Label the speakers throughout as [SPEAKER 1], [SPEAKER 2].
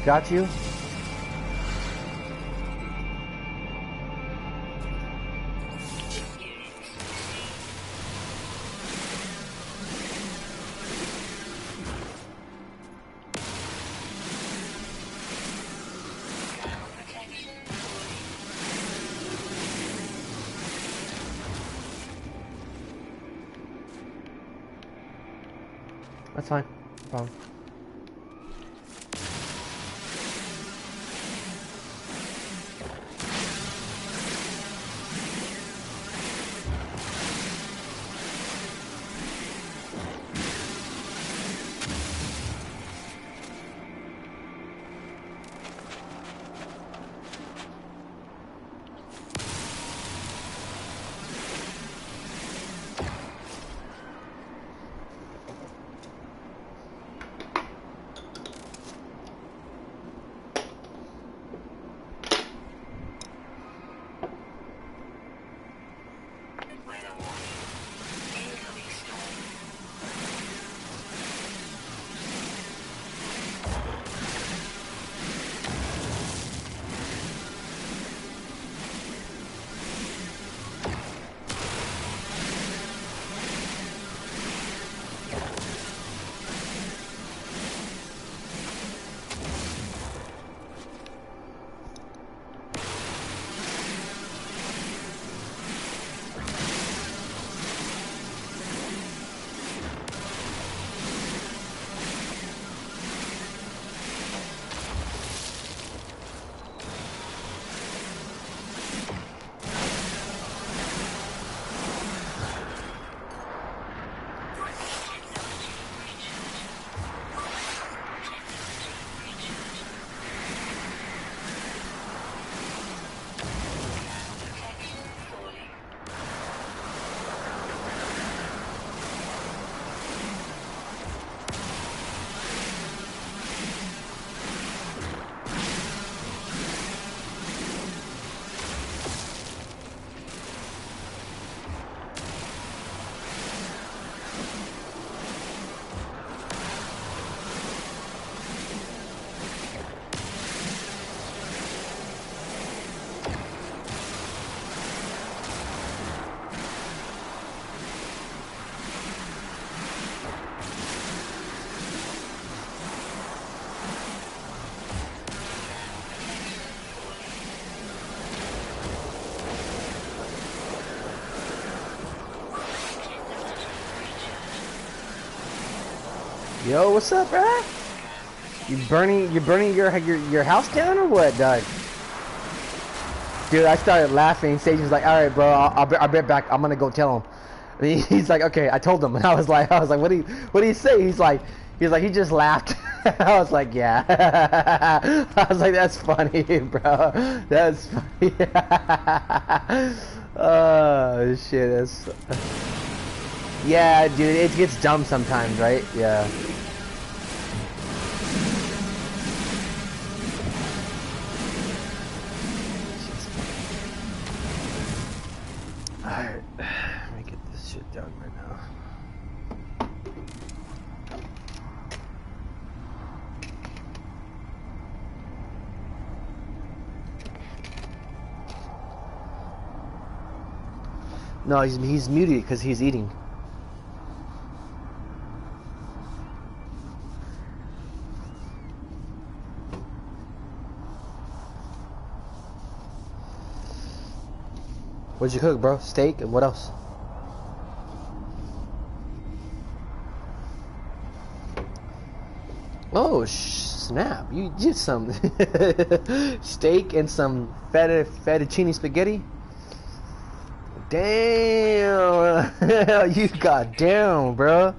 [SPEAKER 1] got you. That's fine. No problem. Yo, what's up, bruh? You burning your house down or what, dog? Dude, I started laughing. Sage was like, "All right, bro, I'll be back. I'm gonna go tell him." And he's like, "Okay." I told him, and I was like, "What do you say?" He's like, he just laughed. I was like, "Yeah." I was like, "That's funny, bro. That's funny." Oh shit, that's. Yeah, dude, it gets dumb sometimes, right? Yeah. Alright, let me get this shit done right now. No, he's muted because he's eating. What'd you cook, bro? Steak and what else? Oh, snap. You did some steak and some fettuccine spaghetti? Damn. You got down, bro.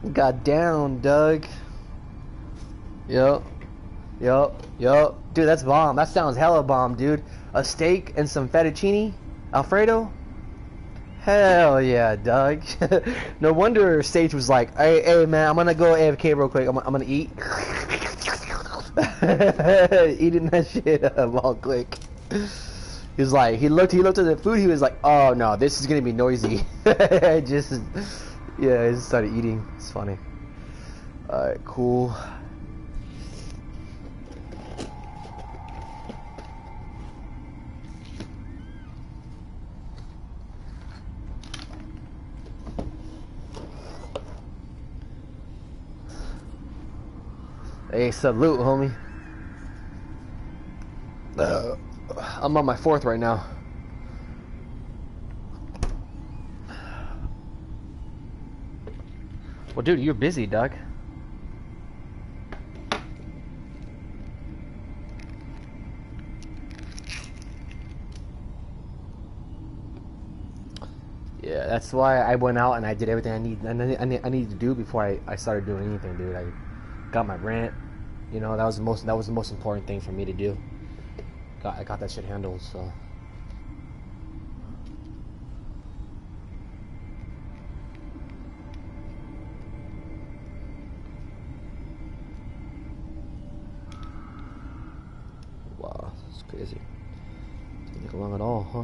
[SPEAKER 1] You got down, Doug. Yup. Dude, that's bomb. That sounds hella bomb, dude. A steak and some fettuccine Alfredo? Hell yeah, Doug. No wonder Sage was like, hey man, I'm gonna go AFK real quick. I'm gonna eat. Eating that shit all quick. He was like, he looked at the food, he was like, oh no, this is gonna be noisy. Yeah, he just started eating. It's funny. Alright, cool. Hey, salute, homie. I'm on my 4th right now. Well, dude, you're busy, Doug. Yeah, that's why I went out and I did everything I needed to do before I started doing anything, dude. I got my rent. You know, that was the most important thing for me to do. I got that shit handled, so. Wow, that's crazy. Didn't take long at all, huh?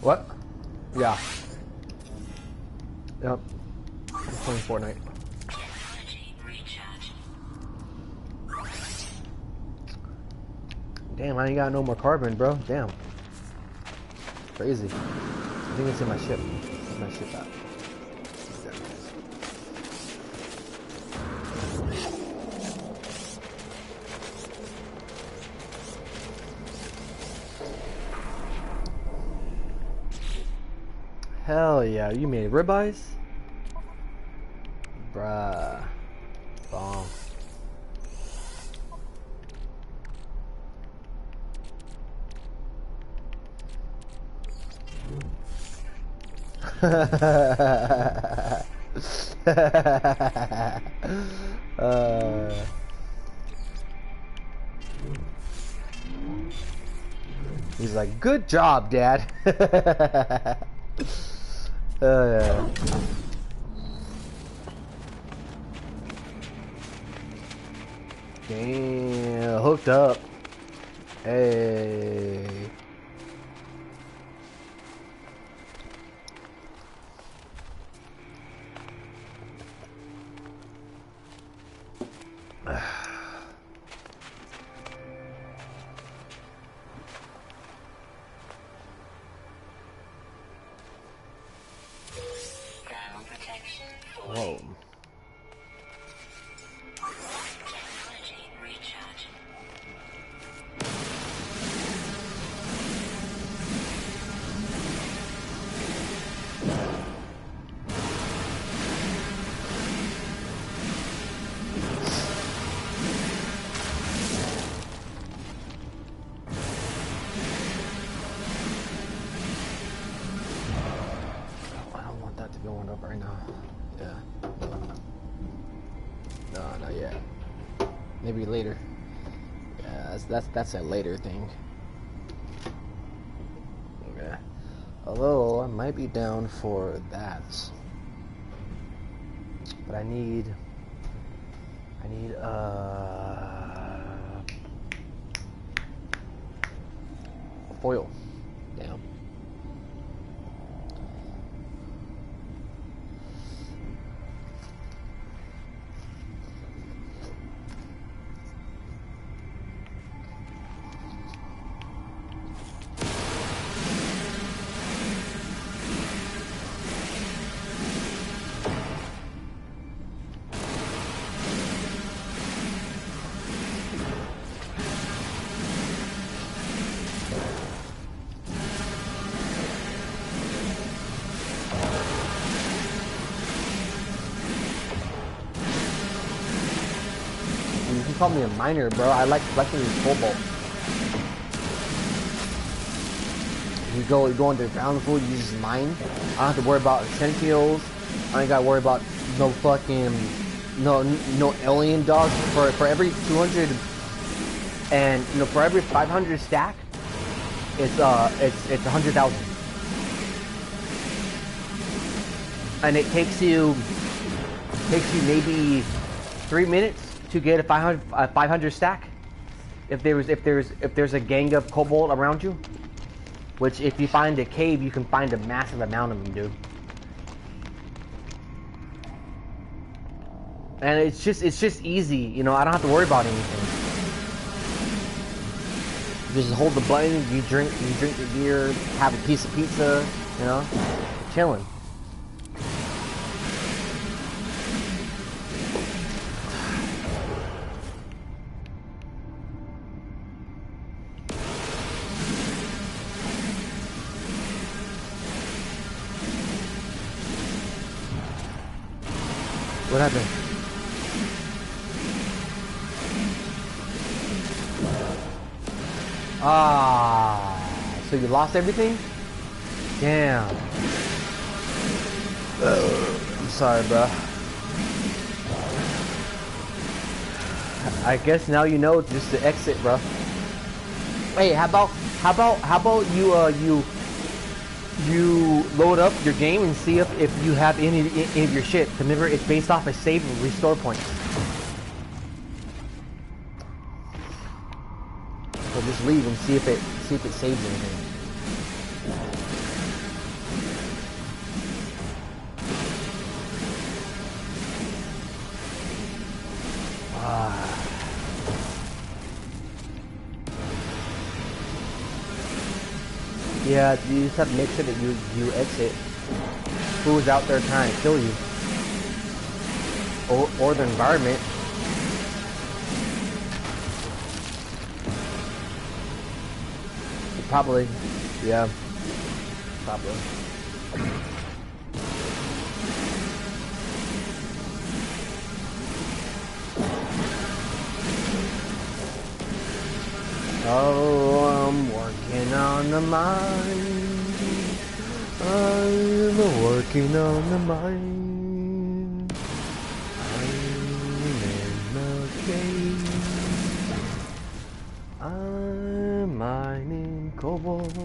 [SPEAKER 1] What? Yeah. Yep. I'm playing Fortnite. Damn, I ain't got no more carbon, bro. Damn. Crazy. I think it's in my ship. Where's my ship at? Hell yeah, you made ribeyes? Bruh. Bomb. He's like, good job, Dad. Yeah. Damn, hooked up. Hey. Whoa. I don't want that to be going up right now. Yeah. No, not yet. Maybe later. Yeah, that's a later thing. Okay. Although I might be down for that, but I need foil. Damn. You can call me a miner, bro. I like collecting these cobalt. You go into the ground floor, you just mine. I don't have to worry about sentinels. I ain't gotta worry about no fucking no alien dogs. For every 200 and for every 500 stack, it's 100,000. And it takes you maybe 3 minutes to get a 500 stack if there's a gang of kobold around you. Which, if you find a cave, you can find a massive amount of them, dude. And it's just easy, you know. I don't have to worry about anything. You just hold the button, you drink your beer, have a piece of pizza, you know, chilling. What happened? Ah, so you lost everything? Damn. I'm sorry, bro. I guess now you know just to exit, bro. Hey, how about you load up your game and see if you have any of your shit. Remember, it's based off a save and restore points. So just leave and see if it saves anything. Yeah, you just have to make sure that you exit. Who's out there trying to kill you? Or the environment. Probably. Yeah. Probably. Oh, I'm working on the mind. I'm working on the mind. I'm in the cave. I'm mining cobalt.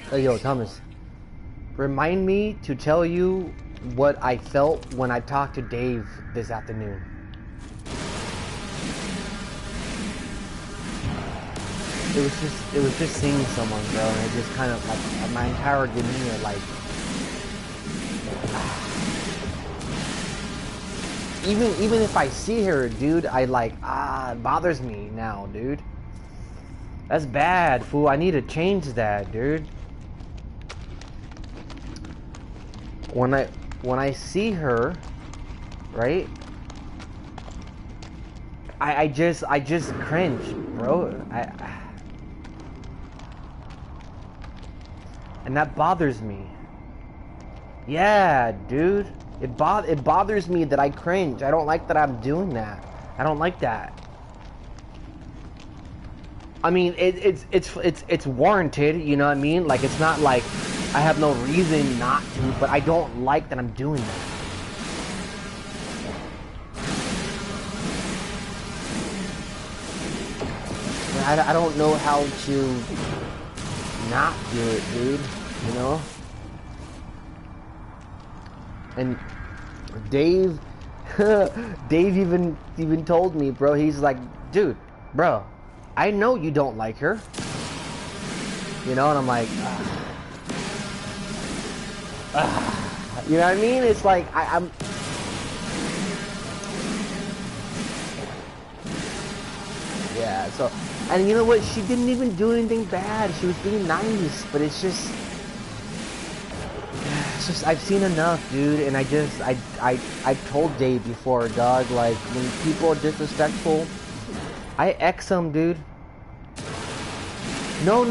[SPEAKER 1] Hey, yo, Thomas. Remind me to tell you what I felt when I talked to Dave this afternoon. It was just seeing someone, bro, and it just kind of like my entire demeanor, like, even if I see her, dude, I like, it bothers me now, dude. That's bad, fool. I need to change that, dude. When I see her, right? I just cringe, bro. And that bothers me. Yeah, dude. It bothers me that I cringe. I don't like that I'm doing that. I don't like that. I mean, it's warranted, you know what I mean? Like, it's not like I have no reason not to, but I don't like that I'm doing that. I don't know how to not do it, dude, you know? And Dave, Dave even told me, bro, he's like, dude, bro, I know you don't like her. You know, and I'm like, You know what I mean? It's like I'm. Yeah. So, and you know what? She didn't even do anything bad. She was being nice, but it's just I've seen enough, dude. And I've told Dave before, dog. Like when people are disrespectful, I X them, dude. No,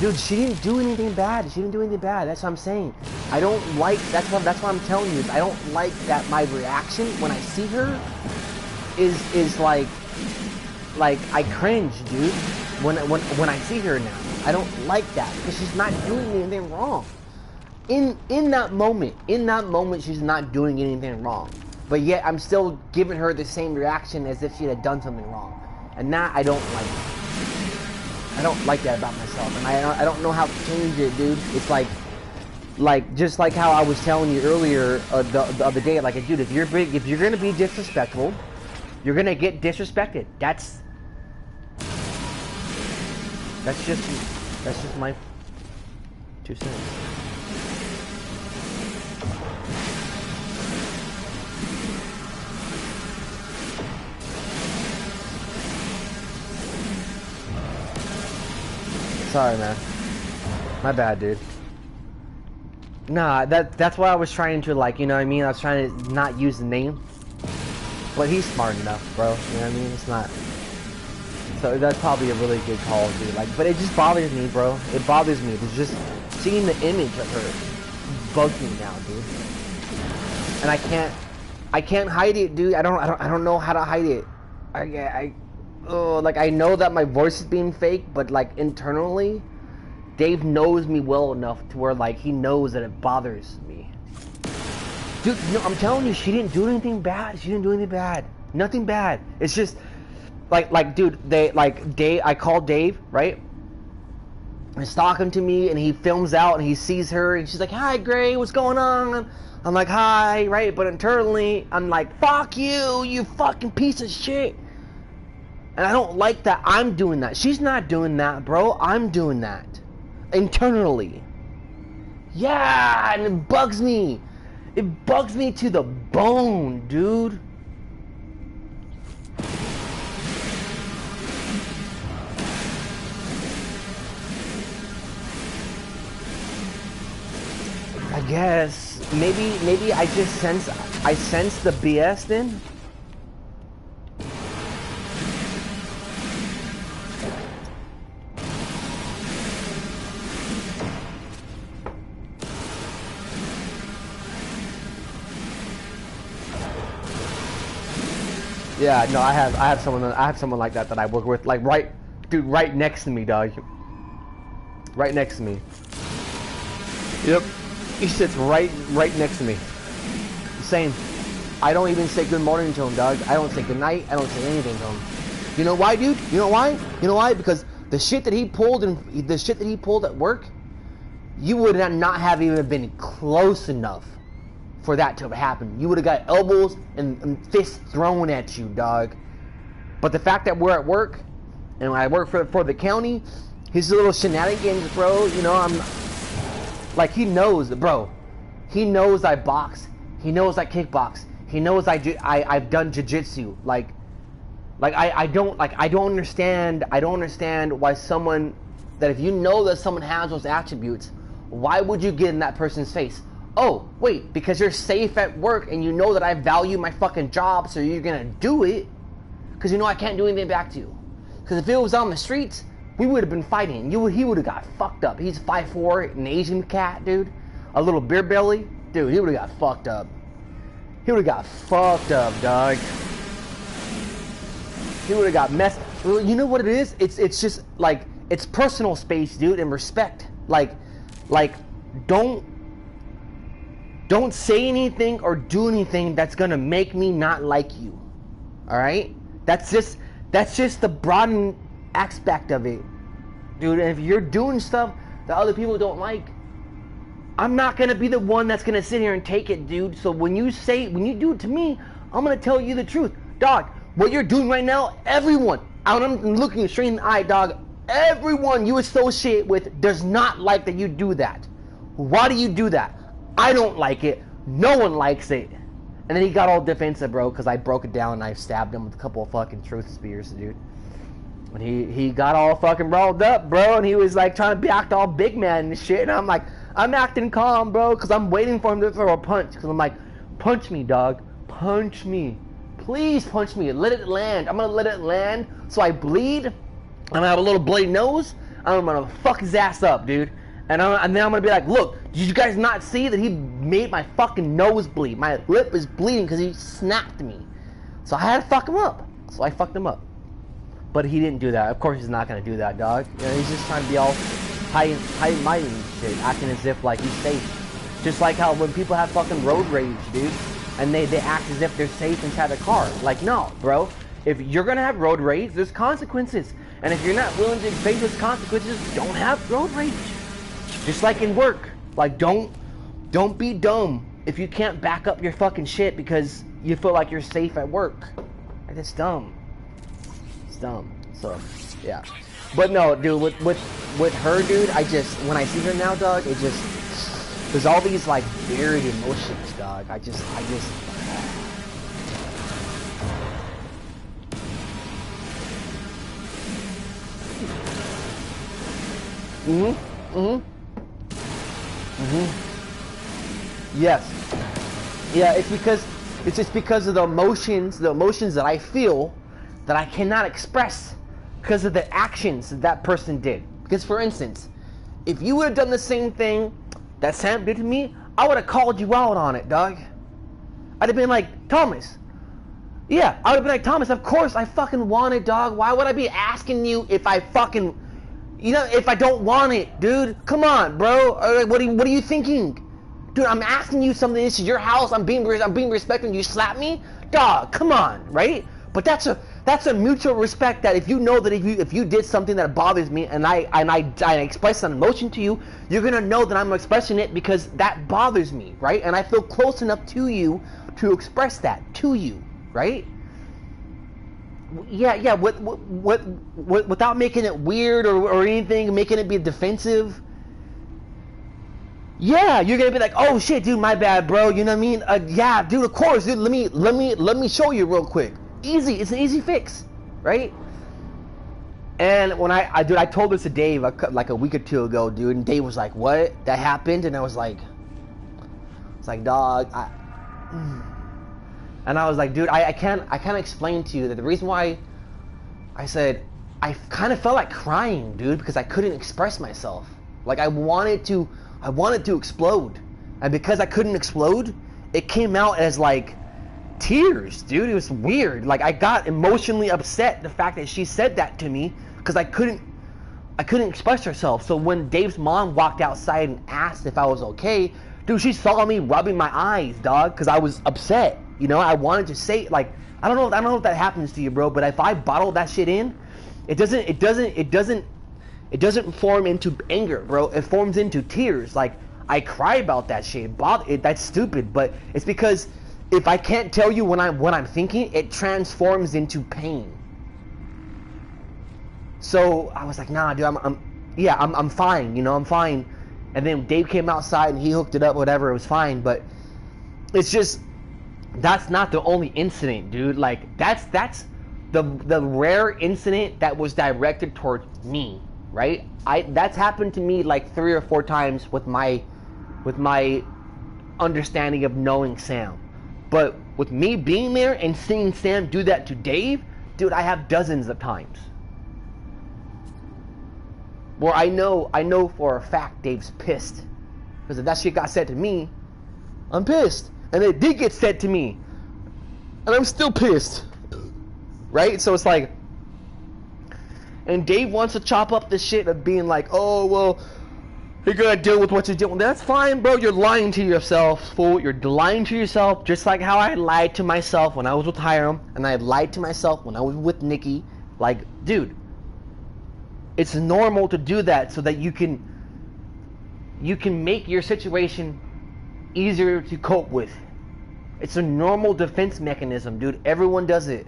[SPEAKER 1] dude. She didn't do anything bad. She didn't do anything bad. That's what I'm saying. I don't like. That's what I'm telling you. Is I don't like that. My reaction when I see her is like I cringe, dude. When I see her now, I don't like that because she's not doing anything wrong. In that moment, she's not doing anything wrong. But yet I'm still giving her the same reaction as if she had done something wrong, and that I don't like. I don't like that about myself, and I don't know how to change it, dude. It's like just like how I was telling you earlier the other day, like, dude, if you're gonna be disrespectful, you're gonna get disrespected. That's just my 2 cents. Sorry, man. My bad, dude. Nah, that's why I was trying to, like, you know what I mean? I was trying to not use the name. But he's smart enough, bro. You know what I mean? It's not. So that's probably a really good call, dude. Like, but it just bothers me, bro. It bothers me. It's just seeing the image of her bugs me now, dude. And I can't hide it, dude. I don't know how to hide it. Like, I know that my voice is being fake, but like internally, Dave knows me well enough to where like he knows that it bothers me. Dude, no, I'm telling you, she didn't do anything bad. She didn't do anything bad. Nothing bad. It's just like dude, I called Dave, right? He's talking to me and he films out and he sees her and she's like, "Hi, Gray, what's going on?" I'm like, "Hi," right? But internally, I'm like, "Fuck you, you fucking piece of shit." And I don't like that I'm doing that. She's not doing that, bro. I'm doing that. Internally. Yeah, and it bugs me. It bugs me to the bone, dude. I guess. Maybe I just sense the BS then. Yeah, no, I have someone like that I work with, like right next to me, dog. Right next to me. Yep, he sits right next to me. Same. I don't even say good morning to him, dog. I don't say good night. I don't say anything to him. You know why, dude? You know why? You know why? Because the shit that he pulled at work, you would not have even been close enough for that to have happened. You would have got elbows and fists thrown at you, dog. But the fact that we're at work, and I work for the county, his little shenanigans, bro, you know, I'm like, he knows, bro. He knows I box. He knows I kickbox. He knows I've done jiu-jitsu. Like I don't understand why someone that, if you know that someone has those attributes, why would you get in that person's face? Oh, wait, because you're safe at work and you know that I value my fucking job, so you're gonna do it because you know I can't do anything back to you. Because if it was on the streets, we would have been fighting. He would have got fucked up. He's 5'4", an Asian cat, dude. A little beer belly. Dude, he would have got fucked up. He would have got fucked up, dog. He would have got messed. You know what it is? It's just like, it's personal space, dude, and respect. Like don't say anything or do anything that's gonna make me not like you. All right? That's just the broadened aspect of it, dude. And if you're doing stuff that other people don't like, I'm not gonna be the one that's gonna sit here and take it, dude. So when you do it to me, I'm gonna tell you the truth, dog. What you're doing right now, everyone, I'm looking you straight in the eye, dog. Everyone you associate with does not like that you do that. Why do you do that? I don't like it. No one likes it. And then he got all defensive, bro, because I broke it down and I stabbed him with a couple of fucking truth spears, dude. And he got all fucking rolled up, bro, and he was like trying to act all big man and shit. And I'm like, I'm acting calm, bro, because I'm waiting for him to throw a punch. Because I'm like, punch me, dog. Punch me. Please punch me. Let it land. I'm going to let it land so I bleed. I'm going to have a little bloody nose. I'm going to fuck his ass up, dude. And then I'm going to be like, look, did you guys not see that he made my fucking nose bleed? My lip is bleeding because he snapped me. So I had to fuck him up. So I fucked him up. But he didn't do that. Of course he's not going to do that, dog. You know, he's just trying to be all high and mighty and shit, acting as if like he's safe. Just like how when people have fucking road rage, dude, and they act as if they're safe inside a car. Like, no, bro. If you're going to have road rage, there's consequences. And if you're not willing to face those consequences, don't have road rage. Just like in work. Like, don't be dumb if you can't back up your fucking shit because you feel like you're safe at work. Like, it's dumb. It's dumb. So, yeah. But no, dude, with her, dude, when I see her now, dog, it just, there's all these, like, buried emotions, dog. I just, Yes. Yeah, it's just because of the emotions that I feel that I cannot express because of the actions that person did. Because for instance, if you would have done the same thing that Sam did to me, I would have called you out on it, dog. I'd have been like, Thomas. Yeah, I would have been like, Thomas, of course I fucking want it, dog. Why would I be asking you if I fucking, if I don't want it, dude? Come on, bro. What are you thinking? Dude, I'm asking you something. This is your house. I'm being respectful. You slap me, dog. Come on, right? But that's a mutual respect that if you know that if you did something that bothers me and I express an emotion to you, you're gonna know that I'm expressing it because that bothers me, right? And I feel close enough to you to express that to you, right? Yeah. Without making it weird or anything, making it be defensive. Yeah, you're gonna be like, oh shit, dude, my bad, bro. You know what I mean? Yeah, dude, of course, dude. Let me show you real quick. Easy, it's an easy fix, right? And when I told this to Dave like a week or two ago, dude, and Dave was like, what? That happened? And I was like, dog, and I was like, dude, I can't explain to you that the reason why I said I kind of felt like crying, dude, because I couldn't express myself. Like I wanted to explode, and because I couldn't explode, it came out as like tears, dude. It was weird. Like I got emotionally upset the fact that she said that to me because I couldn't express herself. So when Dave's mom walked outside and asked if I was okay, dude, she saw me rubbing my eyes, dog, because I was upset. I wanted to say, like, I don't know if that happens to you, bro, but if I bottle that shit in, it doesn't form into anger, bro. It forms into tears. Like I cry about that shit. That's stupid, but it's because if I can't tell you what I'm thinking, it transforms into pain. So I was like, nah, dude, I'm fine. I'm fine. And then Dave came outside and he hooked it up, whatever. It was fine, but it's just that's not the only incident, dude. Like that's the rare incident that was directed towards me, right? That's happened to me like 3 or 4 times with my understanding of knowing Sam. But with me being there and seeing Sam do that to Dave, dude, I have dozens of times where I know for a fact Dave's pissed. Because if that shit got said to me, I'm pissed. And it did get said to me. And I'm still pissed. Right? So it's like, and Dave wants to chop up the shit of being like, oh, well, you're gonna deal with what you're doing. That's fine, bro. You're lying to yourself, fool. You're lying to yourself, just like how I lied to myself when I was with Hiram, and I lied to myself when I was with Nikki. Like, dude, it's normal to do that so that you can make your situation easier to cope with. It's a normal defense mechanism, dude. Everyone does it.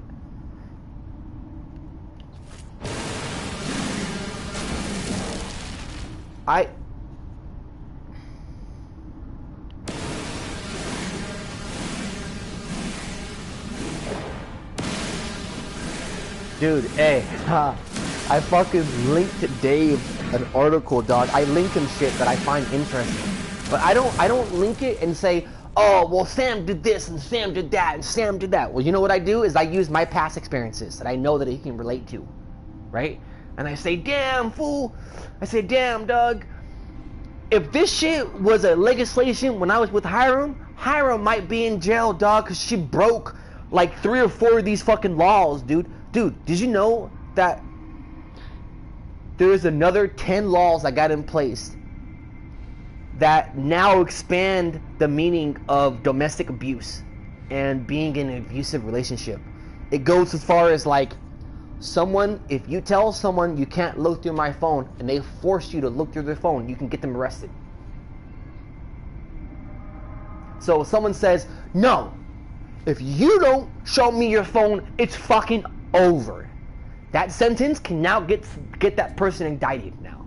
[SPEAKER 1] Dude, hey, I fucking linked Dave an article, dog. I link him shit that I find interesting. But I don't link it and say, oh, well, Sam did this and Sam did that and Sam did that. Well, you know what I do is I use my past experiences that I know that he can relate to, right? And I say, damn, fool. I say, damn, dog. If this shit was a legislation when I was with Hiram might be in jail, dog, because she broke like 3 or 4 of these fucking laws, dude. Dude, did you know that there is another 10 laws that got in place that now expand the meaning of domestic abuse and being in an abusive relationship? It goes as far as like, if you tell someone you can't look through my phone and they force you to look through their phone, you can get them arrested. So if someone says, no, if you don't show me your phone, it's fucking over. That sentence can now get that person indicted now.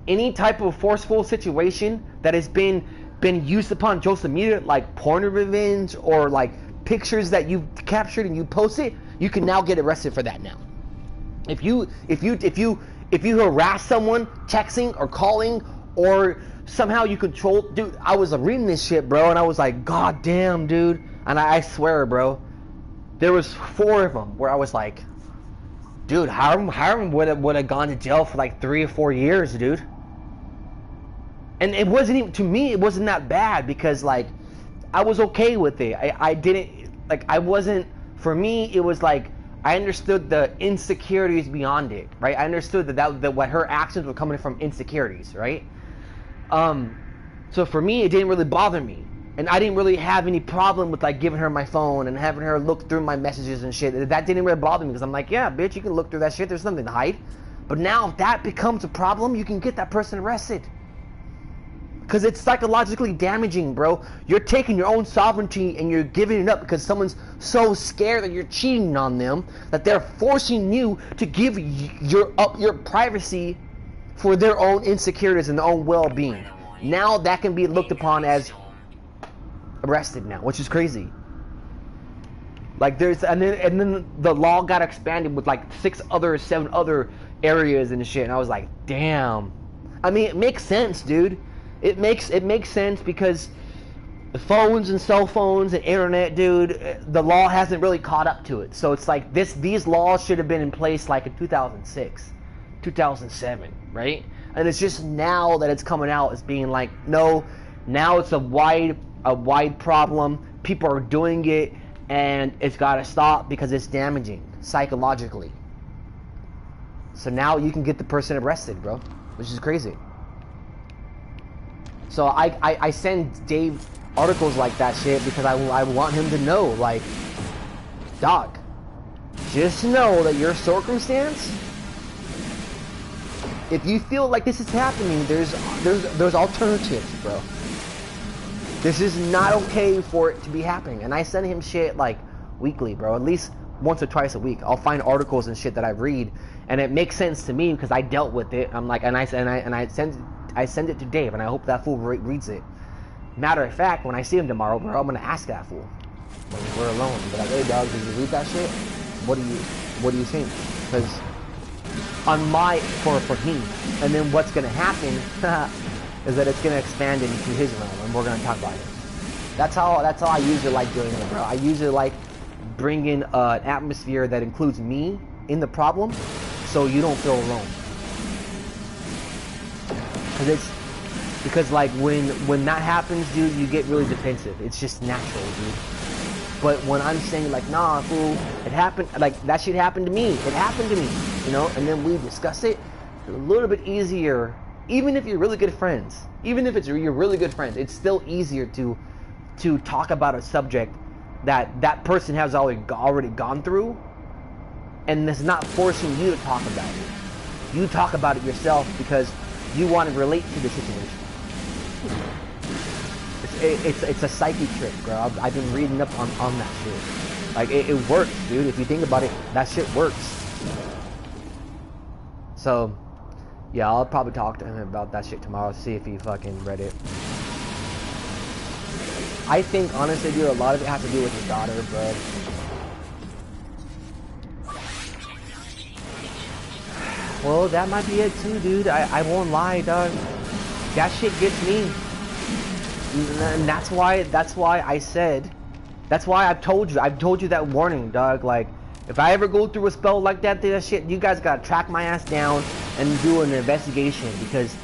[SPEAKER 1] Any type of forceful situation that has been used upon social media, like porn revenge or like pictures that you've captured and you post it, you can now get arrested for that now. If you harass someone texting or calling or somehow you control, dude, I was reading this shit, bro, and I was like, god damn, dude. And I swear, bro, there was 4 of them where I was like, dude, Hiram would have gone to jail for like 3 or 4 years, dude. And it wasn't even, to me, it wasn't that bad because like I was okay with it. I didn't, like, I wasn't, for me, it was like, I understood the insecurities beyond it, right? I understood that what her actions were coming from insecurities, right? So for me, it didn't really bother me. And I didn't really have any problem with like giving her my phone and having her look through my messages and shit. That didn't really bother me because I'm like, yeah, bitch, you can look through that shit. There's nothing to hide. But now if that becomes a problem, you can get that person arrested. Because it's psychologically damaging, bro. You're taking your own sovereignty and you're giving it up because someone's so scared that you're cheating on them that they're forcing you to give up your privacy for their own insecurities and their own well-being. Now that can be looked upon as arrested now, which is crazy. Like and then the law got expanded with like 7 other areas and shit, and I was like, damn. I mean, it makes sense, dude. It makes sense because the phones and cell phones and internet, dude, the law hasn't really caught up to it. So it's like these laws should have been in place like in 2006, 2007, right? And it's just now that it's coming out as being like, no, now it's a wide problem. People are doing it and it's got to stop because it's damaging psychologically. So now you can get the person arrested, bro, which is crazy. So I send Dave articles like that shit because I want him to know, like, dog, just know that your circumstance, if you feel like this is happening, there's alternatives, bro. This is not okay for it to be happening. And I send him shit like weekly, bro, at least once or twice a week. I'll find articles and shit that I read, and it makes sense to me because I dealt with it. I'm like, and I send it to Dave, and I hope that fool reads it. Matter of fact, when I see him tomorrow, bro, I'm gonna ask that fool when we're alone. Be like, hey, dog, did you read that shit? What do you think? Because for him, and then what's gonna happen is that it's gonna expand into his realm, and we're gonna talk about it. That's how I usually like doing it, bro. I usually like bringing an atmosphere that includes me in the problem, so you don't feel alone. Because like when that happens, dude, you get really defensive. It's just natural, dude. But when I'm saying like, nah, fool, it happened, like that shit happened to me. It happened to me, you know. And then we discuss it. It's a little bit easier, even if you're really good friends. Even if you're really good friends, it's still easier to talk about a subject that person has already gone through, and it's not forcing you to talk about it. You talk about it yourself because you want to relate to the situation. It's a psyche trick, bro. I've been reading up on that shit. Like, it works, dude. If you think about it, that shit works. So, yeah, I'll probably talk to him about that shit tomorrow, see if he fucking read it. I think, honestly, dude, a lot of it has to do with his daughter, bro.
[SPEAKER 2] Well, that might be it too, dude. I won't lie, dog. That shit gets me. And that's why I said, that's why I've told you that warning, dog. Like, if I ever go through a spell like that shit, you guys gotta track my ass down and do an investigation, because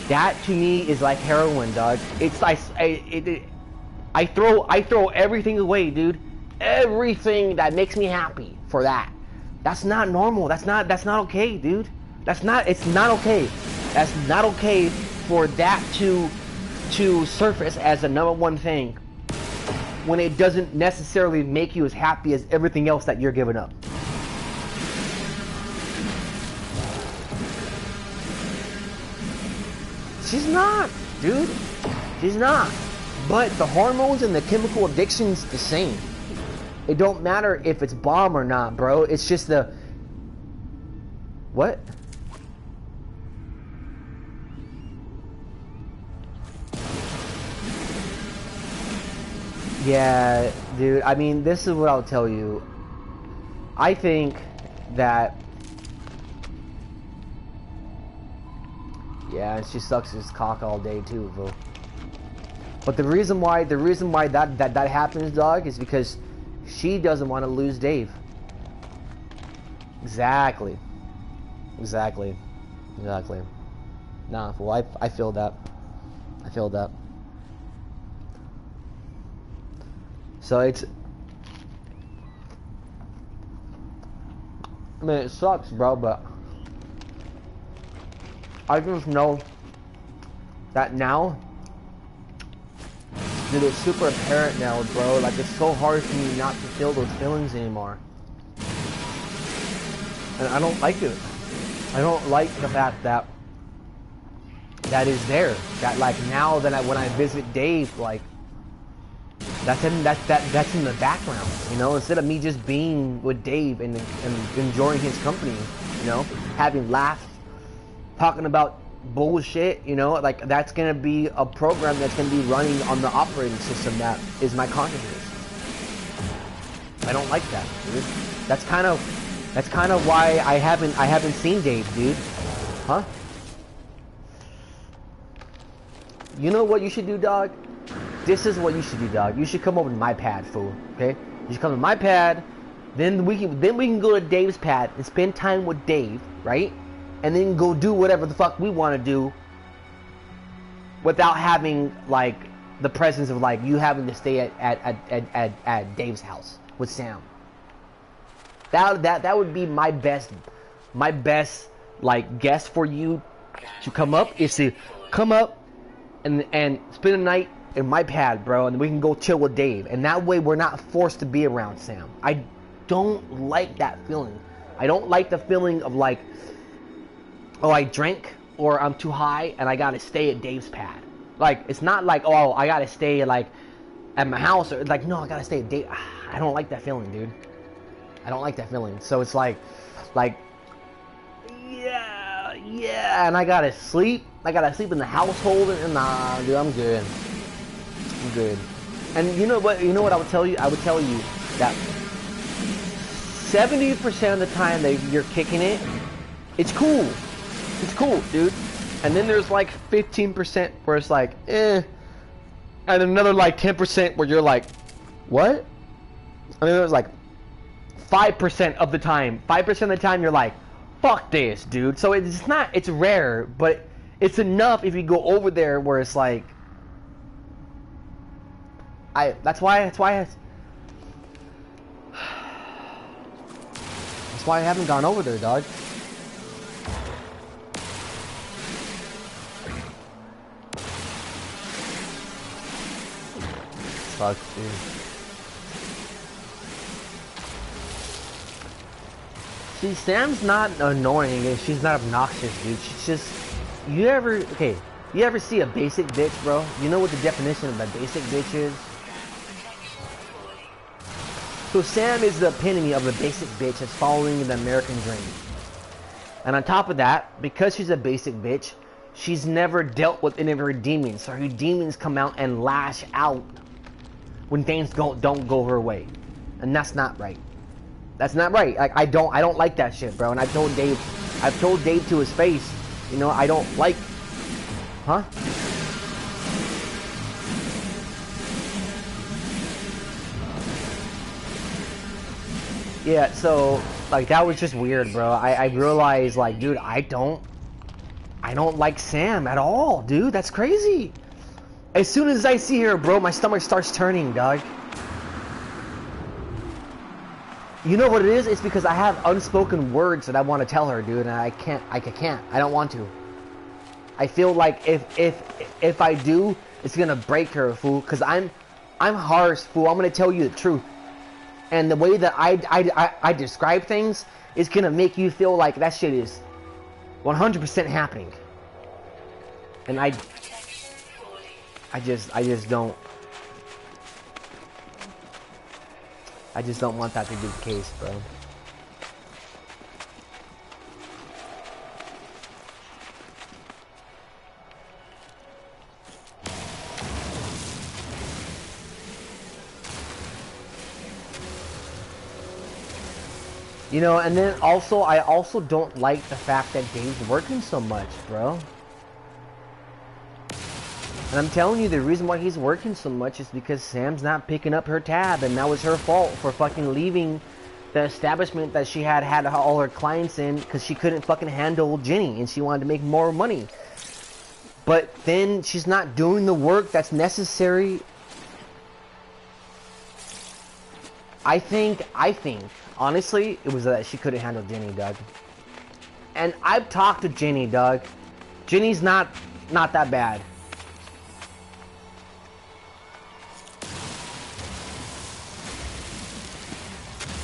[SPEAKER 2] that to me is like heroin, dog. It's like I throw everything away, dude. Everything that makes me happy for that. That's not normal. That's not okay, dude. It's not okay. That's not okay for that to surface as the #1 thing when it doesn't necessarily make you as happy as everything else that you're giving up. She's not, dude. She's not. But the hormones and the chemical addiction's the same. It don't matter if it's bomb or not, bro. It's just the... What? Yeah, dude. I mean, this is what I'll tell you. I think that... Yeah, she sucks his cock all day too, bro. But the reason why that happens, dog, is because she doesn't want to lose Dave. Exactly. Nah, well, I feel that. So it's... I mean, it sucks, bro, but... I just know that now, dude, it's super apparent now, bro. Like, it's so hard for me not to feel those feelings anymore. And I don't like it. I don't like the fact that that is there. That, like, now that when I visit Dave, like, that's in the background, you know, instead of me just being with Dave and enjoying his company, you know, having laughs, talking about bullshit, you know, like, that's gonna be a program that's gonna be running on the operating system that is my consciousness. I don't like that, dude. That's kind of why I haven't seen Dave, dude. Huh? You know what you should do, dog? This is what you should do, dog. You should come over to my pad, fool. Okay? You should come to my pad. Then we can go to Dave's pad and spend time with Dave, right? And then go do whatever the fuck we want to do, without having, like, the presence of, like, you having to stay at Dave's house with Sam. That would be my best like guess for you to come up, is to come up and spend a night in my pad, bro, and we can go chill with Dave, and that way we're not forced to be around Sam. I don't like that feeling. I don't like the feeling of, like, oh, I drank, or I'm too high and I gotta stay at Dave's pad. Like, it's not like, oh, I gotta stay, like, at my house, or like, no, I gotta stay at Dave. I don't like that feeling, dude. I don't like that feeling. So it's like, yeah, and I gotta sleep in the household, and nah, dude, I'm good. And you know what I would tell you? I would tell you that 70% of the time that you're kicking it, it's cool. It's cool, dude. And then there's like 15% where it's like, eh. And another like 10% where you're like, what? And then there's like 5% of the time. 5% of the time you're like, fuck this, dude. So it's not, it's rare, but it's enough if you go over there where it's like, that's why I haven't gone over there, dog. Fuck, dude. See, Sam's not annoying and she's not obnoxious, dude. She's just... You ever see a basic bitch, bro? You know what the definition of a basic bitch is? So Sam is the epitome of a basic bitch that's following the American dream. And on top of that, because she's a basic bitch, she's never dealt with any of her demons. So her demons come out and lash out when things don't go her way. And that's not right. That's not right. Like, I don't like that shit, bro. And I told Dave I've told Dave to his face, you know, I don't like, huh? Yeah, so, like, that was just weird, bro. I realized, like, dude, I don't like Sam at all, dude. That's crazy. As soon as I see her, bro, my stomach starts turning, dog. You know what it is? It's because I have unspoken words that I want to tell her, dude, and I can't. I don't want to. I feel like if I do, it's gonna break her, fool. Cause I'm harsh, fool. I'm gonna tell you the truth. And the way that I describe things is gonna make you feel like that shit is 100% happening. And I just don't want that to be the case, bro. You know, and then also, I also don't like the fact that Dave's working so much, bro. And I'm telling you, the reason why he's working so much is because Sam's not picking up her tab, and that was her fault for fucking leaving the establishment that she had all her clients in because she couldn't fucking handle Jenny, and she wanted to make more money. But then she's not doing the work that's necessary. I think, honestly, it was that she couldn't handle Jenny, Doug. And I've talked to Jenny, Doug. Jenny's not that bad.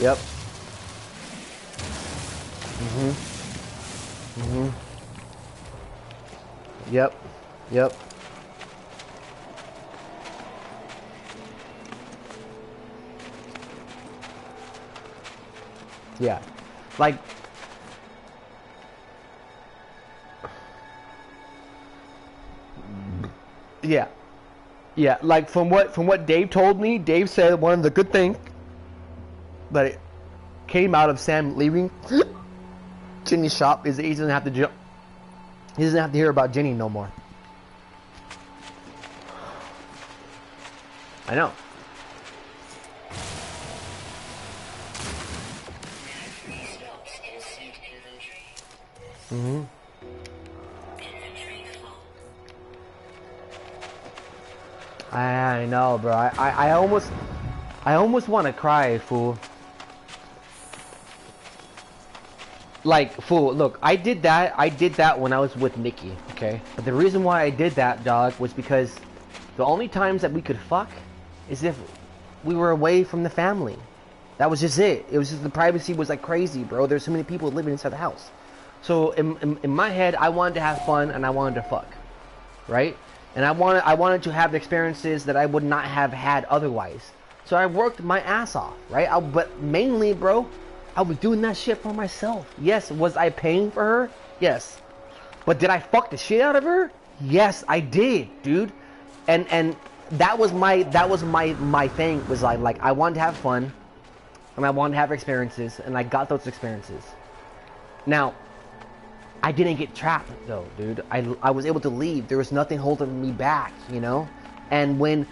[SPEAKER 2] Yep. Yep. Yep. Yeah. Like, yeah. Yeah, like from what Dave told me, Dave said one of the good things that it came out of Sam leaving Jenny's shop is that he doesn't have to hear about Jenny no more. I know. I know, bro. I almost want to cry, fool. Like, fool, look, I did that when I was with Nikki, okay? But the reason why I did that, dog, was because the only times that we could fuck is if we were away from the family. That was just it. It was just the privacy was like crazy, bro. There's so many people living inside the house. So in my head, I wanted to have fun and I wanted to fuck, right? And I wanted to have experiences that I would not have had otherwise. So I worked my ass off, right? But mainly, bro, I was doing that shit for myself. Yes, was I paying for her? Yes. But did I fuck the shit out of her? Yes, I did, dude. And that was my thing, was like I wanted to have fun and I wanted to have experiences, and I got those experiences. Now, I didn't get trapped though, dude. I was able to leave. There was nothing holding me back, you know? And when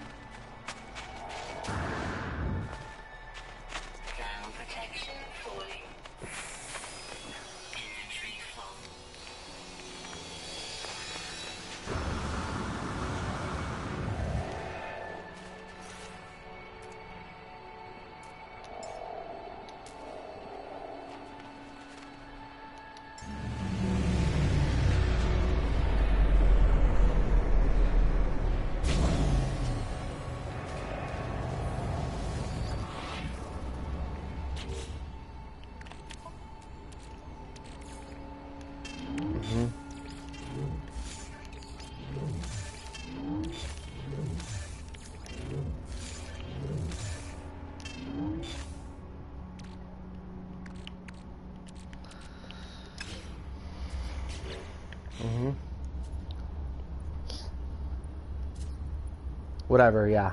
[SPEAKER 2] whatever, yeah.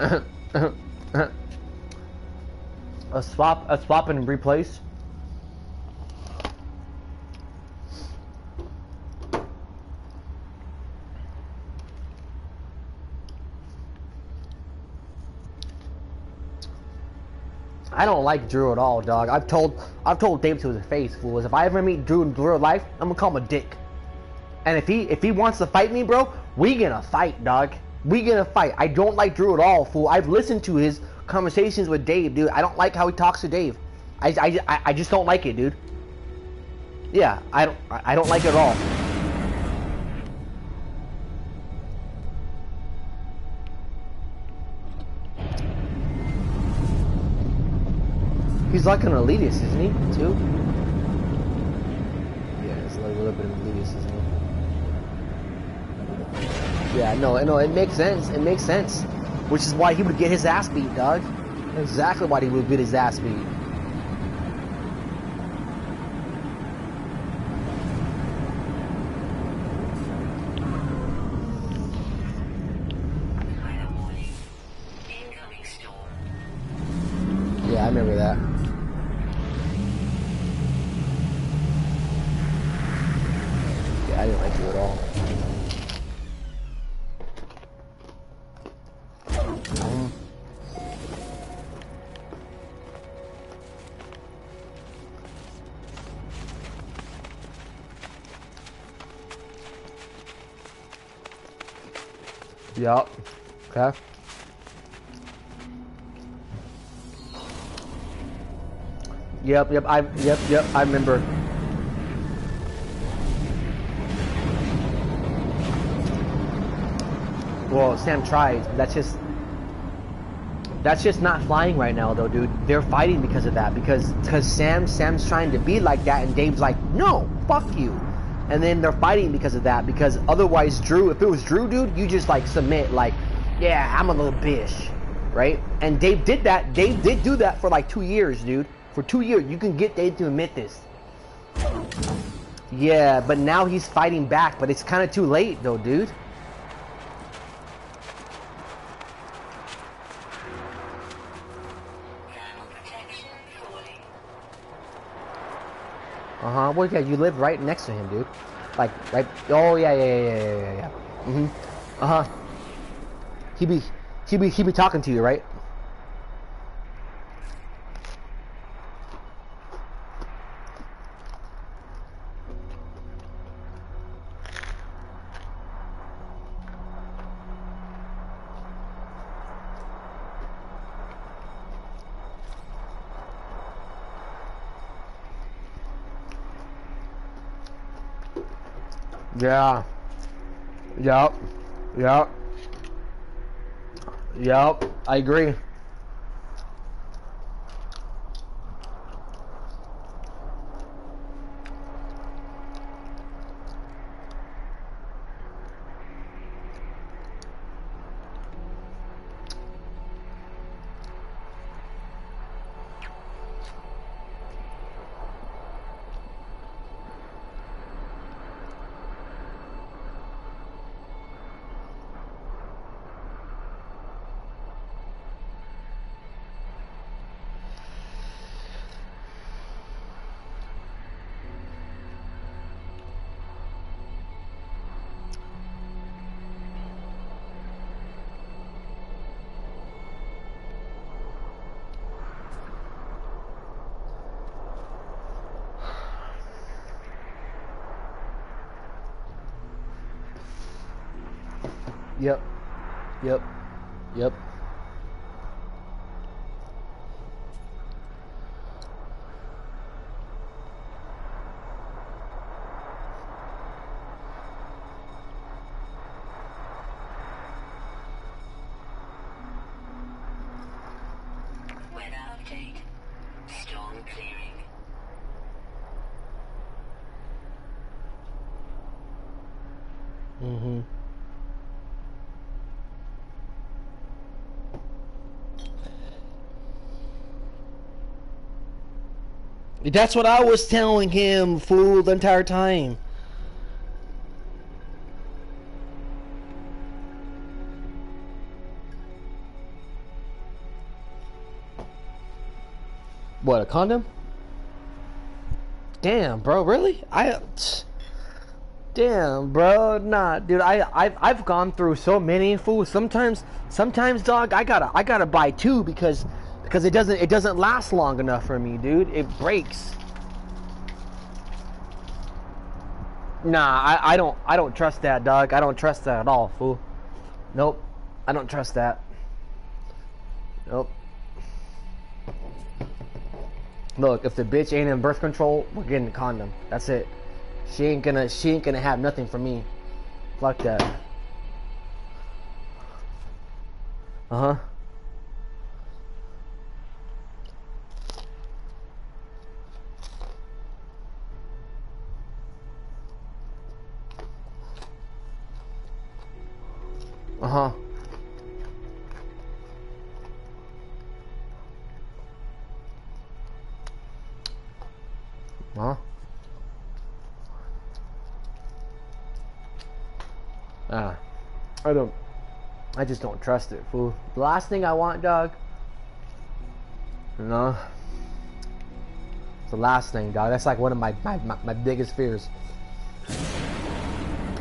[SPEAKER 2] A swap and replace. I don't like Drew at all, dog. I've told Dave to his face, fools. If I ever meet Drew in real life, I'm gonna call him a dick. And if he wants to fight me, bro, we gonna fight, dog. We gonna fight. I don't like Drew at all, fool. I've listened to his conversations with Dave, dude. I don't like how he talks to Dave. I just don't like it, dude. Yeah, I don't like it at all. He's like an elitist, isn't he? Too. Yeah, he's like a little bit of an elitist, isn't he? Yeah, no, it makes sense. It makes sense. Which is why he would get his ass beat, dog. Exactly why he would get his ass beat. Yeah, I remember that. Yeah, I didn't like you at all. Yup. Okay. Yep, I remember. Well, Sam tries, but that's just not flying right now, though, dude. They're fighting because of that, because Sam's trying to be like that, and Dave's like, no, fuck you. And then they're fighting because of that, because otherwise Drew, if it was Drew, dude, you just like submit, like, yeah, I'm a little bitch, right? And Dave did that. Dave did do that for like 2 years, dude. For 2 years, you can get Dave to admit this. Yeah, but now he's fighting back, but it's kind of too late, though, dude. Uh-huh. Well, yeah, you live right next to him, dude. Like, right... Oh, yeah. Mm-hmm. Uh-huh. He be talking to you, right? Yeah. Yep. I agree. Yep.
[SPEAKER 3] Weather update. Storm clearing.
[SPEAKER 2] Mm-hmm. That's what I was telling him, fool, the entire time. What, a condom? Damn, bro, really? Damn, bro, nah, dude. I've gone through so many, fool. Sometimes, dog, I gotta buy two because it doesn't last long enough for me, dude. It breaks. Nah, I don't trust that, dog. I don't trust that at all, fool. Nope, I don't trust that. Nope. Look, if the bitch ain't in birth control, we're getting a condom. That's it. She ain't gonna have nothing from me. Fuck that. Uh-huh. Uh-huh. Huh? I just don't trust it, fool. The last thing I want, dog, you know, it's the last thing, dog. That's like one of my biggest fears.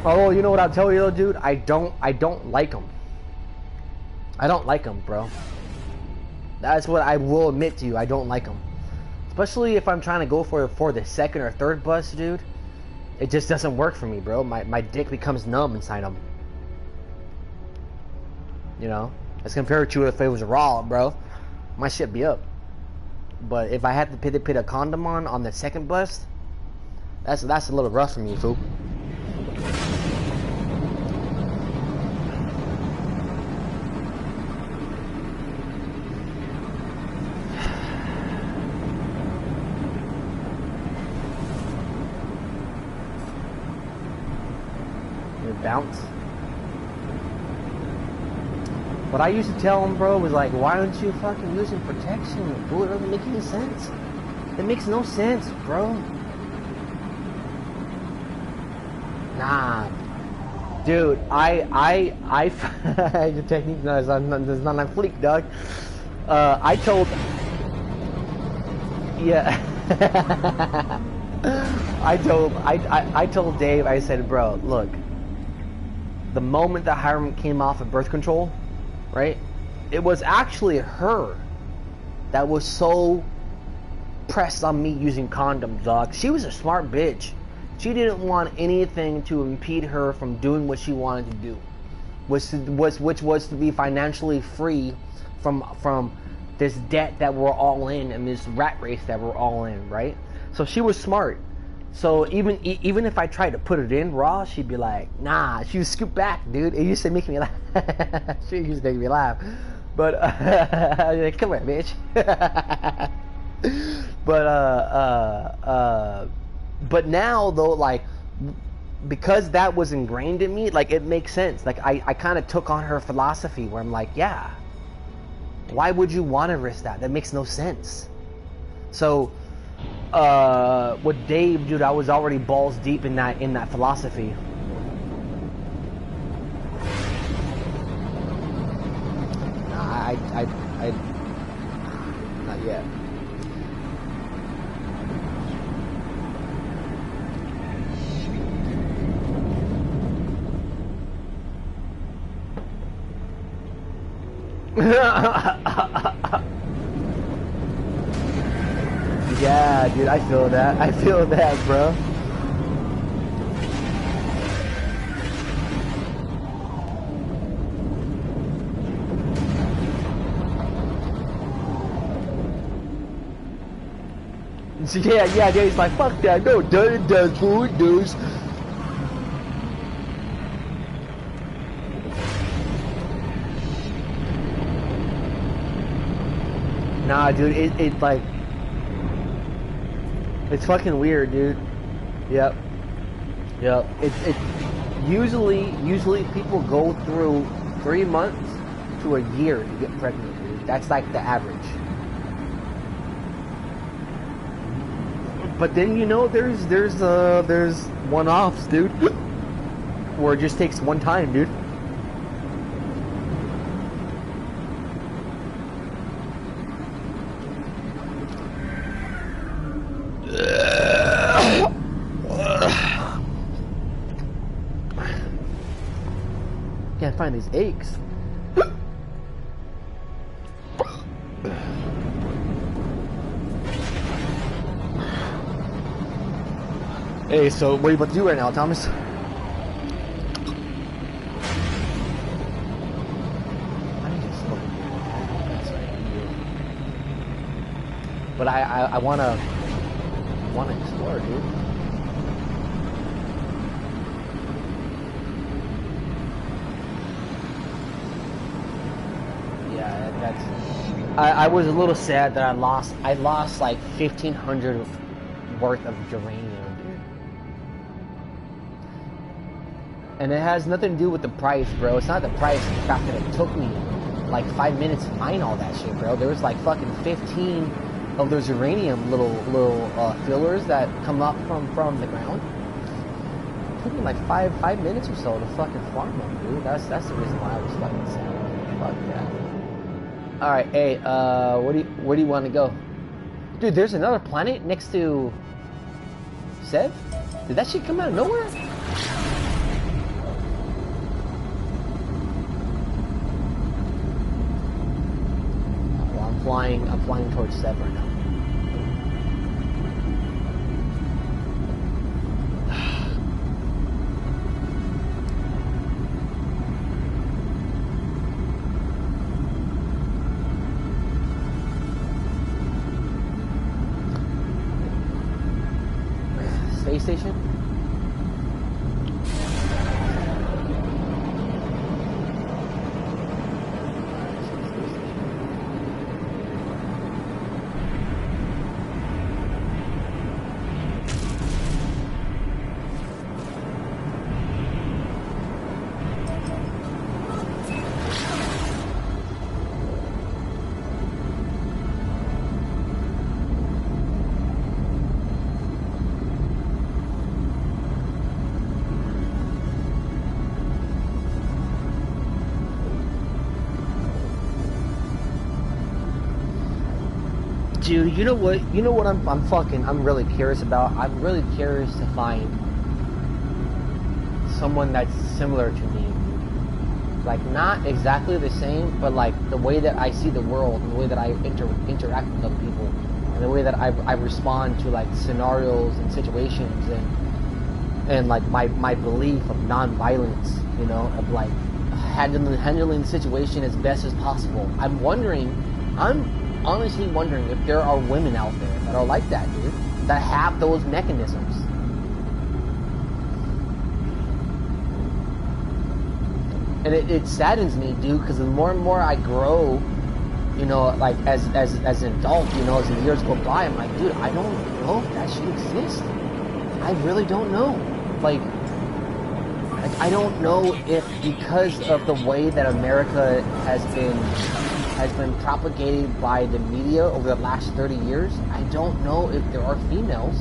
[SPEAKER 2] Oh, you know what I'll tell you though, dude? I don't like them. I don't like them, bro. That's what I will admit to you. I don't like them. Especially if I'm trying to go for the second or third bus, dude. It just doesn't work for me, bro. My dick becomes numb inside them. You know? As compared to if it was raw, bro. My shit be up. But if I had to put a condom on the second bus, that's a little rough for me, fool. Bounce. What I used to tell him, bro, was like, why aren't you fucking using protection? Bro, it doesn't make any sense. It makes no sense, bro. Nah. Dude, the technique is not on fleek, dog. I told... Yeah. I told Dave, I said, bro, look. The moment that Hiram came off of birth control, right? It was actually her that was so pressed on me using condoms, dog. She was a smart bitch. She didn't want anything to impede her from doing what she wanted to do, which was to be financially free from this debt that we're all in and this rat race that we're all in, right? So she was smart. So even if I tried to put it in raw, she'd be like, nah. She would scoop back, dude. It used to make me laugh. She used to make me laugh. But like, come on, bitch. But now though, like, because that was ingrained in me, like, it makes sense. Like, I kind of took on her philosophy where I'm like, yeah, why would you want to risk that? That makes no sense. So with Dave, dude, I was already balls deep in that philosophy. Nah, I not yet. Yeah, dude, I feel that. I feel that, bro. Yeah, he's like, fuck that. No, it does, fool, it does. Nah, dude, it like, it's fucking weird, dude. Yep. It usually people go through 3 months to a year to get pregnant, dude. That's like the average. But then, you know, there's one-offs, dude, where it just takes one time, dude. find these eggs. Hey, so what are you about to do right now, Thomas? But I wanna explore, dude. Yeah, that's. I was a little sad that I lost like 1,500 worth of uranium, dude. And it has nothing to do with the price, bro. It's not the price. It's the fact that it took me like 5 minutes to mine all that shit, bro. There was like fucking 15 of those uranium little fillers that come up from the ground. It took me like five minutes or so to fucking farm them, dude. That's the reason why I was fucking sad. Fuck that. All right, hey, where do you want to go, dude? There's another planet next to Sev. Did that shit come out of nowhere? I'm flying towards Sev right now. Space station? Dude, you know what I'm really curious about? I'm really curious to find someone that's similar to me. Like, not exactly the same, but like the way that I see the world, and the way that I interact with other people, and the way that I respond to like scenarios and situations, and like my belief of non-violence, you know, of like handling the situation as best as possible. I'm honestly wondering if there are women out there that are like that, dude, that have those mechanisms. And it saddens me, dude, because the more and more I grow, you know, like as an adult, you know, as the years go by, I'm like, dude, I don't know if that should exist. I really don't know. Like I don't know if, because of the way that America has been propagated by the media over the last 30 years, I don't know if there are females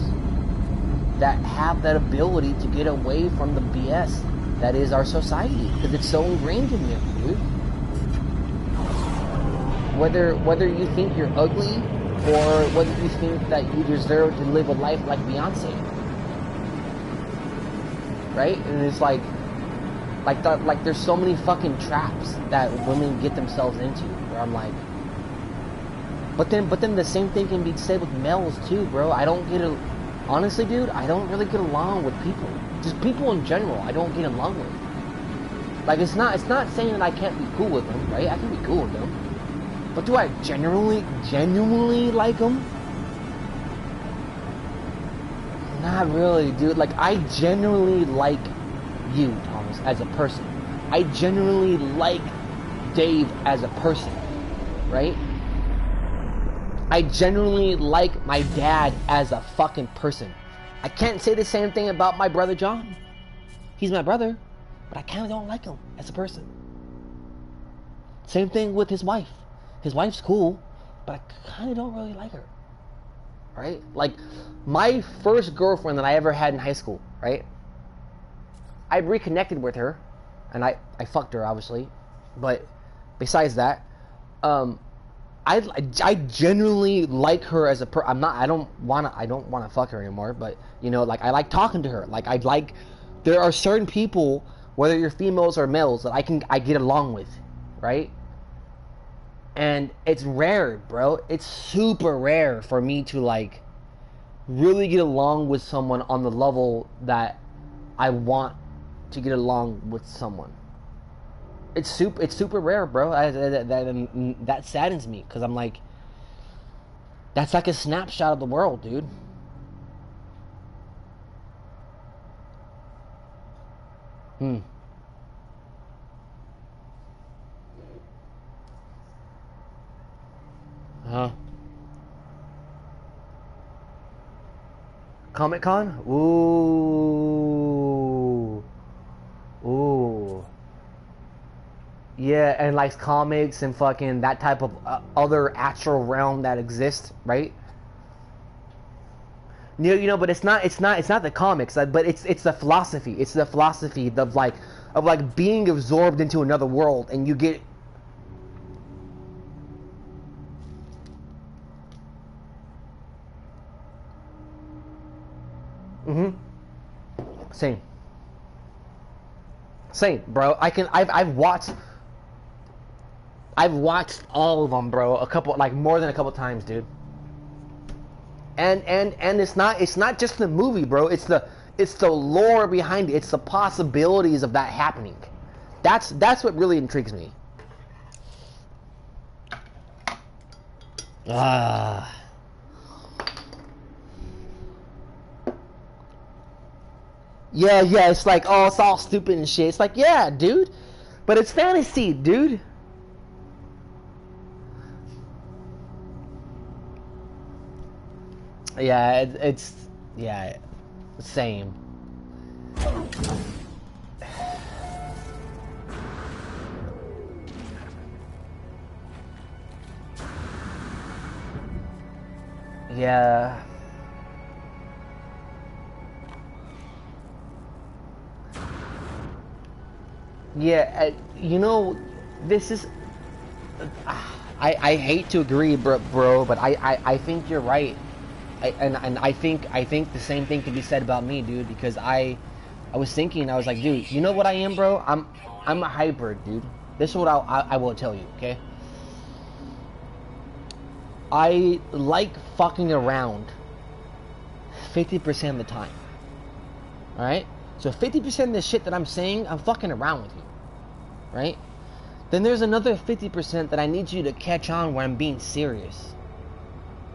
[SPEAKER 2] that have that ability to get away from the BS that is our society, because it's so ingrained in them, dude. Whether you think you're ugly, or whether you think that you deserve to live a life like Beyonce, right? And it's like there's so many fucking traps that women get themselves into, where I'm like, but then the same thing can be said with males too, bro. I don't get it, honestly, dude. I don't really get along with people. Just people in general, I don't get along with. Like, it's not saying that I can't be cool with them, right? I can be cool with them, but do I genuinely like them? Not really, dude. Like, I genuinely like you, Thomas, as a person. I genuinely like Dave as a person, right? I genuinely like my dad as a fucking person. I can't say the same thing about my brother John. He's my brother, but I kind of don't like him as a person. Same thing with his wife. His wife's cool, but I kind of don't really like her, right? Like, my first girlfriend that I ever had in high school, right? I reconnected with her, and I fucked her, obviously, but besides that, I genuinely like her as a I don't wanna fuck her anymore, but, you know, like, I like talking to her. Like, there are certain people whether you're females or males, that I get along with, right? And it's rare, bro. It's super rare for me to like really get along with someone on the level that I want to get along with someone. It's super rare, bro. That saddens me, because I'm like, that's like a snapshot of the world, dude. Comic-Con? Ooh. Yeah, and likes comics and fucking that type of other astral realm that exists, right? You know, but it's not the comics, but it's the philosophy. It's the philosophy of like being absorbed into another world, and you get. Same, bro. I've watched all of them, bro. More than a couple times, dude. And it's not just the movie, bro. It's the lore behind it. It's the possibilities of that happening. That's what really intrigues me. Yeah, it's like, oh, it's all stupid and shit. It's like, yeah, dude, but it's fantasy, dude. Yeah, it's same. Yeah. Yeah, you know, this is. I hate to agree, bro, but I think you're right. And I think the same thing can be said about me, dude. Because I was thinking, I was like, dude, you know what I am, bro? I'm a hybrid, dude. This is what I will tell you, okay? I like fucking around 50% of the time. Alright? So 50% of the shit that I'm saying, I'm fucking around with you. Right? Then there's another 50% that I need you to catch on where I'm being serious.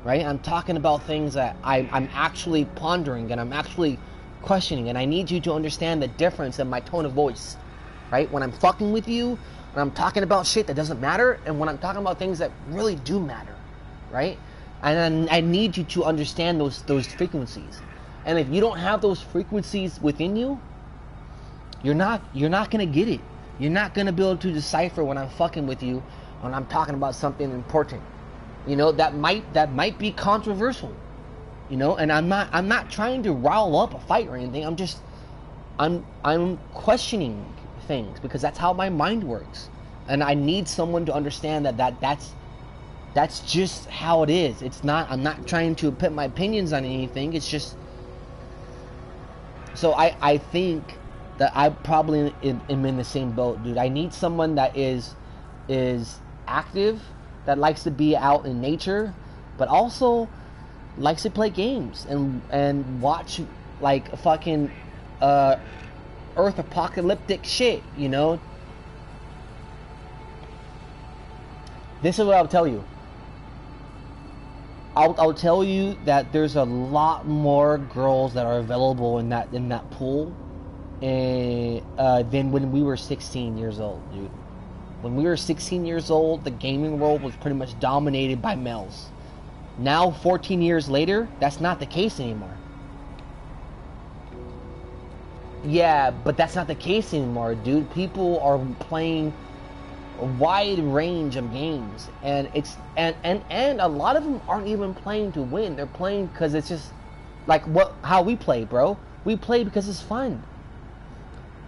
[SPEAKER 2] Right? I'm talking about things that I'm actually pondering and I'm actually questioning, and I need you to understand the difference in my tone of voice. Right? When I'm fucking with you, when I'm talking about shit that doesn't matter, and when I'm talking about things that really do matter. Right? And I need you to understand those frequencies. And if you don't have those frequencies within you, you're not gonna get it. You're not gonna be able to decipher when I'm fucking with you, when I'm talking about something important. You know, that might be controversial. You know, and I'm not trying to rile up a fight or anything. I'm questioning things because that's how my mind works. And I need someone to understand that's just how it is. I'm not trying to put my opinions on anything. It's just. So I think that I probably am in the same boat, dude. I need someone that is active, that likes to be out in nature, but also likes to play games and watch like fucking Earth apocalyptic shit, you know? This is what I'll tell you. I'll tell you that there's a lot more girls that are available in that pool than when we were 16 years old, dude. When we were 16 years old, the gaming world was pretty much dominated by males. Now, 14 years later, that's not the case anymore. Yeah, but that's not the case anymore, dude. People are playing a wide range of games, and a lot of them aren't even playing to win. They're playing because it's just like how we play, bro. We play because it's fun.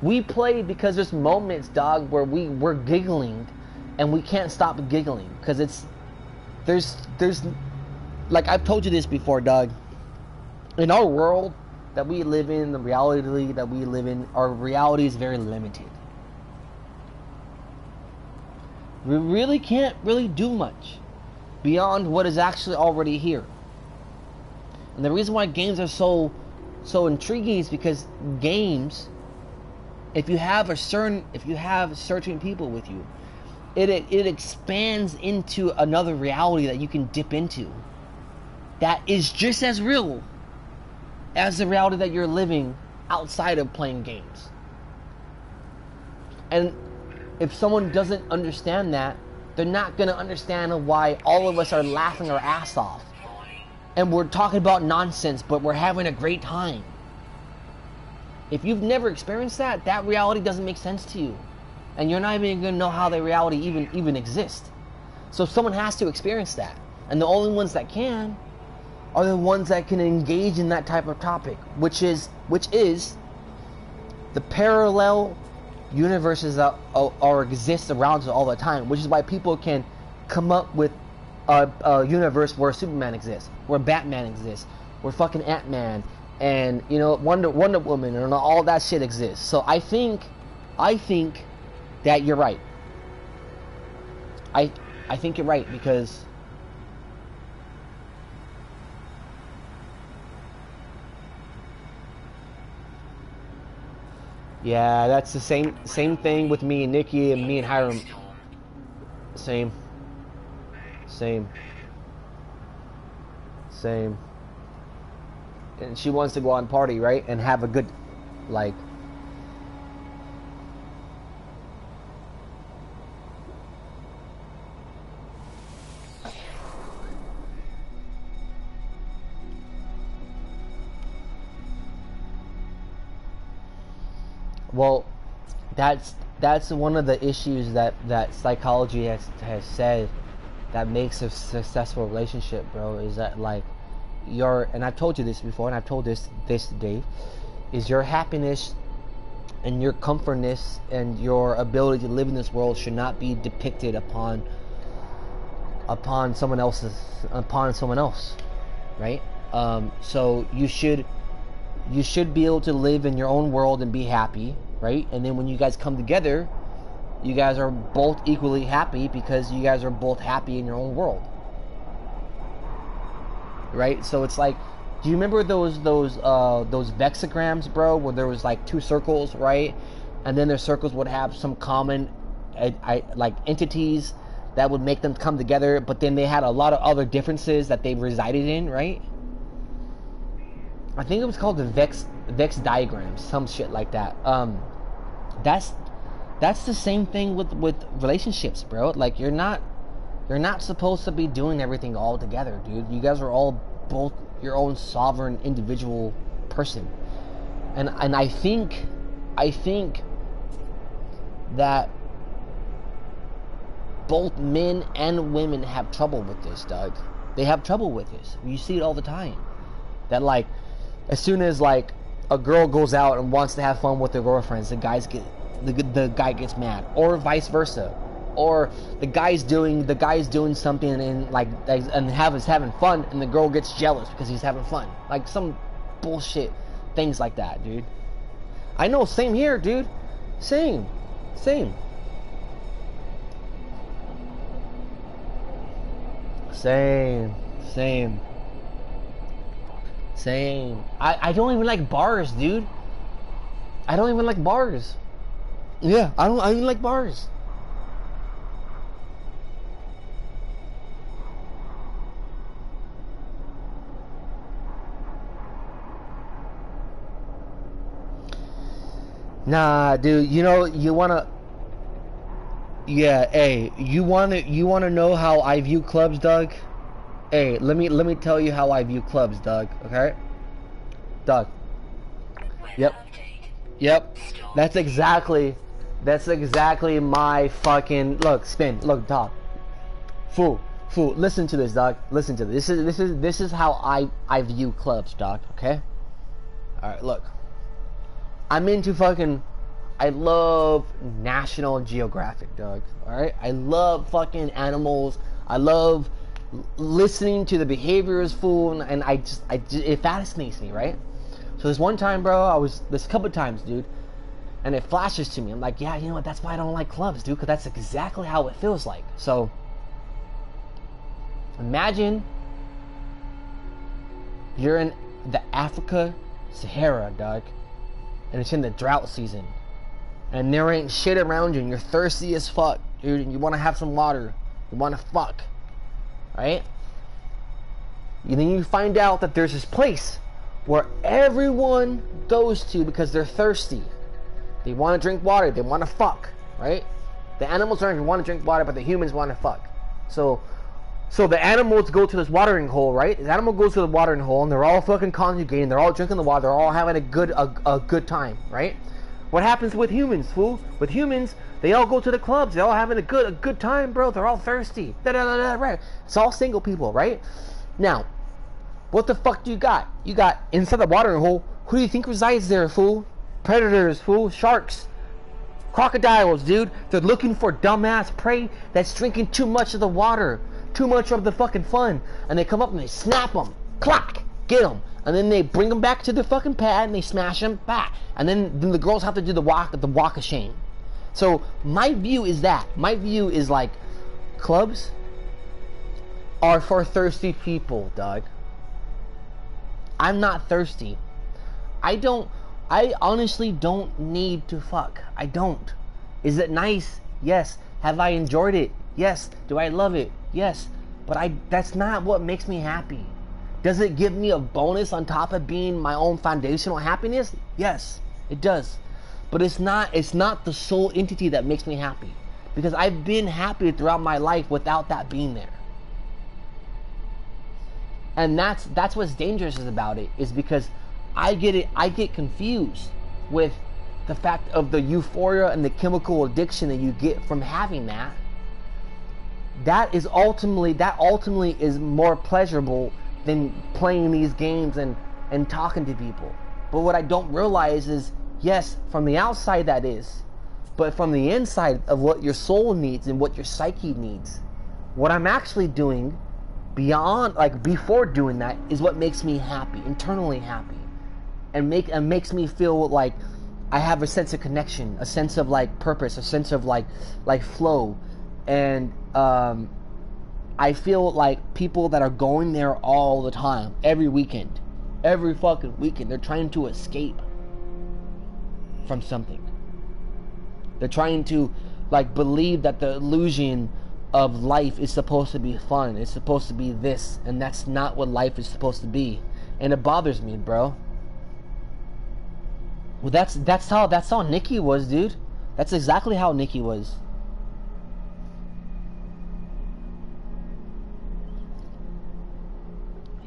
[SPEAKER 2] We play because there's moments, dog, where we're giggling and we can't stop giggling because there's like I've told you this before, dog. In our world, that we live in, the reality that we live in, our reality is very limited. We really can't really do much beyond what is actually already here. And the reason why games are so intriguing is because games, if you have certain people with you, it expands into another reality that you can dip into that is just as real as the reality that you're living outside of playing games. And if someone doesn't understand that, they're not going to understand why all of us are laughing our ass off and we're talking about nonsense, but we're having a great time. If you've never experienced that, that reality doesn't make sense to you, and you're not even going to know how the reality even exists. So someone has to experience that, and the only ones that can are the ones that can engage in that type of topic, which is the parallel universes that exist around us all the time, which is why people can come up with a universe where Superman exists, where Batman exists, where fucking Ant-Man and, you know, Wonder Woman and all that shit exists. So I think that you're right. I think you're right, because yeah, that's the same thing with me and Nikki and me and Hiram. Same. And she wants to go on party, right? And have a good, like, well, that's one of the issues that psychology has said that makes a successful relationship, bro, is that, like, and I've told you this before, and I've told this to Dave, is your happiness and your comfortness and your ability to live in this world should not be depicted upon someone else, right? So you should be able to live in your own world and be happy, right? And then when you guys come together, you guys are both equally happy because you guys are both happy in your own world, right? So it's like, do you remember those vexagrams, bro, where there was like two circles, right? And then their circles would have some common like entities that would make them come together, but then they had a lot of other differences that they resided in, right? I think it was called the Vex diagrams, some shit like that. That's the same thing with relationships, bro. Like, you're not supposed to be doing everything all together, dude. You guys are all both your own sovereign individual person. And I think that both men and women have trouble with this, Doug. They have trouble with this. You see it all the time. That, like, as soon as, like, a girl goes out and wants to have fun with their girlfriends, the guy gets mad, or vice versa, or the guy's doing something and is having fun, and the girl gets jealous because he's having fun, like some bullshit things like that, dude. I know, same here, dude. Same. I don't even like bars, dude. I don't even like bars. Yeah, I don't even like bars. Nah, dude, you know, you wanna... Yeah, hey, you wanna know how I view clubs, Doug? Hey, let me tell you how I view clubs, Doug, okay? Doug. Yep. That's exactly my fucking... Look, Doug. Fool, listen to this, Doug. Listen to this. This is how I view clubs, Doug, okay? Alright, look. I'm into fucking... I love National Geographic, Doug, alright? I love fucking animals. I love listening to the behaviors, fool, and it fascinates me, right? So this one time, bro, this couple times, dude, and it flashes to me. I'm like, yeah, you know what? That's why I don't like clubs, dude, because that's exactly how it feels like. So imagine you're in the Africa Sahara, dog, and it's in the drought season, and there ain't shit around you, and you're thirsty as fuck, dude, and you want to have some water, you want to fuck, right? And then you find out that there's this place where everyone goes to because they're thirsty. They want to drink water, they want to fuck, right? The animals don't even want to drink water, but the humans want to fuck. So the animals go to this watering hole, right? The animal goes to the watering hole, and they're all fucking conjugating, they're all drinking the water, they're all having a good time, right? What happens with humans, fool? With humans, they all go to the clubs, they're all having a good time, bro. They're all thirsty, right? It's all single people, right? Now, what the fuck do you got? You got inside the watering hole. Who do you think resides there, fool? Predators, fool. Sharks, crocodiles, dude. They're looking for dumbass prey that's drinking too much of the water, too much of the fucking fun, and they come up and they snap them, clack, get them, and then they bring them back to the fucking pad and they smash them back, and then the girls have to do the walk of shame. So my view is that. My view is like, clubs are for thirsty people, dog. I'm not thirsty. I honestly don't need to fuck. I don't. Is it nice? Yes. Have I enjoyed it? Yes. Do I love it? Yes. But that's not what makes me happy. Does it give me a bonus on top of being my own foundational happiness? Yes, it does. But it's not the sole entity that makes me happy. Because I've been happy throughout my life without that being there. And that's what's dangerous about it, is because I get confused with the fact of the euphoria and the chemical addiction that you get from having that. That ultimately is more pleasurable than playing these games and talking to people. But what I don't realize is, yes, from the outside that is, but from the inside of what your soul needs and what your psyche needs, what I'm actually doing beyond, like before doing that, is what makes me happy, internally happy, and makes me feel like I have a sense of connection, a sense of like purpose, a sense of like flow, and I feel like people that are going there all the time, every weekend, every fucking weekend, they're trying to escape from something. They're trying to like believe that the illusion of life is supposed to be fun. It's supposed to be this, and that's not what life is supposed to be. And it bothers me, bro. Well, that's how Nikki was, dude. That's exactly how Nikki was.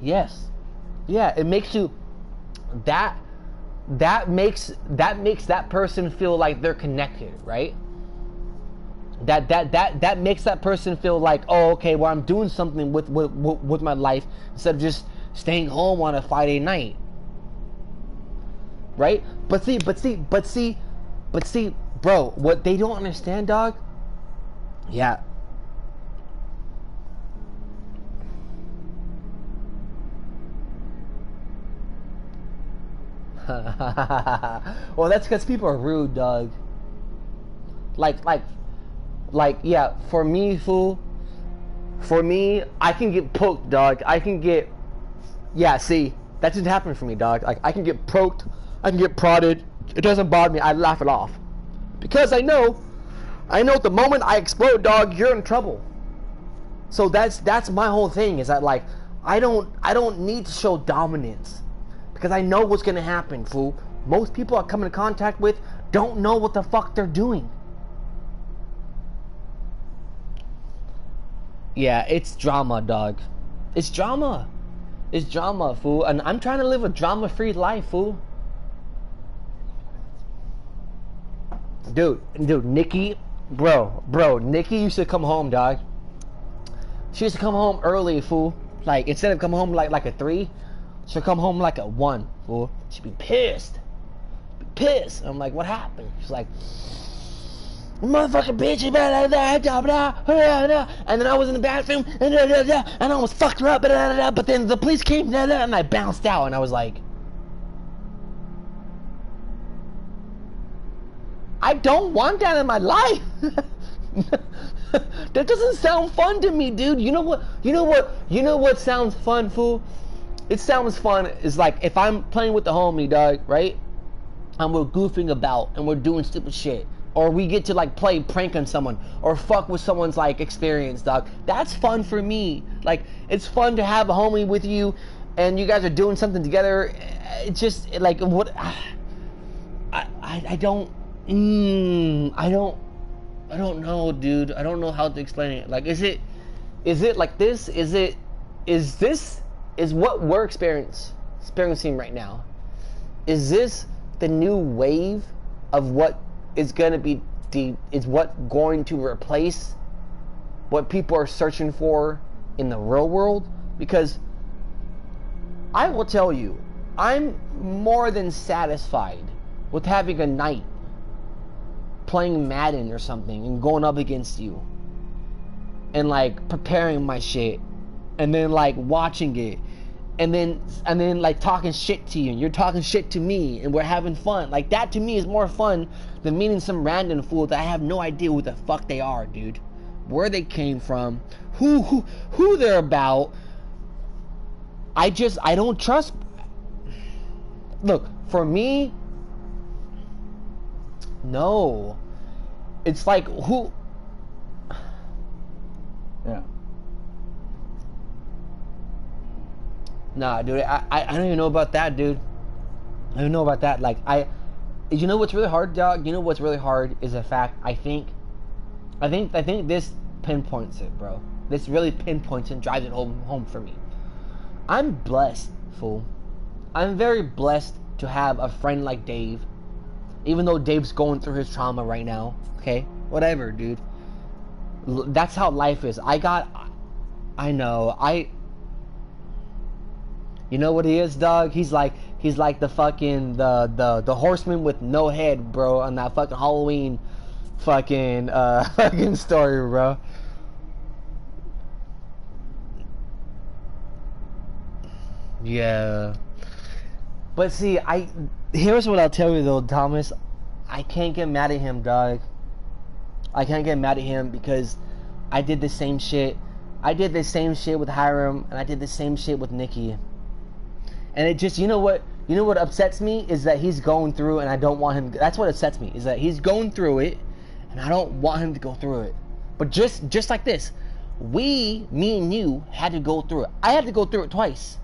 [SPEAKER 2] Yes. Yeah, it makes you that makes that person feel like they're connected, right? That makes that person feel like, oh, okay, well, I'm doing something with my life instead of just staying home on a Friday night, right? But see, bro, what they don't understand, dog. Yeah. Well, that's because people are rude, dog. Like, yeah, for me, fool. For me, I can get poked, dog. I can get... Yeah, see, that didn't happen for me, dog. Like, I can get poked. I can get prodded. It doesn't bother me. I laugh it off. Because I know the moment I explode, dog, you're in trouble. So that's my whole thing, is that, like, I don't need to show dominance. Because I know what's gonna happen, fool. Most people I come in contact with don't know what the fuck they're doing. Yeah, it's drama, dog. It's drama. It's drama, fool. And I'm trying to live a drama-free life, fool. Dude, Nikki, bro, Nikki used to come home, dog. She used to come home early, fool. Like, instead of coming home like a 3, she'll come home like a 1, fool. She'd be pissed. I'm like, what happened? She's like, motherfucking bitch, and then I was in the bathroom, and I almost fucked her up, but then the police came, and I bounced out, and I was like, I don't want that in my life. That doesn't sound fun to me, dude. You know what? You know what? You know what sounds fun, fool? It sounds fun is like if I'm playing with the homie, dog, right? And we're goofing about and we're doing stupid shit. Or we get to like play prank on someone or fuck with someone's like experience, dog. That's fun for me. Like it's fun to have a homie with you and you guys are doing something together. It's just like what I don't I don't know, dude. I don't know how to explain it. Like is it like this? Is what we're experiencing right now? Is this the new wave of what is going to be is what going to replace what people are searching for in the real world? Because I will tell you, I'm more than satisfied with having a night playing Madden or something and going up against you and like preparing my shit and then like watching it and then like talking shit to you and you're talking shit to me and we're having fun. Like that to me is more fun than meeting some random fool that I have no idea who the fuck they are, dude. Where they came from, who they're about. I don't trust. Look, for me, no. It's like who.
[SPEAKER 4] Yeah.
[SPEAKER 2] Nah, dude, I don't even know about that, dude. I don't know about that. Like, you know what's really hard, dog? You know what's really hard is the fact, I think this pinpoints it, bro. This really pinpoints and drives it home for me. I'm blessed, fool. I'm very blessed to have a friend like Dave. Even though Dave's going through his trauma right now, okay? Whatever, dude. That's how life is. You know what he is, dog? He's like the fucking the horseman with no head, bro, on that fucking Halloween fucking fucking story, bro. Yeah. But see, here's what I'll tell you though, Thomas. I can't get mad at him, dog. I can't get mad at him because I did the same shit. I did the same shit with Hiram and I did the same shit with Nikki. And it just, you know what upsets me is that he's going through and I don't want him. That's what upsets me is that he's going through it and I don't want him to go through it. But just like this, me and you had to go through it. I had to go through it twice.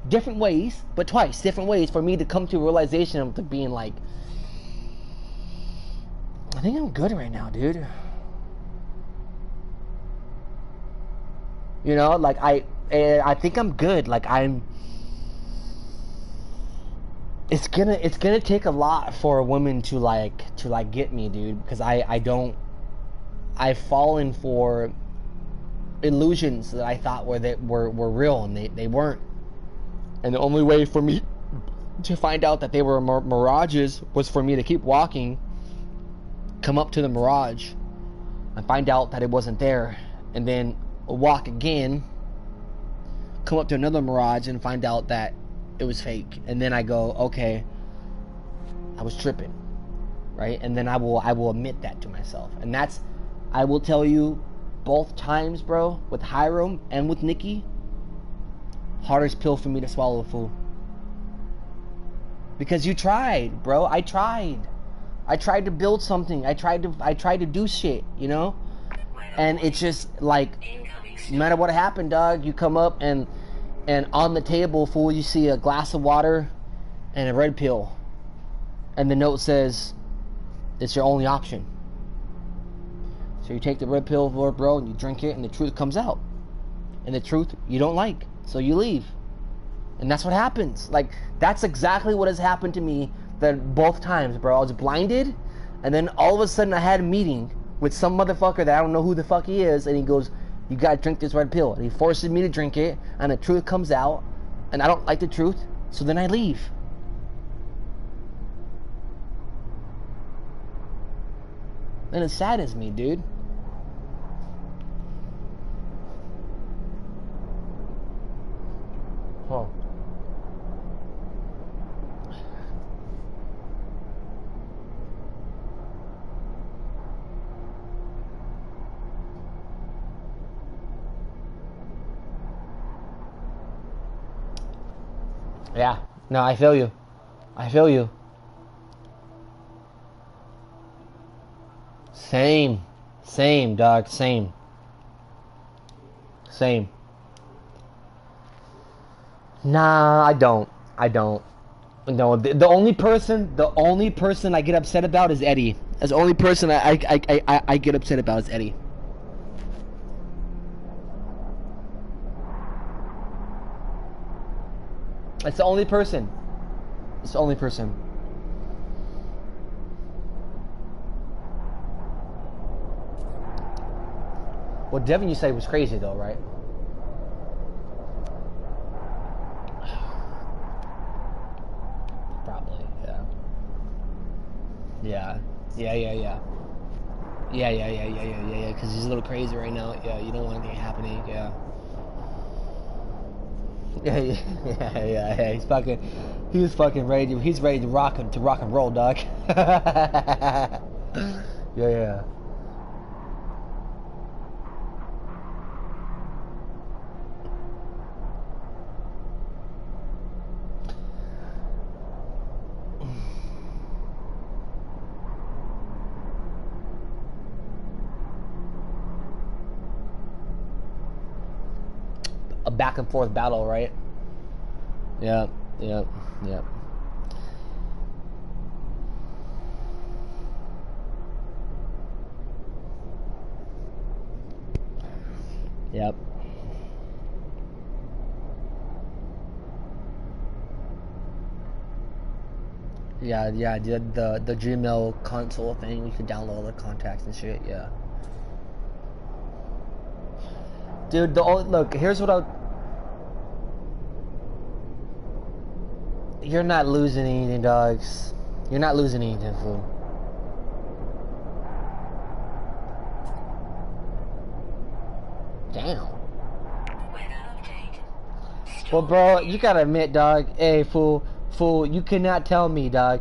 [SPEAKER 2] Different ways, but twice. Different ways for me to come to a realization of to being like, I think I'm good right now, dude. You know, like I think I'm good. Like it's gonna take a lot for a woman to get me, dude, because I've fallen for illusions that I thought were real and they weren't. And the only way for me to find out that they were mirages was for me to keep walking, come up to the mirage and find out that it wasn't there, and then walk again, come up to another mirage and find out that it was fake. And then I go, okay, I was tripping, right? And then I will admit that to myself. And that's, I will tell you, both times, bro, with Hiram and with Nikki, hardest pill for me to swallow, fool. Because you tried, bro. I tried to build something. I tried to do shit, you know? And it's just like, no matter what happened, dog, you come up and on the table, fool, you see a glass of water and a red pill. And the note says, it's your only option. So you take the red pill, bro, and you drink it, and the truth comes out. And the truth you don't like, so you leave. And that's what happens. Like, that's exactly what has happened to me both times, bro. I was blinded, and then all of a sudden I had a meeting with some motherfucker that I don't know who the fuck he is, and he goes, you gotta drink this red pill. And he forces me to drink it, and the truth comes out, and I don't like the truth, so then I leave. And it saddens me, dude. Huh. Yeah. No, I feel you. I feel you. Same. Same, dog. Same. Same. Nah, I don't. I don't. No, the only person I get upset about is Eddie. That's the only person I get upset about is Eddie. It's the only person. It's the only person. What Devin you said was crazy though, right? Probably, yeah. Yeah. Yeah. Yeah. Because he's a little crazy right now. Yeah, you don't want anything happening. Yeah. Yeah. He's fucking ready. He's ready to rock and roll, dog. Yeah. A back and forth battle, right? Yeah. Yep. Yeah, the Gmail console thing, you can download all the contacts and shit, yeah. Dude, look, here's what you're not losing anything, dogs. You're not losing anything, fool. Damn. Well, bro, you gotta admit, dog. Hey, fool, you cannot tell me, dog.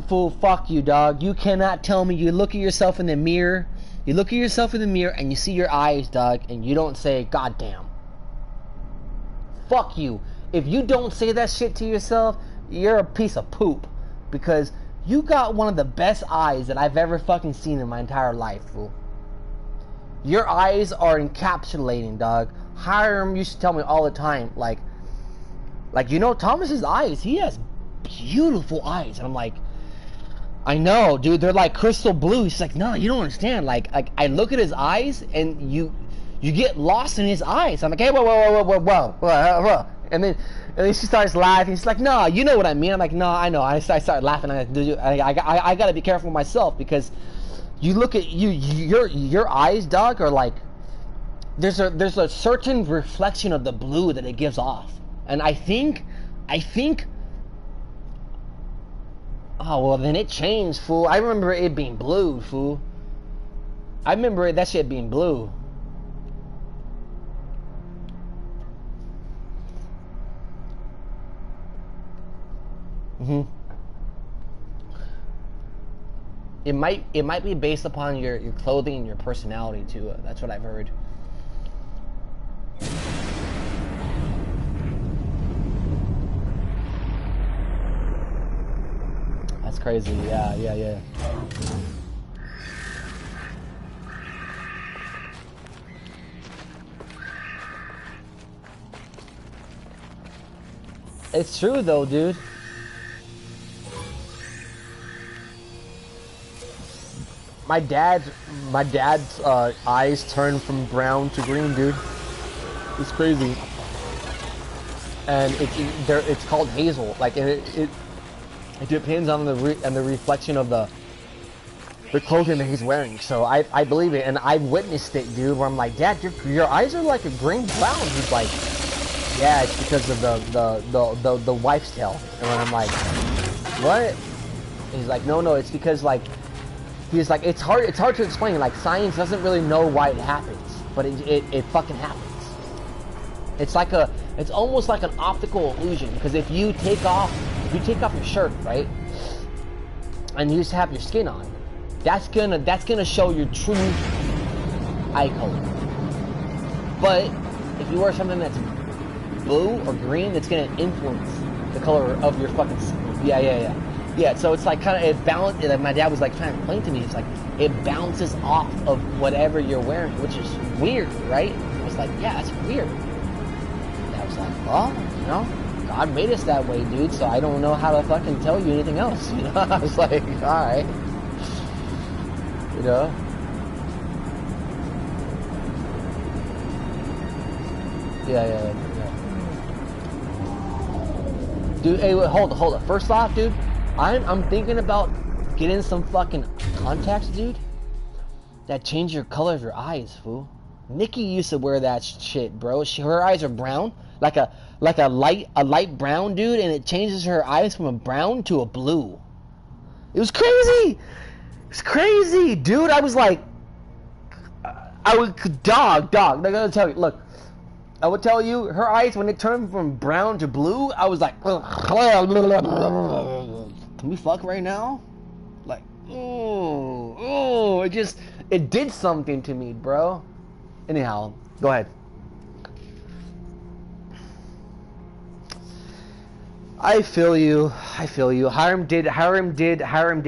[SPEAKER 2] Fool, fuck you, dog. You cannot tell me. You look at yourself in the mirror. You look at yourself in the mirror and you see your eyes, dog, and you don't say, "God damn." Fuck you. If you don't say that shit to yourself, you're a piece of poop. Because you got one of the best eyes that I've ever fucking seen in my entire life, fool. Your eyes are encapsulating, dog. Hiram used to tell me all the time, like, you know, Thomas's eyes, he has beautiful eyes. And I'm like, I know, dude, they're like crystal blue. He's like, no, you don't understand. Like I look at his eyes and you get lost in his eyes. I'm like, hey, whoa. And then she starts laughing. She's like, no, you know what I mean. I'm like, no, I know. I start laughing. I gotta be careful myself, because you look at your eyes, dog, are like, there's a certain reflection of the blue that it gives off. And I think oh, well, then it changed, fool. I remember it being blue, fool. I remember that shit being blue. It might be based upon your clothing and your personality too. That's what I've heard. That's crazy. Yeah. It's true though, dude. My dad's eyes turned from brown to green, dude. It's crazy. And it's called hazel. Like, it depends on the reflection of the clothing that he's wearing. So I believe it, and I've witnessed it, dude. Where I'm like, Dad, your eyes are like a green brown. He's like, yeah, it's because of the wife's tale. And I'm like, what? He's like, no, it's because, like, he's like, it's hard to explain. Like, science doesn't really know why it happens, but it fucking happens. It's almost like an optical illusion, because if you take off your shirt, right, and you just have your skin on, that's gonna show your true eye color. But if you wear something that's blue or green, that's gonna influence The color of your fucking skin. Yeah, so it's like kind of, it balance. Like my dad was like trying to explain to me, it's like, it bounces off of whatever you're wearing, which is weird, right? I was like, yeah, that's weird. And I was like, well, you know, God made us that way, dude, so I don't know how to fucking tell you anything else, you know? I was like, alright. You know? Yeah. Dude, hey, wait, hold on. First off, dude, I'm thinking about getting some fucking contacts, dude, that change your color of your eyes, fool. Nikki used to wear that shit, bro. Her eyes are brown, like a light brown, dude, and it changes her eyes from a brown to a blue. It was crazy. It's crazy, dude. I was like, dog. I gotta tell you, look. I would tell you, her eyes, when it turned from brown to blue, I was like, can we fuck right now? Like, it did something to me, bro. Anyhow, go ahead. I feel you. Hiram did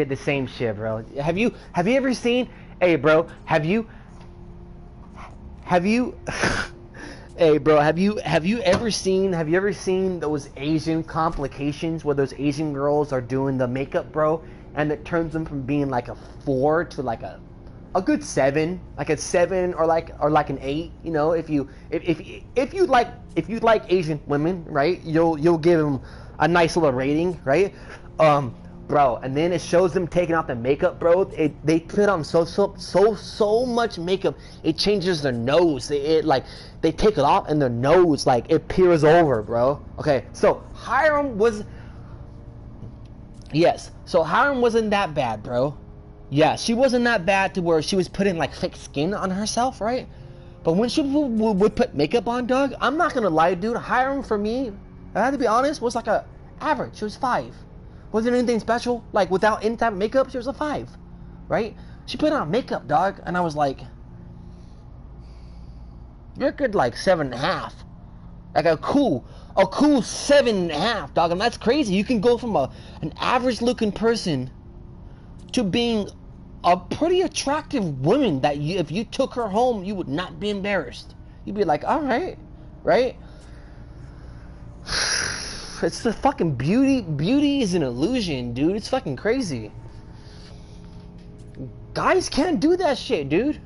[SPEAKER 2] the same shit, bro. Have you ever seen, hey bro, have you Hey bro, have you ever seen those Asian complications where those Asian girls are doing the makeup, bro, and it turns them from being like a 4 to like a good 7, like a 7 or like an 8, you know, if you like Asian women, right? You'll give them a nice little rating, right? Bro, and then it shows them taking off the makeup, bro. They put on so much makeup, it changes their nose. It like, they take it off and their nose, like, it peers over, bro. Okay, so Hiram wasn't that bad, bro. Yeah, she wasn't that bad to where she was putting like fake skin on herself, right? But when she would put makeup on, dog, I'm not gonna lie, dude. Hiram, for me, I had to be honest, was like a average. She was 5. Wasn't anything special. Like, without any type of makeup, she was a 5, right? She put on makeup, dog, and I was like, you're a good like 7.5, like a cool 7.5, dog, and that's crazy. You can go from an average looking person to being a pretty attractive woman that if you took her home, you would not be embarrassed. You'd be like, all right, right? It's the fucking beauty. Beauty is an illusion, dude. It's fucking crazy. Guys can't do that shit, dude.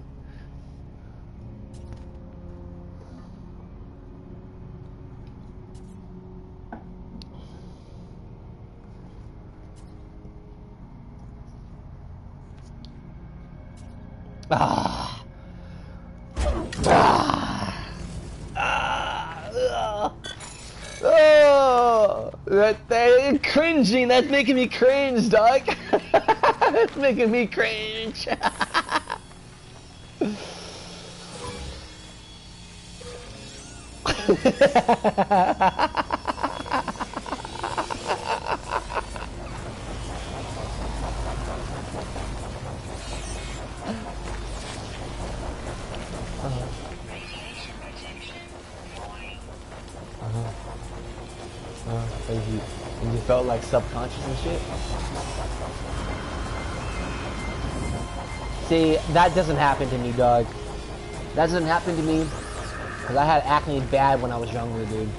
[SPEAKER 2] That's cringing. That's making me cringe, dog. That's making me cringe. You felt like subconscious and shit? See, that doesn't happen to me, dog. That doesn't happen to me because I had acne bad when I was younger, dude.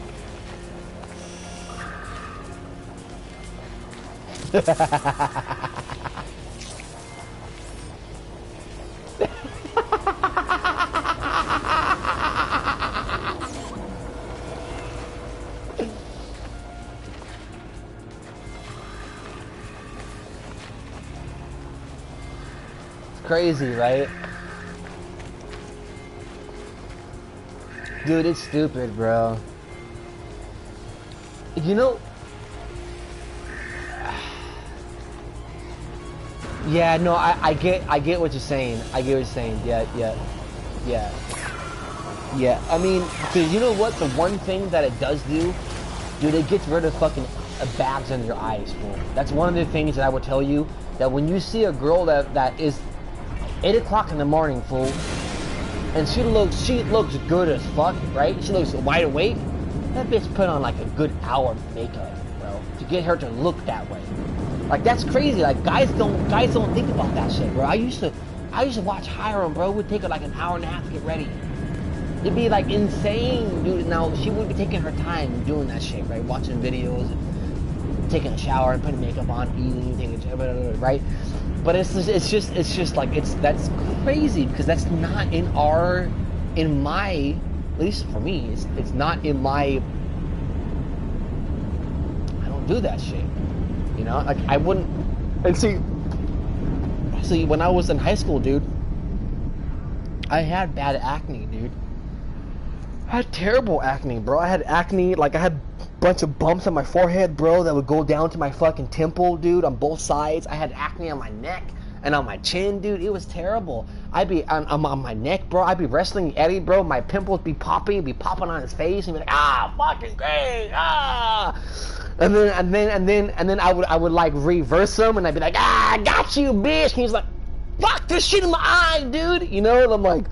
[SPEAKER 2] Crazy, right? Dude, it's stupid, bro. You know, yeah, no, I get what you're saying. I get what you're saying. Yeah. I mean, cause you know what? The one thing that it does do, dude, it gets rid of fucking bags under your eyes, fool. That's one of the things that I would tell you, that when you see a girl that is 8 o'clock in the morning, fool, and she looks good as fuck, right? She looks wide awake. That bitch put on like a good hour of makeup, bro. bro, to get her to look that way. Like, that's crazy. Like, guys don't think about that shit, bro. I used to watch Hiram, bro. It would take her like an hour and a half to get ready. It'd be like insane, dude. Now she would be taking her time doing that shit, right? Watching videos, taking a shower, and putting makeup on, eating, taking a shower, right? But it's just like that's crazy because that's not in my, at least for me, it's not in my. I don't do that shit, you know. Like I wouldn't. And see, when I was in high school, dude, I had bad acne, dude. I had terrible acne, bro. I had acne, like I had a bunch of bumps on my forehead, bro, that would go down to my fucking temple, dude, on both sides. I had acne on my neck and on my chin, dude. It was terrible. I'd be on my neck, bro. I'd be wrestling Eddie, bro. My pimples be popping on his face, and be like, fucking great, And then I would like reverse him, and I'd be like, I got you, bitch. And he's like, fuck this shit in my eye, dude. You know, and I'm like.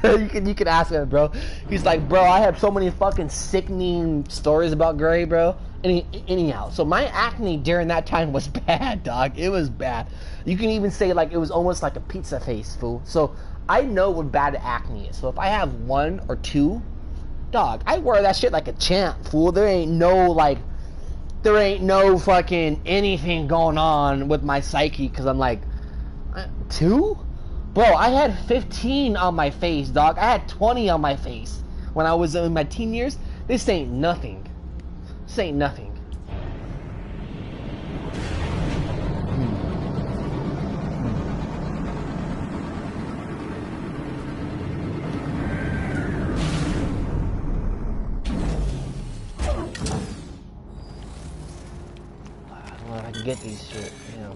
[SPEAKER 2] you can ask him, bro. He's like, bro, I have so many fucking sickening stories about Gray, bro. Anyhow, so my acne during that time was bad, dog. It was bad. You can even say like it was almost like a pizza face, fool. So I know what bad acne is. So if I have 1 or 2, dog, I wear that shit like a champ, fool. There ain't no fucking anything going on with my psyche because I'm like 2. Bro, I had 15 on my face, dog. I had 20 on my face when I was in my teen years. This ain't nothing. This ain't nothing. I don't know if I can get these shit, you know.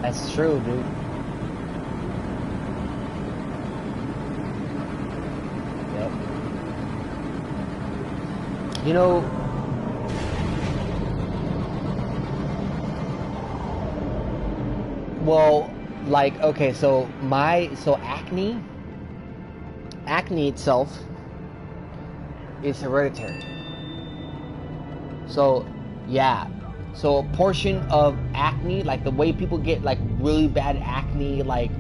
[SPEAKER 2] That's true, dude. Yep. You know, well, like, okay, so acne itself is hereditary. So, yeah. So a portion of acne, like the way people get like really bad acne, like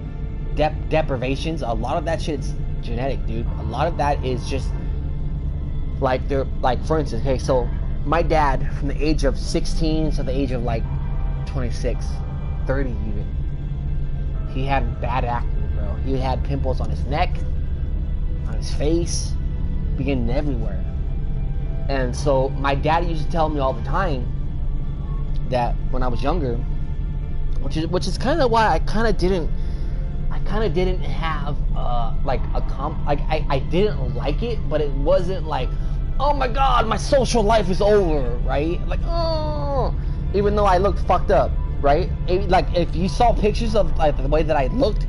[SPEAKER 2] deprivations, a lot of that shit's genetic, dude. A lot of that is just like they're like, for instance, okay, so my dad from the age of 16 to the age of like 26, 30 even, he had bad acne, bro. He had pimples on his neck, on his face, beginning everywhere. And so my dad used to tell me all the time that when I was younger, which is kind of why I kind of didn't have like I didn't like it, but it wasn't like, oh my god, my social life is over, right? Like, oh, even though I looked fucked up, right? Like if you saw pictures of like the way that I looked,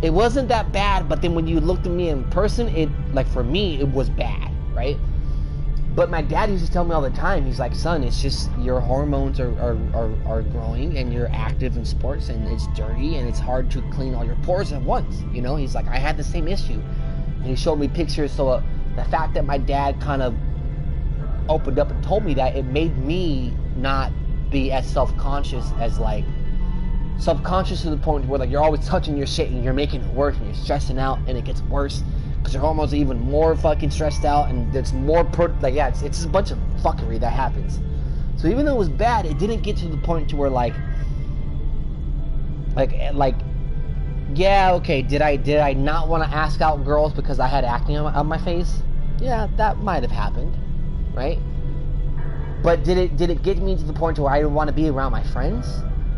[SPEAKER 2] it wasn't that bad, but then when you looked at me in person, it, like, for me, it was bad, right? But my dad used to tell me all the time, he's like, son, it's just your hormones are growing and you're active in sports and it's dirty and it's hard to clean all your pores at once, you know? He's like, I had the same issue. And he showed me pictures, so the fact that my dad kind of opened up and told me that, it made me not be as self-conscious as, like, self-conscious to the point where, like, you're always touching your shit and you're making it worse and you're stressing out and it gets worse. Because your hormones are even more fucking stressed out, and it's more it's just a bunch of fuckery that happens. So even though it was bad, it didn't get to the point to where like yeah, okay, did I not want to ask out girls because I had acne on my face? Yeah, that might have happened, right? But did it get me to the point where I didn't want to be around my friends?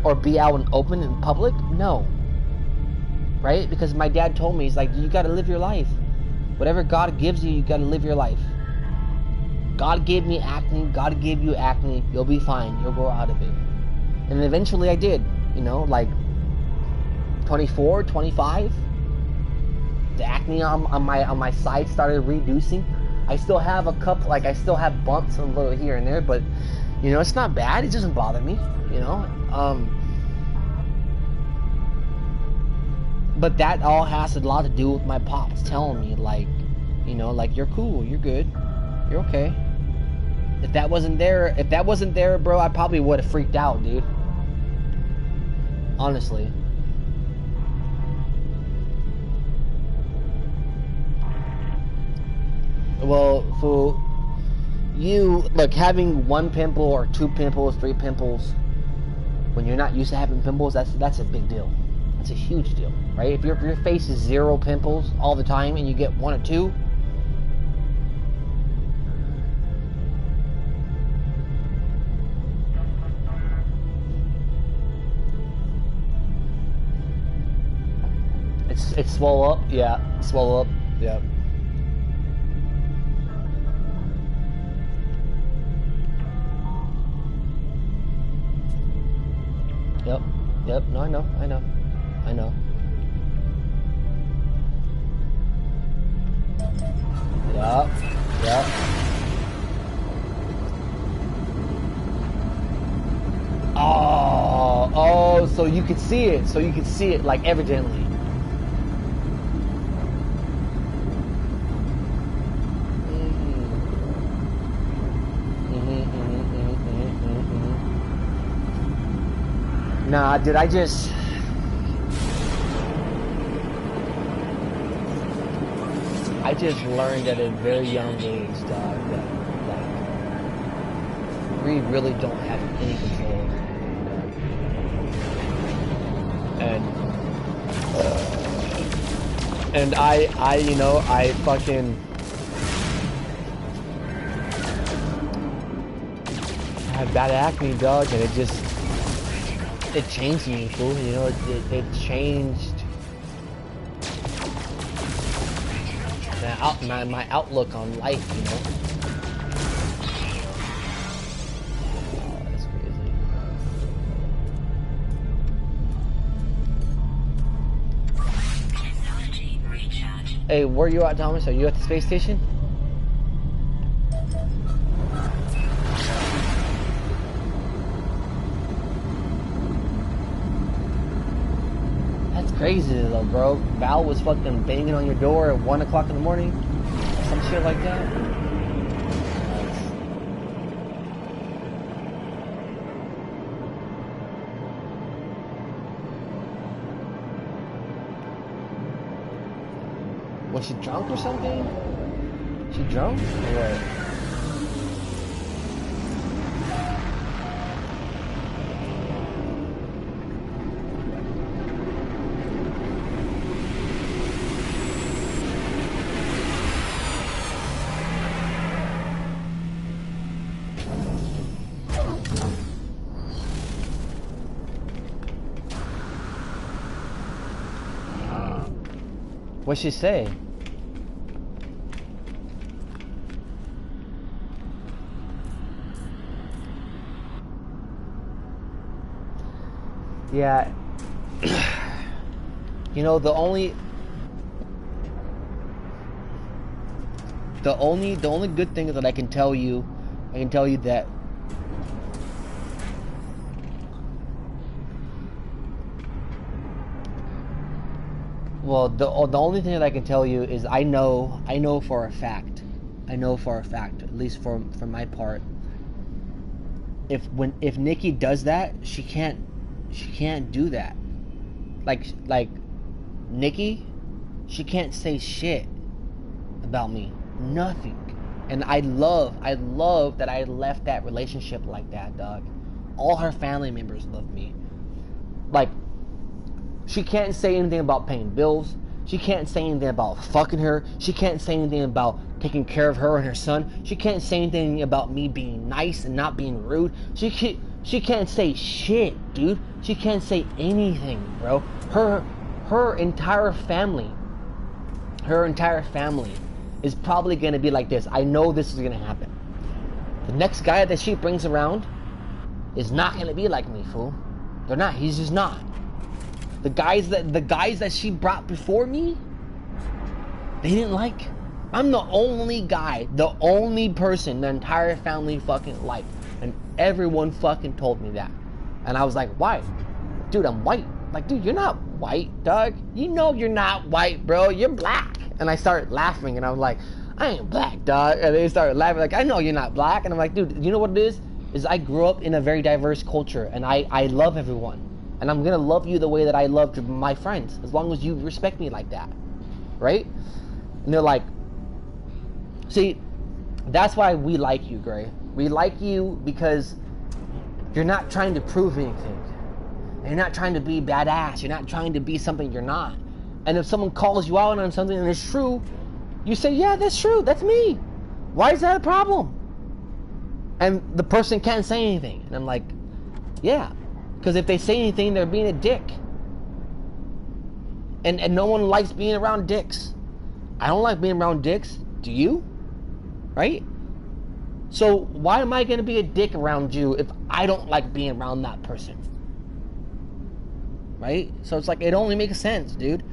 [SPEAKER 2] or be out and open in public? No. Right? Because my dad told me, he's like, you gotta live your life. Whatever God gives you, you gotta live your life. God gave me acne, God gave you acne, you'll be fine, you'll grow out of it. And eventually I did, you know, like 24, 25. The acne on my side started reducing. I still have a couple, like I still have bumps a little here and there, but you know, it's not bad, it doesn't bother me, you know. But that all has a lot to do with my pops telling me, like, you know, like, you're cool, you're good, you're okay. If that wasn't there, bro, I probably would have freaked out, dude. Honestly. Well, for you, like, having one pimple or 2 pimples, 3 pimples, when you're not used to having pimples, that's a big deal. That's a huge deal, right? If your face is 0 pimples all the time and you get 1 or 2, it's swell up, yeah, swell up, yeah. Yep, no, I know. Yep. Oh, so you could see it, like, evidently. Nah, dude, I just learned at a very young age, dog, that we really don't have any control over it. And I, you know, I fucking had bad acne, dog, and it changed me, fool. You know, it changed my outlook on life, you know. That's crazy. Hey, where you at, Thomas? Are you at the space station? Crazy though, bro. Val was fucking banging on your door at 1 o'clock in the morning, some shit like that. Was she drunk or something? She drunk or what? What'd she say? Yeah. You know, the only good thing that I can tell you that well, the only thing that I can tell you is I know for a fact, at least for my part, if Nikki does that, she can't do that. Like Nikki, she can't say shit about me, nothing. And I love that I left that relationship like that, dog. All her family members love me. Like, she can't say anything about paying bills. She can't say anything about fucking her. She can't say anything about taking care of her and her son. She can't say anything about me being nice and not being rude. She can't say shit, dude. She can't say anything, bro. Her entire family is probably gonna be like this. I know this is gonna happen. The next guy that she brings around is not gonna be like me, fool. They're not. He's just not. The guys that she brought before me, they didn't like. I'm the only guy, the only person the entire family fucking liked. And everyone fucking told me that. And I was like, why? Dude, I'm white. Like, dude, you're not white, dog. You know you're not white, bro. You're black. And I started laughing, and I was like, I ain't black, dog. And they started laughing, like, I know you're not black. And I'm like, dude, you know what it is? Is I grew up in a very diverse culture, and I love everyone. And I'm gonna love you the way that I loved my friends, as long as you respect me like that, right? And they're like, see, that's why we like you, Gray. We like you because you're not trying to prove anything. You're not trying to be badass. You're not trying to be something you're not. And if someone calls you out on something and it's true, you say, yeah, that's true. That's me. Why is that a problem? And the person can't say anything. And I'm like, yeah. Because if they say anything, they're being a dick. And no one likes being around dicks. I don't like being around dicks. Do you? Right? So why am I going to be a dick around you if I don't like being around that person? Right? So it's like, it only makes sense, dude.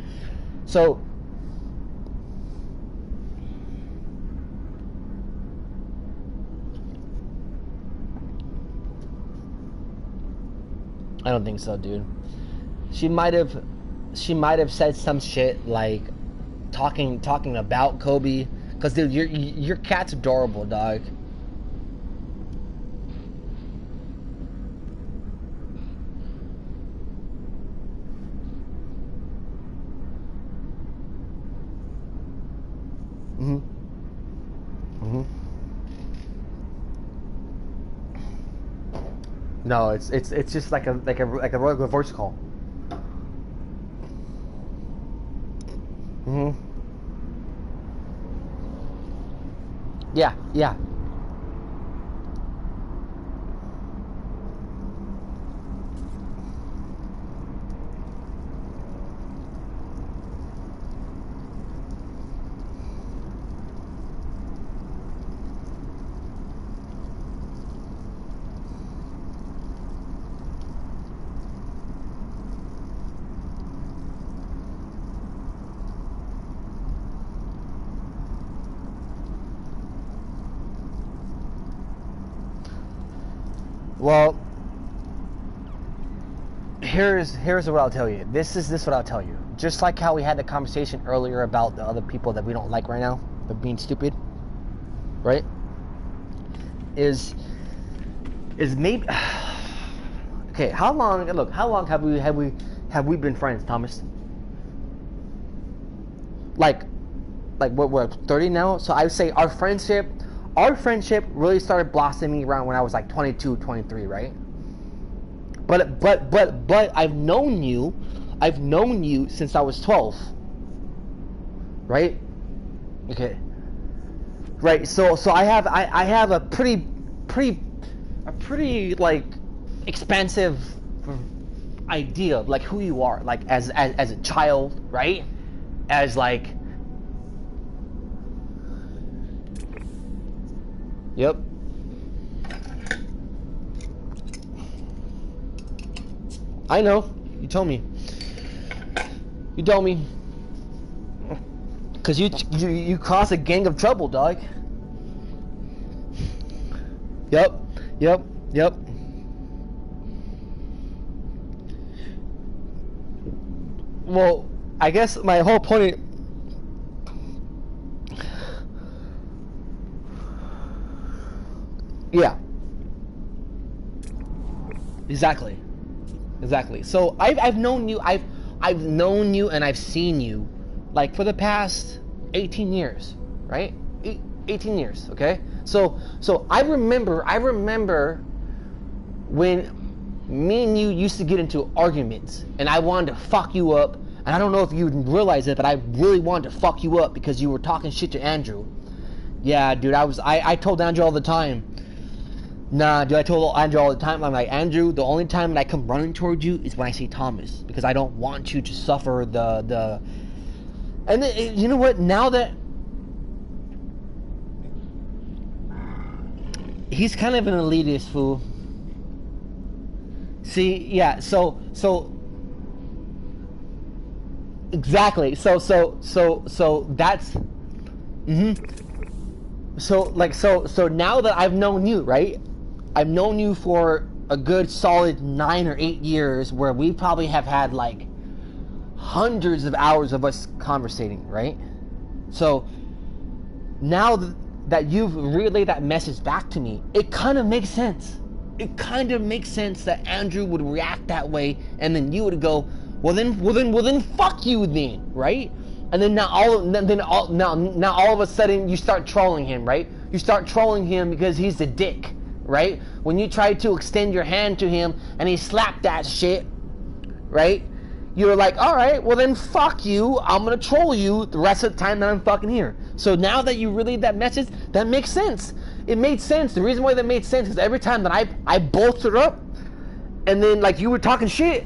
[SPEAKER 2] So I don't think so, dude. She might have said some shit like talking about Kobe, because dude, your cat's adorable, dog. No, it's just like a regular voice call. Yeah. Well, here's what I'll tell you. This what I'll tell you. Just like how we had the conversation earlier about the other people that we don't like right now, but being stupid, right? Is maybe okay? How long have we been friends, Thomas? Like we're 30 now, so I would say our friendship really started blossoming around when I was like 22, 23, right? But I've known you since I was 12, right? Okay, right. So I have a pretty like expansive idea of like who you are, like as a child, right? As like, yep. I know. You told me. Cause you caused a gang of trouble, dog. Yep. Well, I guess my whole point. Yeah. Exactly. So I've known you. I've known you and I've seen you, like for the past 18 years, right? 18 years. Okay. So I remember when me and you used to get into arguments, and I wanted to fuck you up. And I don't know if you realize it, but I really wanted to fuck you up because you were talking shit to Andrew. Yeah, dude. I told Andrew all the time. Nah, dude, I told Andrew all the time. I'm like, Andrew, the only time that I come running towards you is when I see Thomas, because I don't want you to suffer the. And then, you know what? Now that he's kind of an elitist fool. See, yeah. So exactly. So that's. So now that I've known you, right? I've known you for a good solid 9 or 8 years, where we probably have had like hundreds of hours of us conversating, right? So now that you've relayed that message back to me, it kind of makes sense. It kind of makes sense that Andrew would react that way, and then you would go, well then fuck you then, right? And then now all of a sudden you start trolling him, right? You start trolling him because he's a dick, right? When you try to extend your hand to him and he slapped that shit, right? You're like, all right, well then fuck you. I'm gonna troll you the rest of the time that I'm fucking here. So now that you relayed that message, that makes sense. It made sense. The reason why that made sense is every time that I bolstered up, and then like you were talking shit,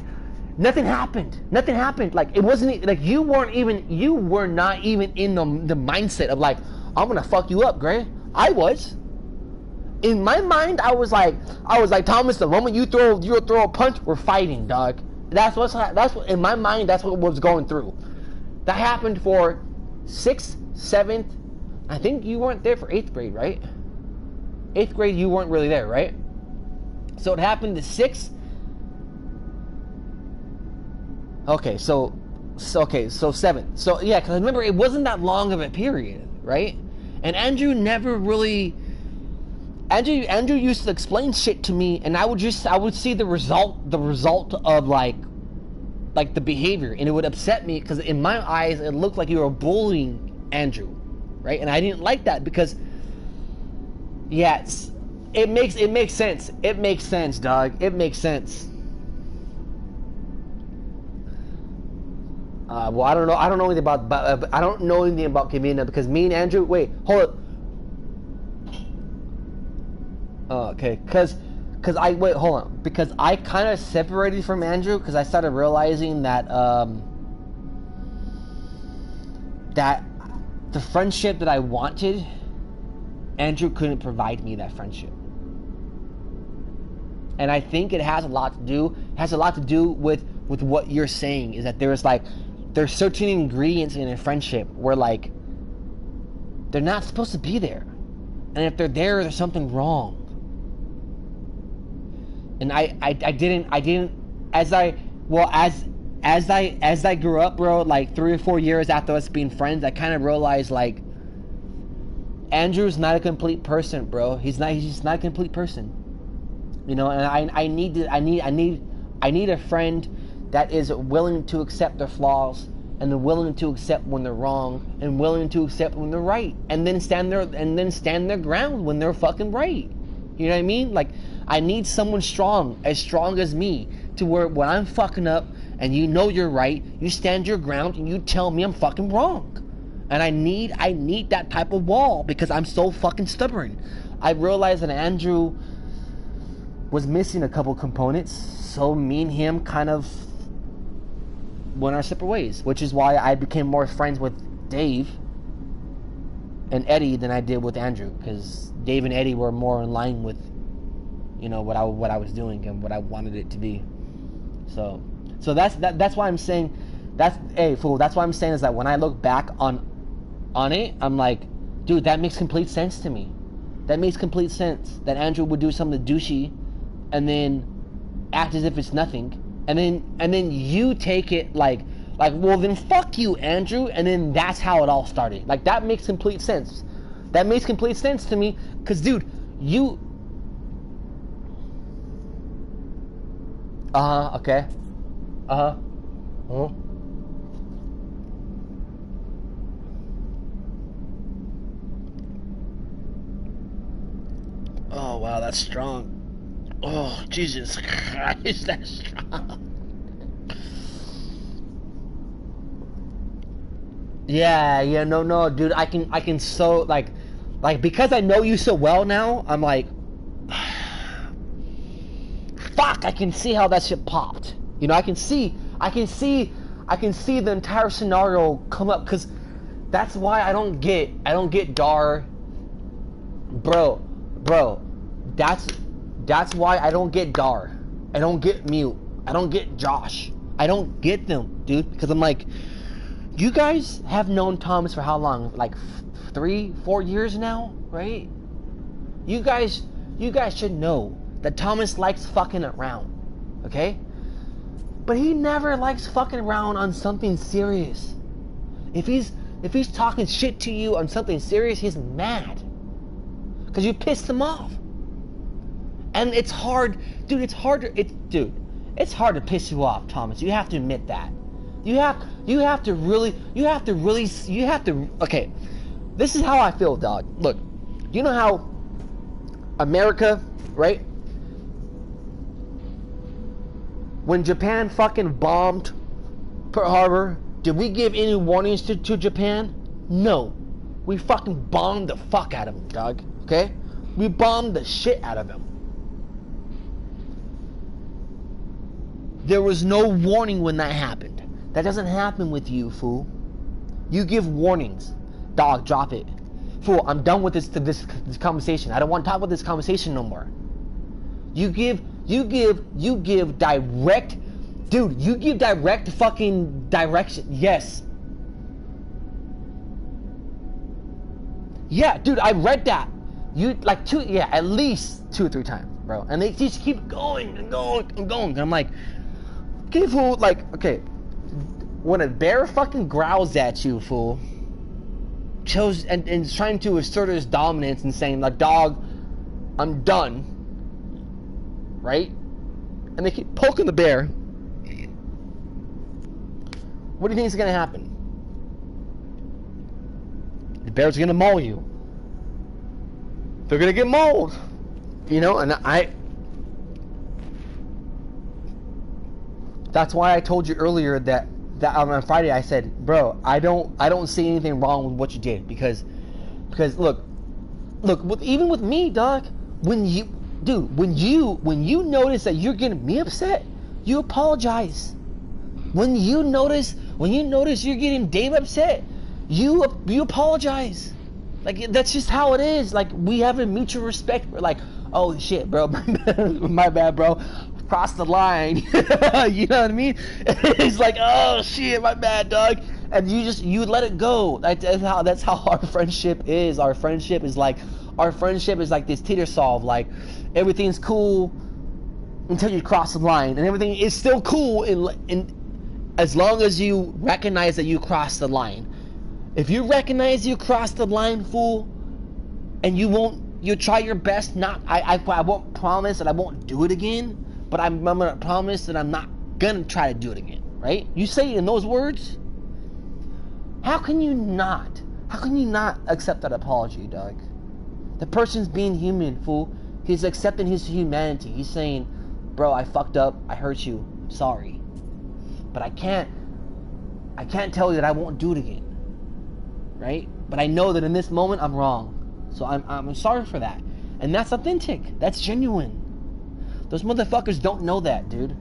[SPEAKER 2] nothing happened. Nothing happened. Like it wasn't like you were not even in the mindset of like, I'm gonna fuck you up, Gray. I was. In my mind, I was like Thomas. The moment you throw a punch, we're fighting, dog. That's what in my mind. That's what was going through. That happened for 6th, 7th. I think you weren't there for 8th grade, right? 8th grade, you weren't really there, right? So it happened to 6th. Okay, so 7th. So yeah, because remember it wasn't that long of a period, right? And Andrew never really. Andrew used to explain shit to me, and I would see the result of like the behavior, and it would upset me because in my eyes it looked like you were bullying Andrew, right? And I didn't like that because, yeah, it makes sense. It makes sense, dog. It makes sense. Well, I don't know anything about I don't know anything about Kavina because me and Andrew. Wait, hold up. Okay, because I kind of separated from Andrew because I started realizing that that the friendship that I wanted, Andrew couldn't provide me that friendship, and I think it has a lot to do with what you're saying, is that there's certain ingredients in a friendship where like they're not supposed to be there, and if they're there, there's something wrong. And I didn't as I grew up, bro, like 3 or 4 years after us being friends, I kind of realized like Andrew's not a complete person, bro. He's just not a complete person. You know, and I need a friend that is willing to accept their flaws and willing to accept when they're wrong and willing to accept when they're right, and then stand their ground when they're fucking right. You know what I mean? Like, I need someone strong as me, to where when I'm fucking up and you know you're right, you stand your ground and you tell me I'm fucking wrong. And I need that type of wall because I'm so fucking stubborn. I realized that Andrew was missing a couple components, so me and him kind of went our separate ways, which is why I became more friends with Dave and Eddie than I did with Andrew, because Dave and Eddie were more in line with, you know, what I was doing and what I wanted it to be. So that's why I'm saying that's why I'm saying is that when I look back on it, I'm like, dude, that makes complete sense to me. That makes complete sense that Andrew would do something douchey and then act as if it's nothing, and then you take it like well then fuck you, Andrew, and then that's how it all started. Like, that makes complete sense. That makes complete sense to me, because dude, you okay. Oh wow, that's strong. Oh Jesus Christ, that's strong. Yeah, no, dude, I can so like because I know you so well now, I'm like fuck, I can see how that shit popped. You know, I can see the entire scenario come up, because that's why I don't get Dar. Bro, that's why I don't get Dar. I don't get Mute. I don't get Josh. I don't get them, dude, because I'm like, you guys have known Thomas for how long? Like 3-4 years now, right? You guys should know that Thomas likes fucking around, okay? But he never likes fucking around on something serious. If he's talking shit to you on something serious, he's mad. Because you pissed him off. And it's hard, dude, it's hard to piss you off, Thomas. You have to admit that. You have to really, okay, this is how I feel, dog. Look, you know how America, right? When Japan fucking bombed Pearl Harbor, did we give any warnings to Japan? No. We fucking bombed the fuck out of them, dog. Okay? We bombed the shit out of them. There was no warning when that happened. That doesn't happen with you, fool. You give warnings. Dog, drop it. Fool, I'm done with this conversation. I don't want to talk about this conversation no more. You give direct, dude, you give direct fucking direction. Yes. Yeah, dude, I read that. You, like, at least 2 or 3 times, bro. And they just keep going and going and going. And I'm like, okay, fool, like, okay. When a bear fucking growls at you, fool, and is trying to assert his dominance and saying, like, dog, I'm done, right? And they keep poking the bear. What do you think is gonna happen? The bear's gonna maul you. They're gonna get mauled, you know. And that's why I told you earlier that on Friday I said, bro, I don't see anything wrong with what you did, because look, even with me, dog, when you notice that you're getting me upset, you apologize. When you notice you're getting Dave upset, you apologize. Like, that's just how it is. Like, we have a mutual respect. We're like, oh shit, bro, my bad, bro. Cross the line. You know what I mean? It's like, oh shit, my bad, dog. And you let it go. That's how our friendship is. Our friendship is like this teeter solve. Like, everything's cool until you cross the line, and everything is still cool in as long as you recognize that you crossed the line. If you recognize you crossed the line, fool, and you try your best not. I won't promise that I won't do it again. But I'm gonna promise that I'm not gonna try to do it again, right? You say it in those words. How can you not accept that apology, dog? The person's being human, fool. He's accepting his humanity. He's saying, bro, I fucked up. I hurt you. Sorry. But I can't tell you that I won't do it again, right? But I know that in this moment I'm wrong. So I'm sorry for that. And that's authentic. That's genuine. Those motherfuckers don't know that, dude.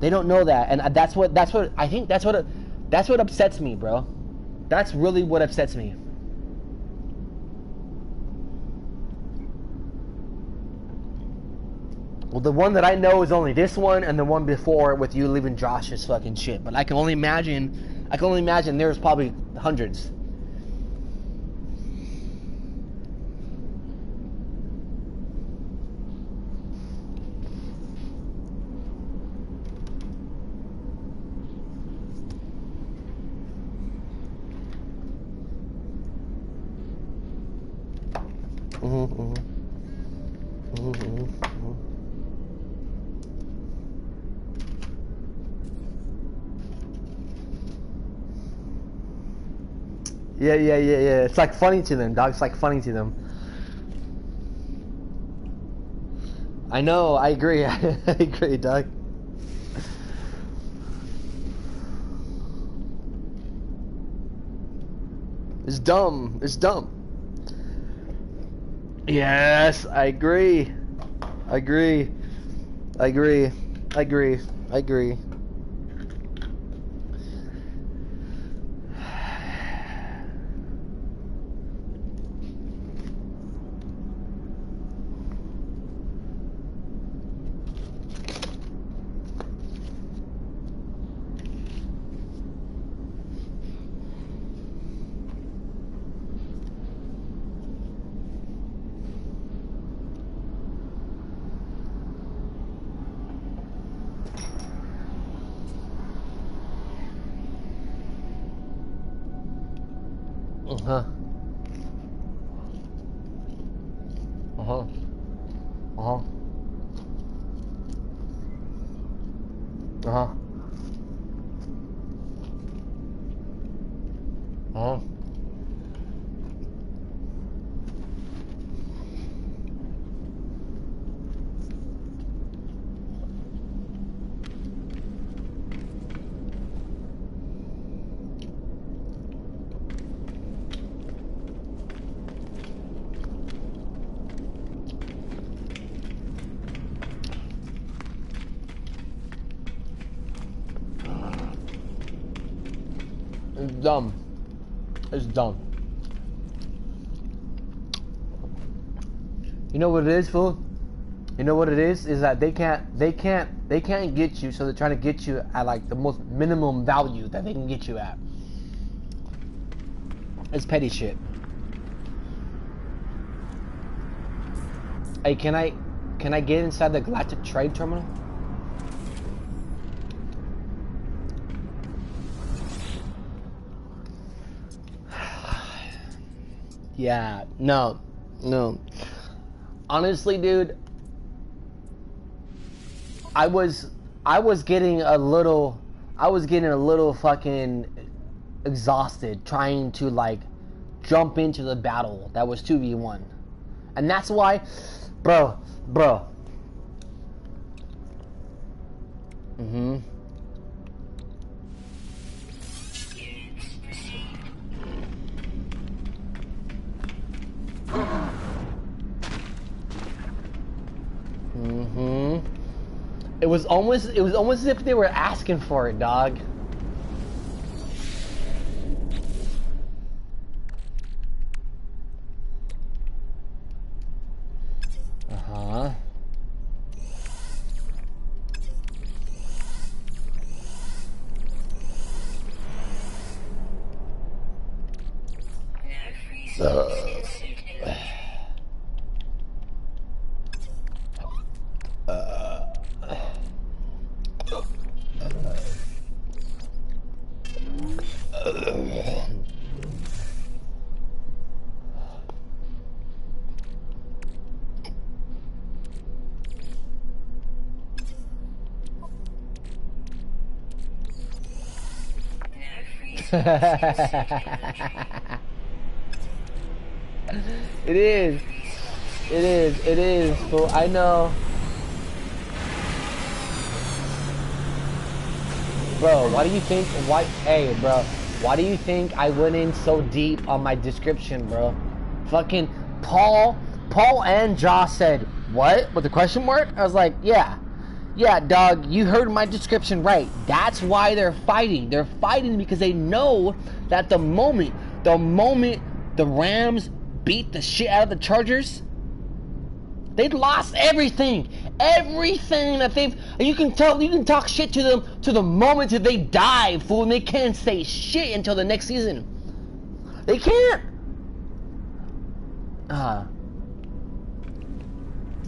[SPEAKER 2] They don't know that, and that's what I think. That's what upsets me, bro. That's really what upsets me. Well, the one that I know is only this one, and the one before with you leaving Josh's fucking shit. But I can only imagine there's probably hundreds. Yeah. It's like funny to them, dog. It's like funny to them. I know. I agree. I agree, dog. It's dumb. It's dumb. Yes, I agree.
[SPEAKER 1] I agree. I agree. I agree. Uh-huh. Uh-huh. Uh-huh. Uh-huh. Uh-huh. It's dumb. It's dumb. You know what it is, fool? You know what it is that they can't get you, so they're trying to get you at like the most minimum value that they can get you at. It's petty shit. Hey, can I get inside the Galactic Trade Terminal? Yeah, no. Honestly, dude, I was getting a little fucking exhausted trying to like jump into the battle that was 2v1. And that's why, bro. Mm-hmm. Mm-hmm. It was almost as if they were asking for it, dog. Uh-huh. It is, fool. I know. Bro, why do you think, hey, bro, why do you think I went in so deep on my description, bro? Fucking Paul and Josh said, what? With the question mark? I was like, yeah, dog, you heard my description right. That's why they're fighting. They're fighting because they know that the moment the Rams beat the shit out of the Chargers, they'd lost everything that they've. You can talk shit to them to the moment that they die, fool, and they can't say shit until the next season. They can't.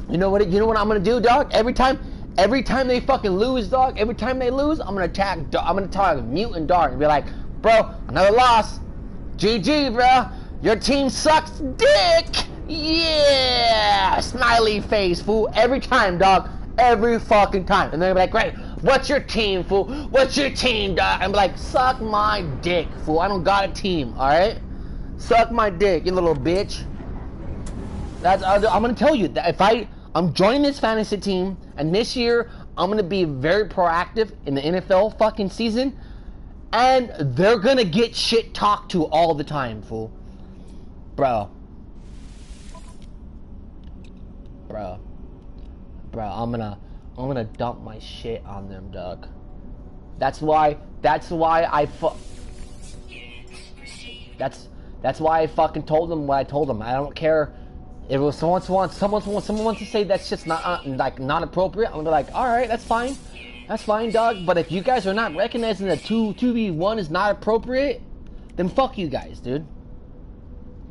[SPEAKER 1] You know what I'm gonna do, dog? Every time they fucking lose, dog. Every time they lose, I'm gonna talk mutant dog and be like, bro, another loss. GG, bro. Your team sucks dick. Yeah, smiley face, fool. Every time, dog. Every fucking time. And they're like, great. What's your team, fool? What's your team, dog? I'm like, suck my dick, fool. I don't got a team, all right? Suck my dick, you little bitch. I'm gonna tell you that if I'm joining this fantasy team, and this year I'm gonna be very proactive in the NFL fucking season, and they're gonna get shit talked to all the time, fool. Bro, I'm
[SPEAKER 2] I'm gonna dump my shit on them, Doug. That's why I that's why I fucking told them what I told them. I don't care if it was someone wants to say that shit's not like not appropriate. I'm gonna be like, all right, that's fine, Doug. But if you guys are not recognizing that 2v1 is not appropriate, then fuck you guys, dude. You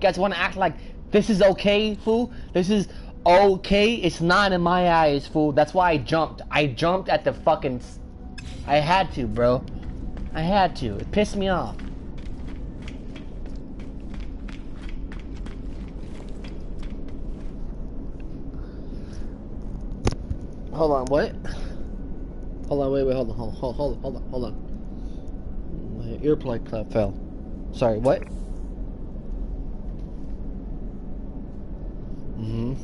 [SPEAKER 2] guys want to act like this is okay, fool? This is okay. It's not in my eyes, fool. That's why I jumped. I jumped at the fucking. I had to, bro. I had to. It pissed me off. Hold on, what? Hold on, wait, hold on. My earplug fell. Sorry, what? Mm-hmm.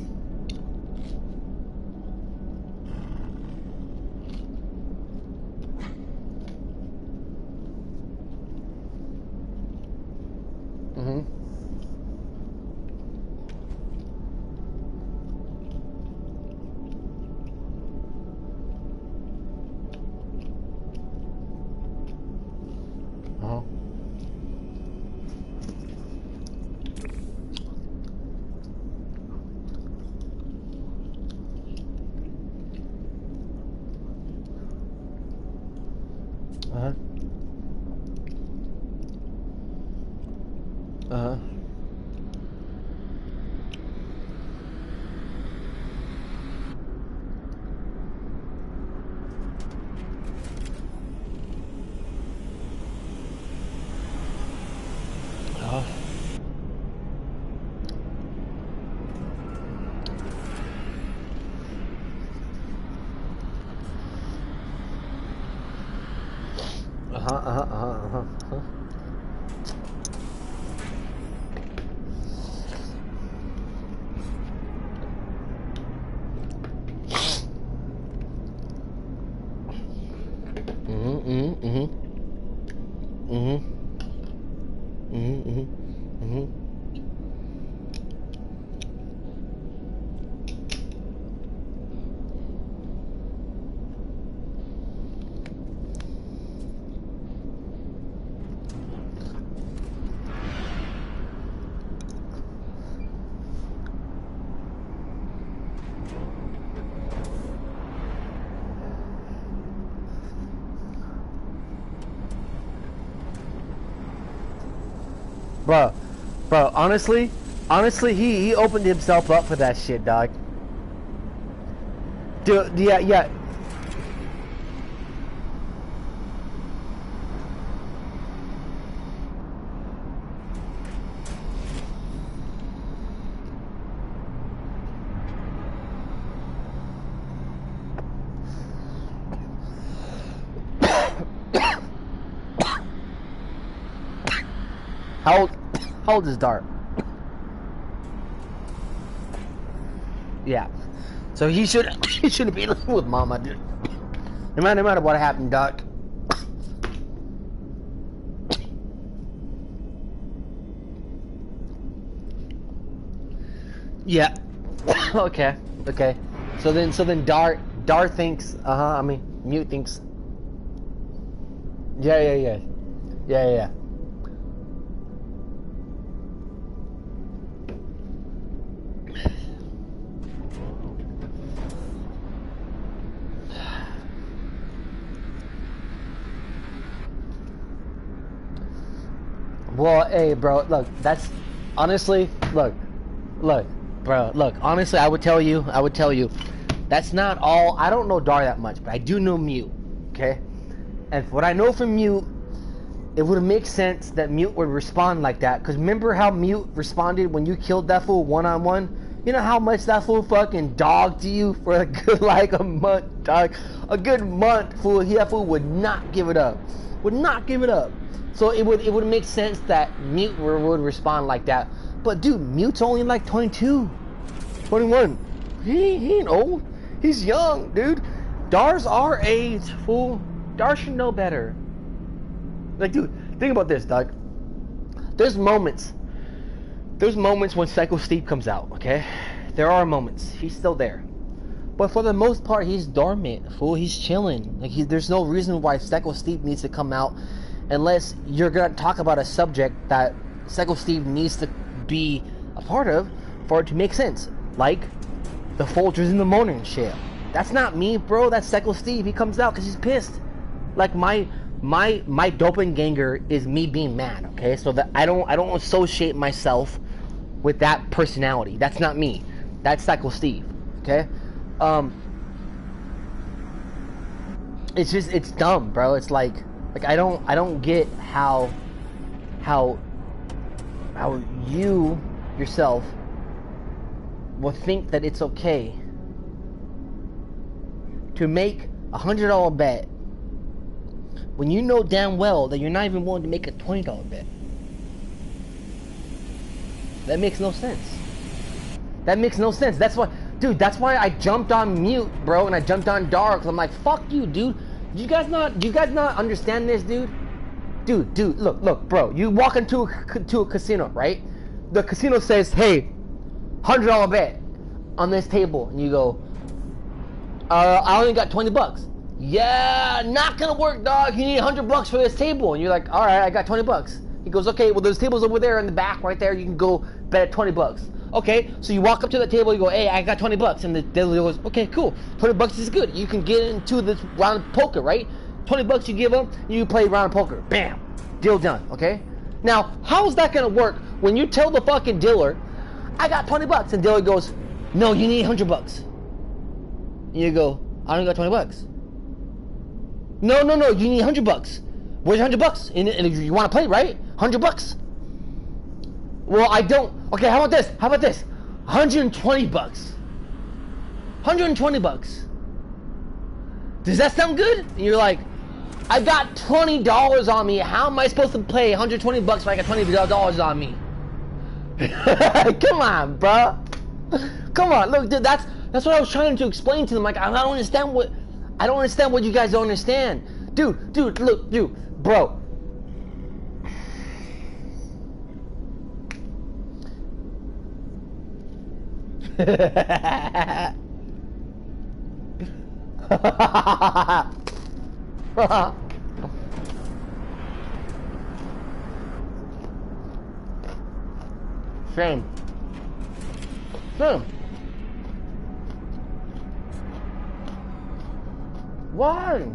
[SPEAKER 2] Mm-hmm. Uh-huh. Uh-huh. Uh-huh. Bro, honestly, he opened himself up for that shit, dog. Dude, yeah. How old is Dart? Yeah. So he shouldn't be living with Mama, dude. No matter what happened, Doc. Yeah. Okay. So then Dart thinks, I mean, Mute thinks. Yeah. Well, hey, bro, look, that's honestly, look, bro, look, honestly, I would tell you, that's not all. I don't know Dar that much, but I do know Mute, okay? And what I know from Mute, it would make sense that Mute would respond like that, because remember how Mute responded when you killed that fool one-on-one? You know how much that fool fucking dogged you for a good, like, a month, dog? A good month, fool. That fool would not give it up. So it would make sense that Mute would respond like that. But dude, Mute's only like 22, 21. He ain't old. He's young, dude. Dar's our age, fool. Dar should know better. Like, dude, think about this, dog. There's moments when Psycho Steve comes out, okay? There are moments. He's still there. But for the most part, he's dormant, fool. He's chilling. Like there's no reason why Psycho Steve needs to come out, unless you're gonna talk about a subject that Psycho Steve needs to be a part of for it to make sense, like the Folgers in the morning shit. That's not me, bro. That's Psycho Steve. He comes out because he's pissed. Like my doppelganger is me being mad. Okay, so that I don't associate myself with that personality. That's not me. That's Psycho Steve. Okay. It's dumb, bro. It's like I don't get how you yourself will think that it's okay to make $100 bet when you know damn well that you're not even willing to make a $20 bet. That makes no sense. That makes no sense. That's why, dude, that's why I jumped on mute, bro, and I jumped on dark. I'm like, fuck you, dude. Do you guys not understand this, dude? Dude, look, bro. You walk into a casino, right? The casino says, hey, $100 bet on this table, and you go, I only got $20. Yeah, not gonna work, dog. You need $100 for this table, and you're like, all right, I got $20. He goes, okay, well, there's tables over there in the back, right there. You can go bet at $20. Okay, so you walk up to the table, you go, hey, I got $20, and the dealer goes, okay, cool, $20 is good. You can get into this round of poker, right? $20 you give them, you play a round of poker. Bam, deal done. Okay. Now, how is that gonna work when you tell the fucking dealer, I got $20, and dealer goes, no, you need $100. And you go, I only got $20. No, you need $100. Where's $100? And you want to play, right? $100. Well, I don't. Okay, how about this? $120. $120. Does that sound good? And you're like, I got $20 on me. How am I supposed to play $120 if I got $20 on me? Come on, bro. Come on, look, dude, that's what I was trying to explain to them. Like, I don't understand what you guys don't understand. Dude, look, dude, bro. Same. Why?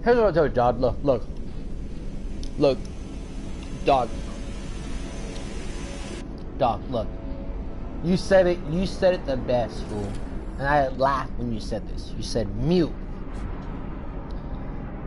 [SPEAKER 2] Here's what I'll tell you, dog. Look, dog, look. You said it the best, fool. And I laughed when you said this. You said mute.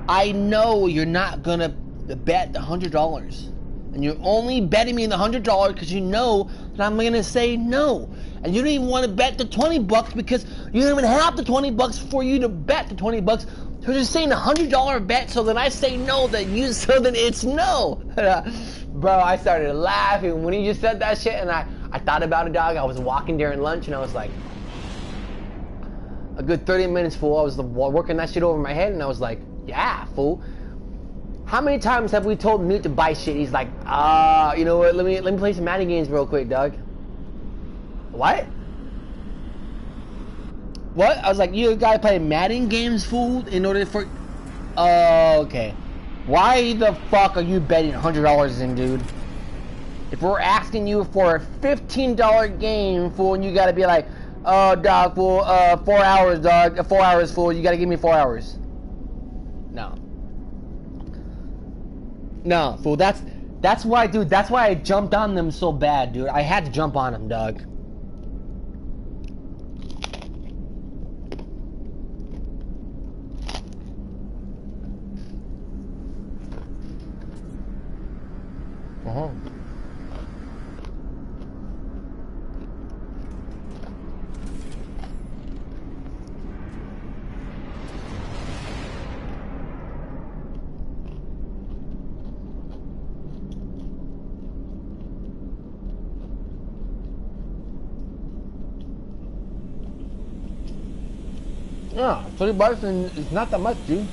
[SPEAKER 2] I know you're not gonna bet the $100, and you're only betting me the $100 because you know that I'm gonna say no, and you don't even want to bet the $20 because you don't even have the $20 for you to bet the $20. So you're just saying a $100 bet, so then I say no, so then it's no. Bro, I started laughing when he just said that shit, and I thought about it, dog. I was walking during lunch, and I was like, a good 30 minutes, fool. I was working that shit over my head, and I was like, yeah, fool. How many times have we told Newt to buy shit? He's like, you know what? Let me play some Madden games real quick, dog. What? What? I was like, you gotta play Madden games, fool, in order for... Oh, okay. Why the fuck are you betting $100 in, dude? If we're asking you for a $15 game, fool, and you gotta be like, oh, dog, fool, 4 hours, dog. 4 hours, fool. You gotta give me 4 hours. No. No, fool. That's why, dude. That's why I jumped on them so bad, dude. I had to jump on them, dog. Yeah, $30 and it's not that much, dude.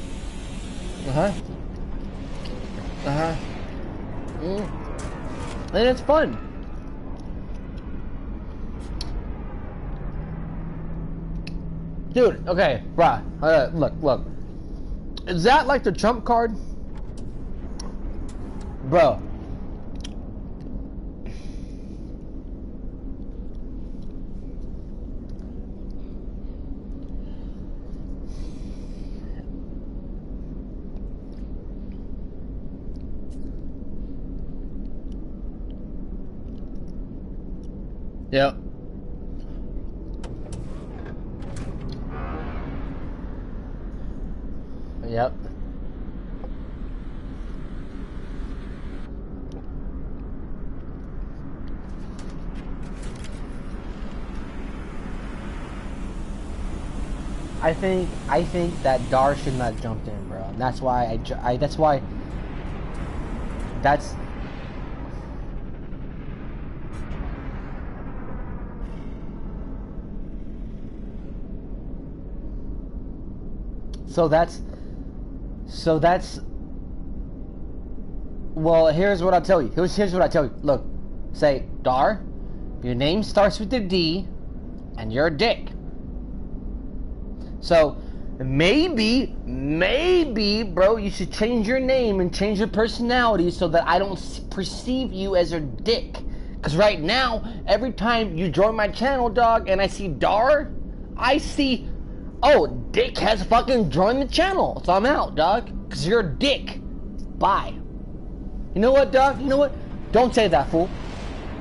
[SPEAKER 2] And it's fun. Dude, okay, bruh. Look. Is that like the trump card? Bro. Yep. Yep. I think that Dar should not have jumped in, bro. And that's why that's so that's well, here's what I tell you. Here's what I tell you. Look, say, Dar, your name starts with a D and you're a dick. So maybe, bro, you should change your name and change your personality so that I don't perceive you as a dick. Because right now, every time you join my channel, dog, and I see Dar, I see, oh, Dick has fucking joined the channel. So I'm out, dog. Because you're a dick. Bye. You know what, dog? You know what? Don't say that, fool.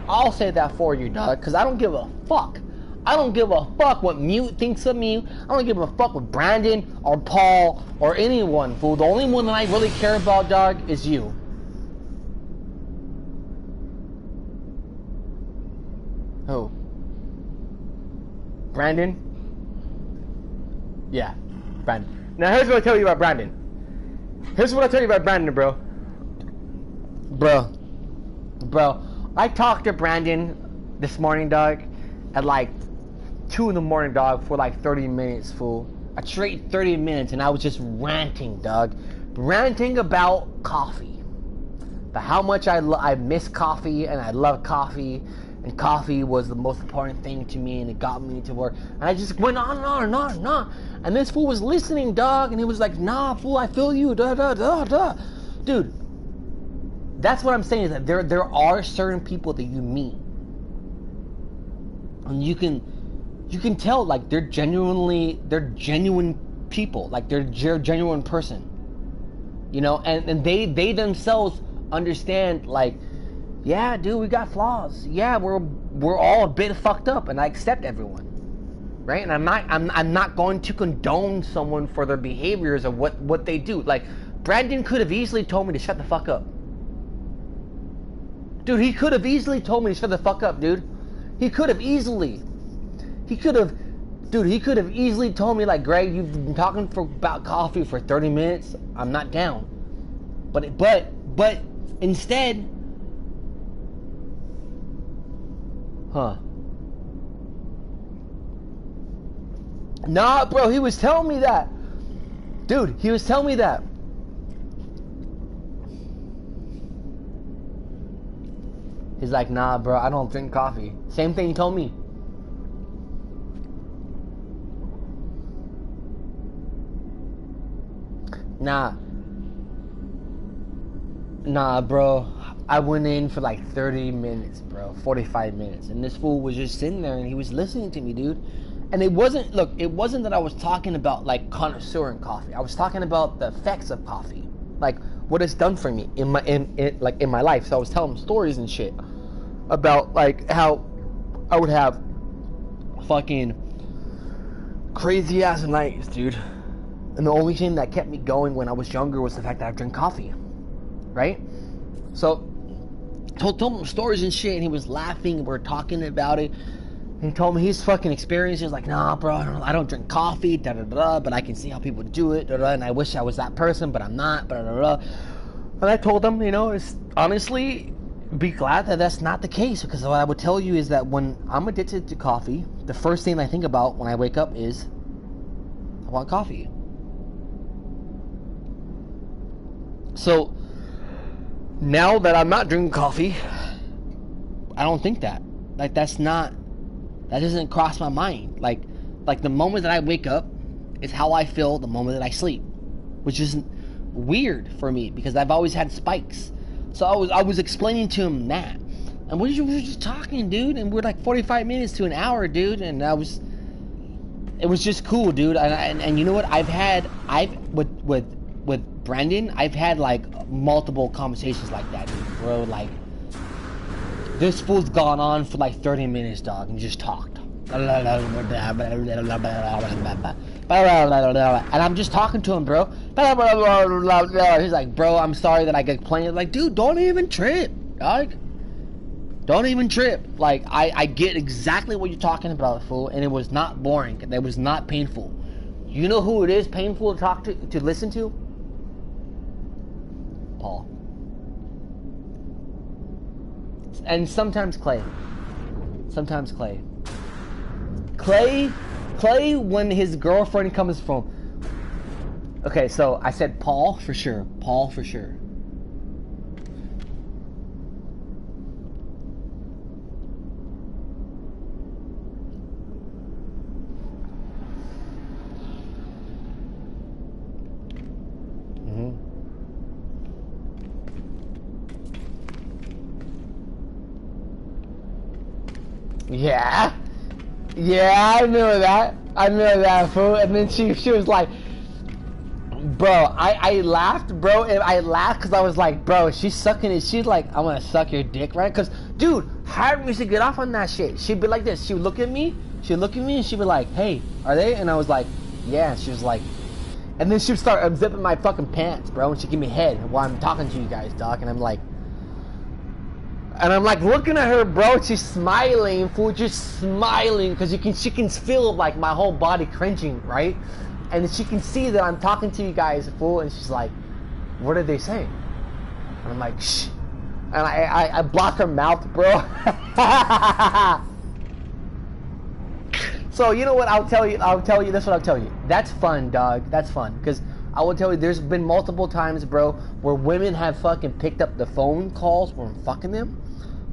[SPEAKER 2] I'll say that for you, dog. Because I don't give a fuck. I don't give a fuck what Mute thinks of me. I don't give a fuck what Brandon or Paul or anyone, fool. The only one that I really care about, dog, is you. Who? Brandon? Yeah, Brandon. Now here's what I tell you about Brandon. Here's what I tell you about Brandon, bro. Bro, I talked to Brandon this morning, dog, at like 2 in the morning, dog, for like 30 minutes, fool. A straight 30 minutes, and I was just ranting, dog. Ranting about coffee. But how much I miss coffee, and I love coffee, and coffee was the most important thing to me, and it got me to work. And I just went on and on and on and on. And this fool was listening, dog, and he was like, nah, fool, I feel you, da da da da. Dude, that's what I'm saying, is that there are certain people that you meet, and you can tell, like, they're genuine people, like they're genuine person, you know, and they themselves understand, like, yeah, dude, we got flaws, yeah, we're all a bit fucked up, and I accept everyone, right? And I'm not going to condone someone for their behaviors or what they do. Like, Brandon could have easily told me to shut the fuck up. Dude, he could have easily told me to shut the fuck up, dude. He could have easily told me, like, Greg, you've been talking about coffee for 30 minutes. I'm not down. But instead, nah, bro, he was telling me that. Dude, he was telling me that. He's like, nah, bro, I don't drink coffee. Same thing he told me. Nah, bro. I went in for like 30 minutes, bro. 45 minutes. And this fool was just sitting there and he was listening to me, dude. And it wasn't that I was talking about, like, connoisseur in coffee. I was talking about the effects of coffee. Like, what it's done for me in my life. So I was telling him stories and shit about, like, how I would have fucking crazy ass nights, dude. And the only thing that kept me going when I was younger was the fact that I drank coffee, right? So told him stories and shit, and he was laughing. We were talking about it. And he told me his fucking experience. He was like, nah, bro, I don't drink coffee, da da da, but I can see how people do it, da da, and I wish I was that person, but I'm not, da da da. And I told him, you know, it's honestly, be glad that that's not the case, because what I would tell you is that when I'm addicted to coffee, the first thing I think about when I wake up is, I want coffee. So now that I'm not drinking coffee, I don't think that. Like that doesn't cross my mind. Like the moment that I wake up is how I feel the moment that I sleep, which is weird for me because I've always had spikes. So I was explaining to him that, and we were just talking, dude, and we're like 45 minutes to an hour, dude, and it was just cool, dude. And you know what? With Brandon, I've had like multiple conversations like that, dude, bro. Like this fool's gone on for like 30 minutes, dog, and just talked. And I'm just talking to him, bro. He's like, bro, I'm sorry that I get playing. Like, dude, don't even trip, dog. Don't even trip. Like, I get exactly what you're talking about, fool, and it was not boring. It was not painful. You know who it is painful to talk to listen to? Paul. And sometimes Clay. Sometimes Clay. Clay, when his girlfriend comes from... Okay, so I said Paul for sure. Paul for sure. Yeah, I remember that, fool. And then she was like, bro, I laughed, bro. And I laughed because I was like, bro, she's sucking it. She's like, I'm gonna suck your dick, right? Because, dude, Harry used to get off on that shit. She'd be like this. She would look at me, and she'd be like, hey, are they? And I was like, yeah. She was like, and then she would start unzipping my fucking pants, bro. And she'd give me head while I'm talking to you guys, dog. And I'm like, looking at her, bro. She's smiling, fool. Just smiling because she can feel like my whole body cringing, right? And she can see that I'm talking to you guys, fool. And she's like, "What are they saying?" And I'm like, "Shh." And I block her mouth, bro. So you know what? I'll tell you. That's what I'll tell you. That's fun, dog. That's fun because I will tell you. There's been multiple times, bro, where women have fucking picked up the phone calls when I'm fucking them.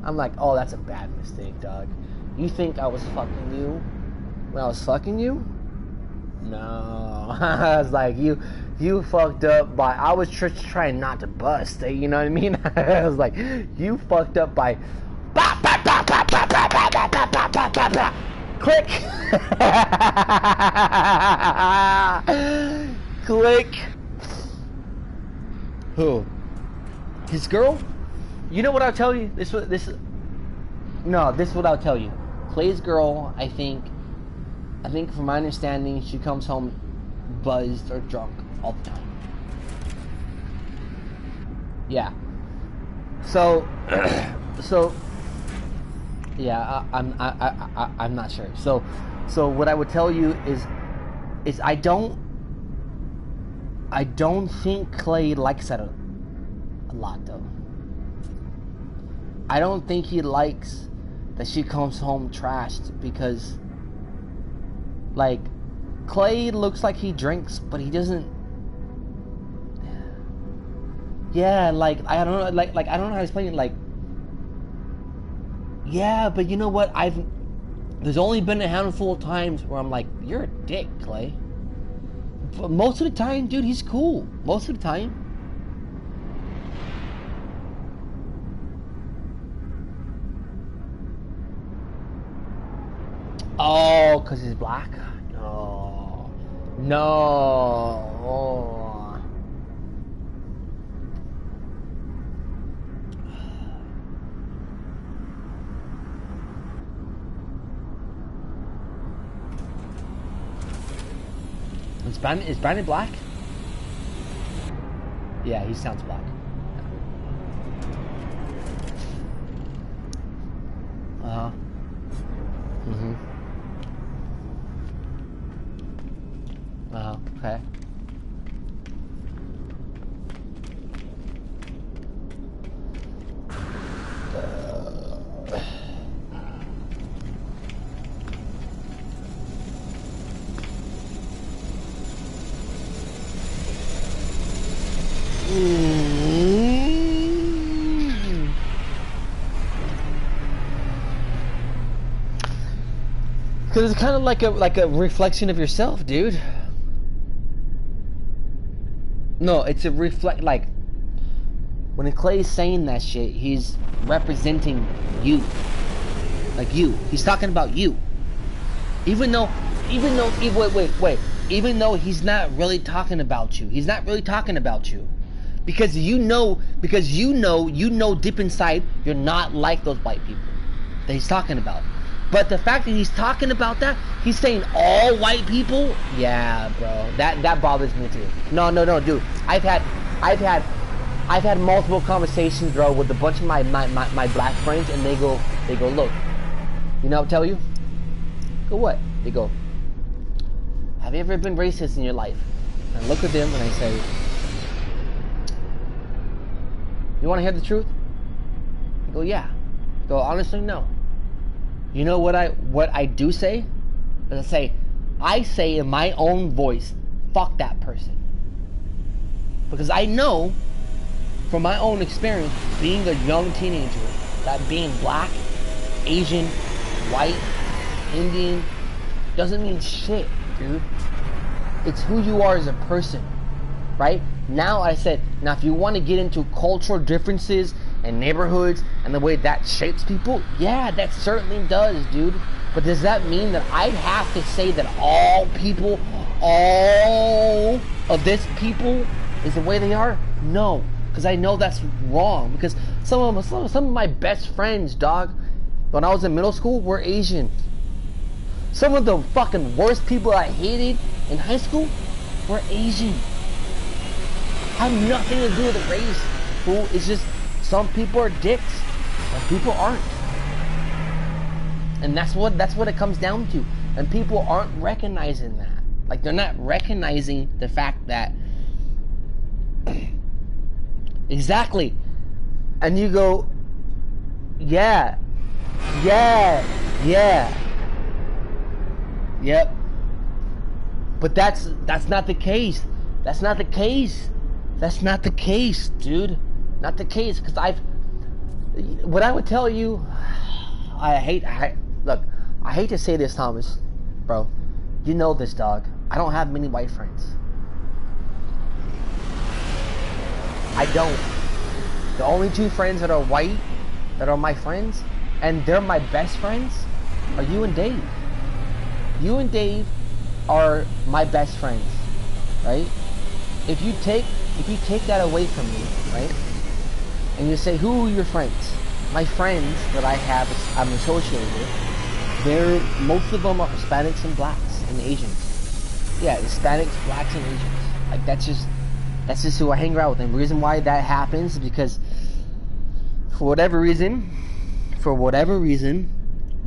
[SPEAKER 2] I'm like, oh, that's a bad mistake, dog. You think I was fucking you when I was fucking you? No. I was like, you fucked up by, I was just trying not to bust, you know what I mean? I was like, you fucked up by, click. Click. Who? His girl? You know what I'll tell you? This is what I'll tell you. Clay's girl, I think from my understanding, she comes home buzzed or drunk all the time. Yeah. So yeah, I'm not sure. So what I would tell you is I don't think Clay likes that a lot though. I don't think he likes that she comes home trashed because, like, Clay looks like he drinks, but he doesn't. Yeah, like I don't know, like I don't know how to explain it. Like, yeah, but you know what? There's only been a handful of times where I'm like, you're a dick, Clay. But most of the time, dude, he's cool. Most of the time. Oh, because he's black? No. Oh. Is Brandon black? Yeah, he sounds black. Uh-huh. Mm-hmm. Oh, okay. Cause it's kind of like a reflection of yourself, dude. No, it's a reflect. Like when Clay's saying that shit, he's representing you. Like you. He's talking about you. Even though, wait. Even though he's not really talking about you. He's not really talking about you. Because you know deep inside, you're not like those white people that he's talking about. But the fact that he's talking about that, he's saying all white people, yeah, bro, that bothers me too. No, dude. I've had multiple conversations, bro, with a bunch of my black friends, and they go, look, you know what I'll tell you? Go what? They go, have you ever been racist in your life? And I look at them and I say, you want to hear the truth? I go, yeah. I go, honestly, no. You know what I do say? Is I say in my own voice, fuck that person. Because I know from my own experience, being a young teenager, that being black, Asian, white, Indian, doesn't mean shit, dude. It's who you are as a person, right? Now if you want to get into cultural differences and neighborhoods and the way that shapes people, yeah, that certainly does, dude. But does that mean that I have to say that all of this people is the way they are? No, because I know that's wrong. Because some of my best friends, dog, when I was in middle school, were Asian. Some of the fucking worst people I hated in high school were Asian. Have nothing to do with the race, fool. It's just some people are dicks, and people aren't. And that's what it comes down to. And people aren't recognizing that. Like, they're not recognizing the fact that exactly. And you go, yeah. Yep. But that's not the case. That's not the case. That's not the case, dude. Not the case, because what I would tell you, I hate to say this, Thomas, bro. You know this, dog. I don't have many white friends. I don't. The only two friends that are white, that are my friends, and they're my best friends, are you and Dave. You and Dave are my best friends, right? If you take that away from me, right? And you say, who are your friends? My friends that I'm associated with, most of them are Hispanics and blacks and Asians. Yeah, Hispanics, blacks, and Asians. Like, that's just who I hang around with. And the reason why that happens is because for whatever reason,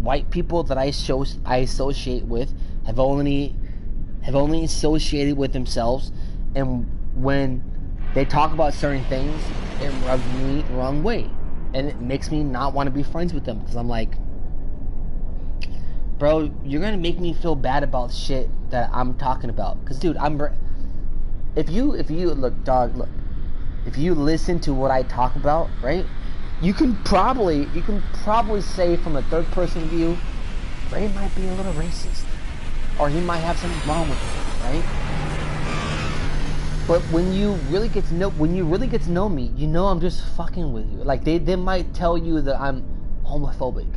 [SPEAKER 2] white people that I associate with have only associated with themselves, and when they talk about certain things, it rubs me the wrong way, and it makes me not want to be friends with them, because I'm like, bro, you're gonna make me feel bad about shit that I'm talking about. Because, dude, if you listen to what I talk about, right, you can probably say from a third person view, Ray might be a little racist, or he might have something wrong with him, right? But when you really get to know me, you know I'm just fucking with you. Like, they might tell you that I'm homophobic,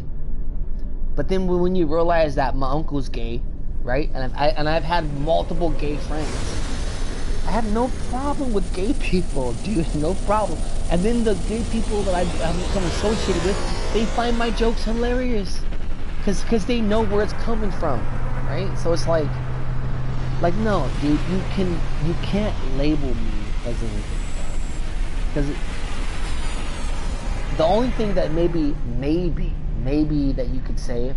[SPEAKER 2] but then when you realize that my uncle's gay, right, and I've had multiple gay friends, I have no problem with gay people, dude, no problem. And then the gay people that I've become associated with, they find my jokes hilarious, cause they know where it's coming from, right? So it's like, no, dude, you can't label me as anything, because the only thing that maybe that you could say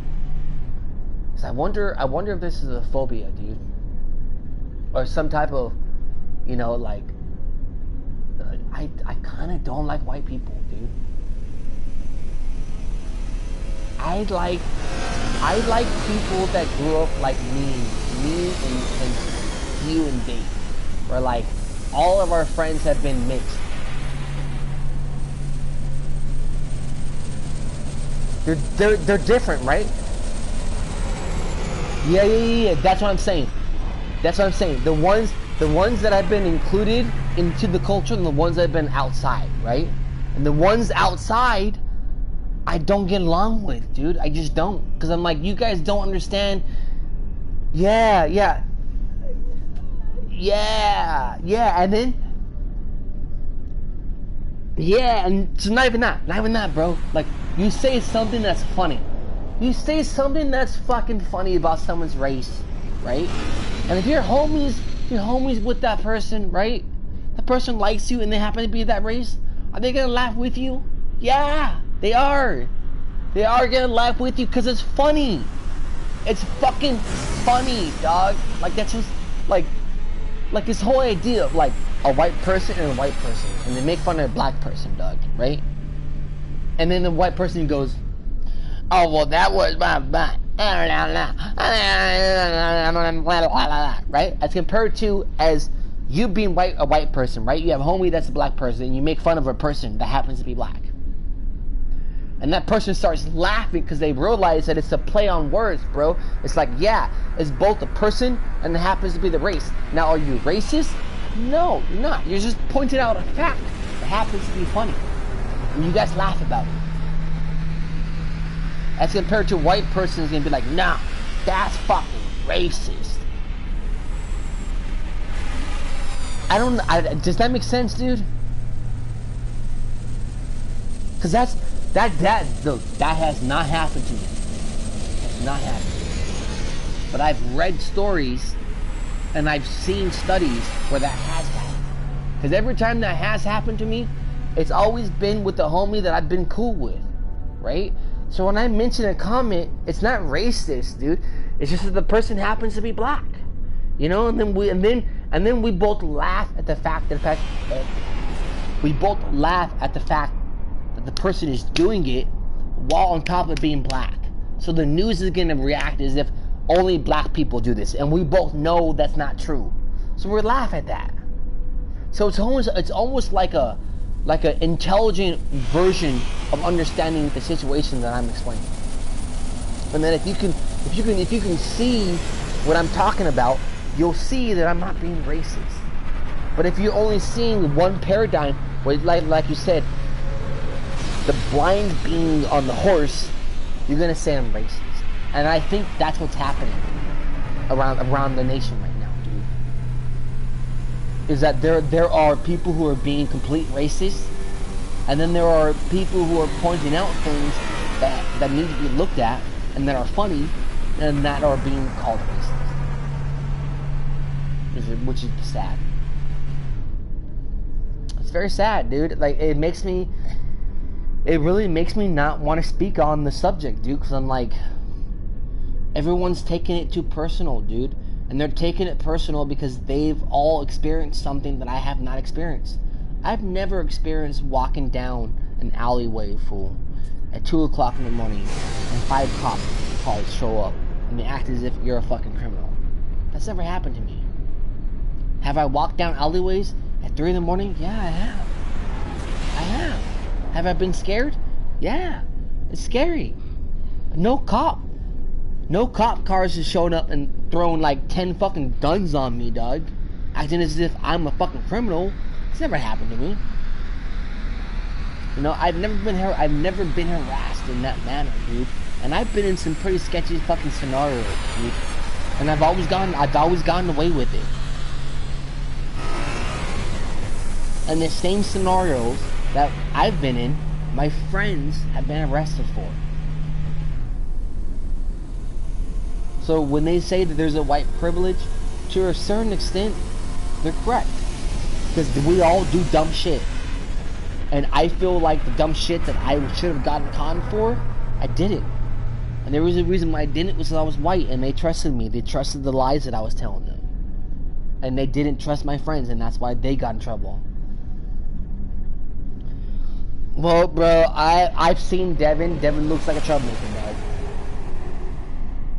[SPEAKER 2] is I wonder if this is a phobia, dude, or some type of, you know, like, I kind of don't like white people, dude. I like people that grew up like me and you and Dave, where like all of our friends have been mixed. They're different, right? Yeah. That's what I'm saying. That's what I'm saying. The ones that have been included into the culture and the ones that have been outside, right? And the ones outside, I don't get along with, dude. I just don't. Because I'm like, you guys don't understand. Yeah. And then, and so not even that, bro. Like, you say something that's funny. You say something that's fucking funny about someone's race, right? And if you're homies with that person, right? The person likes you and they happen to be that race, are they gonna laugh with you? Yeah, they are. They are gonna laugh with you because it's funny. It's fucking funny, dog. Like, that's just, like this whole idea of, like, a white person and a white person, and they make fun of a black person, dog, right? And then the white person goes, oh, well, that was right? As compared to as you being a white person, right? You have a homie that's a black person, and you make fun of a person that happens to be black. And that person starts laughing because they realize that it's a play on words, bro. It's like, yeah, it's both a person and it happens to be the race. Now, are you racist? No, you're not. You're just pointing out a fact that happens to be funny. And you guys laugh about it. As compared to a white person is gonna be like, nah, that's fucking racist. Does that make sense, dude? Cause that has not happened to me. It's not happened to me. But I've read stories and I've seen studies where that has happened. Cause every time that has happened to me, it's always been with the homie that I've been cool with, right? So when I mention a comment, it's not racist, dude. It's just that the person happens to be black, you know. And then we both laugh at the fact that the person is doing it while on top of being black. So the news is gonna react as if only black people do this, and we both know that's not true. So we laugh at that. So it's almost like an intelligent version of understanding the situation that I'm explaining. And then if you can see what I'm talking about, you'll see that I'm not being racist. But if you're only seeing one paradigm, where like you said, the blind being on the horse, you're gonna say I'm racist. And I think that's what's happening around the nation right now, dude. Is that there are people who are being complete racists, and then there are people who are pointing out things that need to be looked at and that are funny and that are being called racist. Which is sad. It's very sad, dude. Like, it really makes me not want to speak on the subject, dude, because I'm like, everyone's taking it too personal, dude. And they're taking it personal because they've all experienced something that I have not experienced. I've never experienced walking down an alleyway, fool, at 2 o'clock in the morning, and 5 cops show up, and they act as if you're a fucking criminal. That's never happened to me. Have I walked down alleyways at 3 in the morning? Yeah, I have. Have I been scared? Yeah, it's scary. No cop cars has shown up and thrown like 10 fucking guns on me, dog. Acting as if I'm a fucking criminal. It's never happened to me. You know, I've never been harassed in that manner, dude. And I've been in some pretty sketchy fucking scenarios, dude. And I've always gotten away with it. And the same scenarios that I've been in, my friends have been arrested for. So when they say that there's a white privilege, to a certain extent, they're correct. Because we all do dumb shit. And I feel like the dumb shit that I should have gotten conned for, I did it. And there was a reason why I didn't, was because I was white, and they trusted me. They trusted the lies that I was telling them. And they didn't trust my friends, and that's why they got in trouble. Well, bro, I've seen Devin. Devin looks like a troublemaker, dog.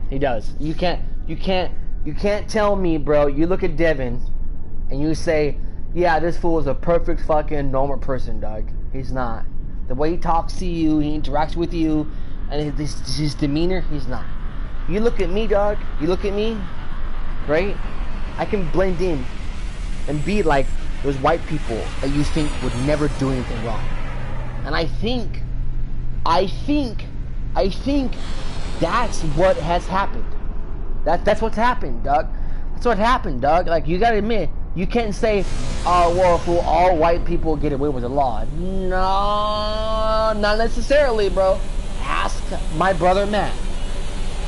[SPEAKER 2] He does. You can't tell me, bro. You look at Devin, and you say, yeah, this fool is a perfect fucking normal person, dog. He's not. The way he talks to you, he interacts with you, and his demeanor, he's not. You look at me, dog. You look at me, right? I can blend in and be like those white people that you think would never do anything wrong. And I think that's what has happened. That's what's happened, dog. That's what happened, dog. Like, you gotta admit, you can't say, oh, well, fool, all white people get away with the law. No, not necessarily, bro. Ask my brother Matt.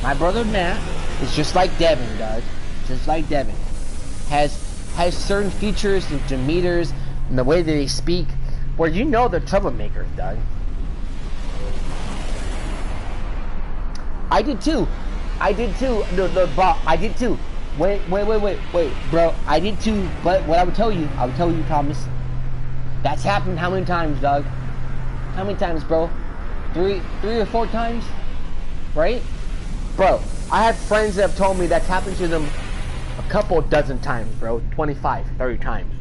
[SPEAKER 2] My brother Matt is just like Devin, dog. Just like Devin. Has certain features and demeanors and the way that they speak where you know they're troublemakers, dog. I did too. No, Bob, I did too. Wait, bro. I did too, but what I would tell you, Thomas, that's happened how many times, dog? How many times, bro? Three or four times? Right? Bro, I have friends that have told me that's happened to them a couple dozen times, bro. 25, 30 times.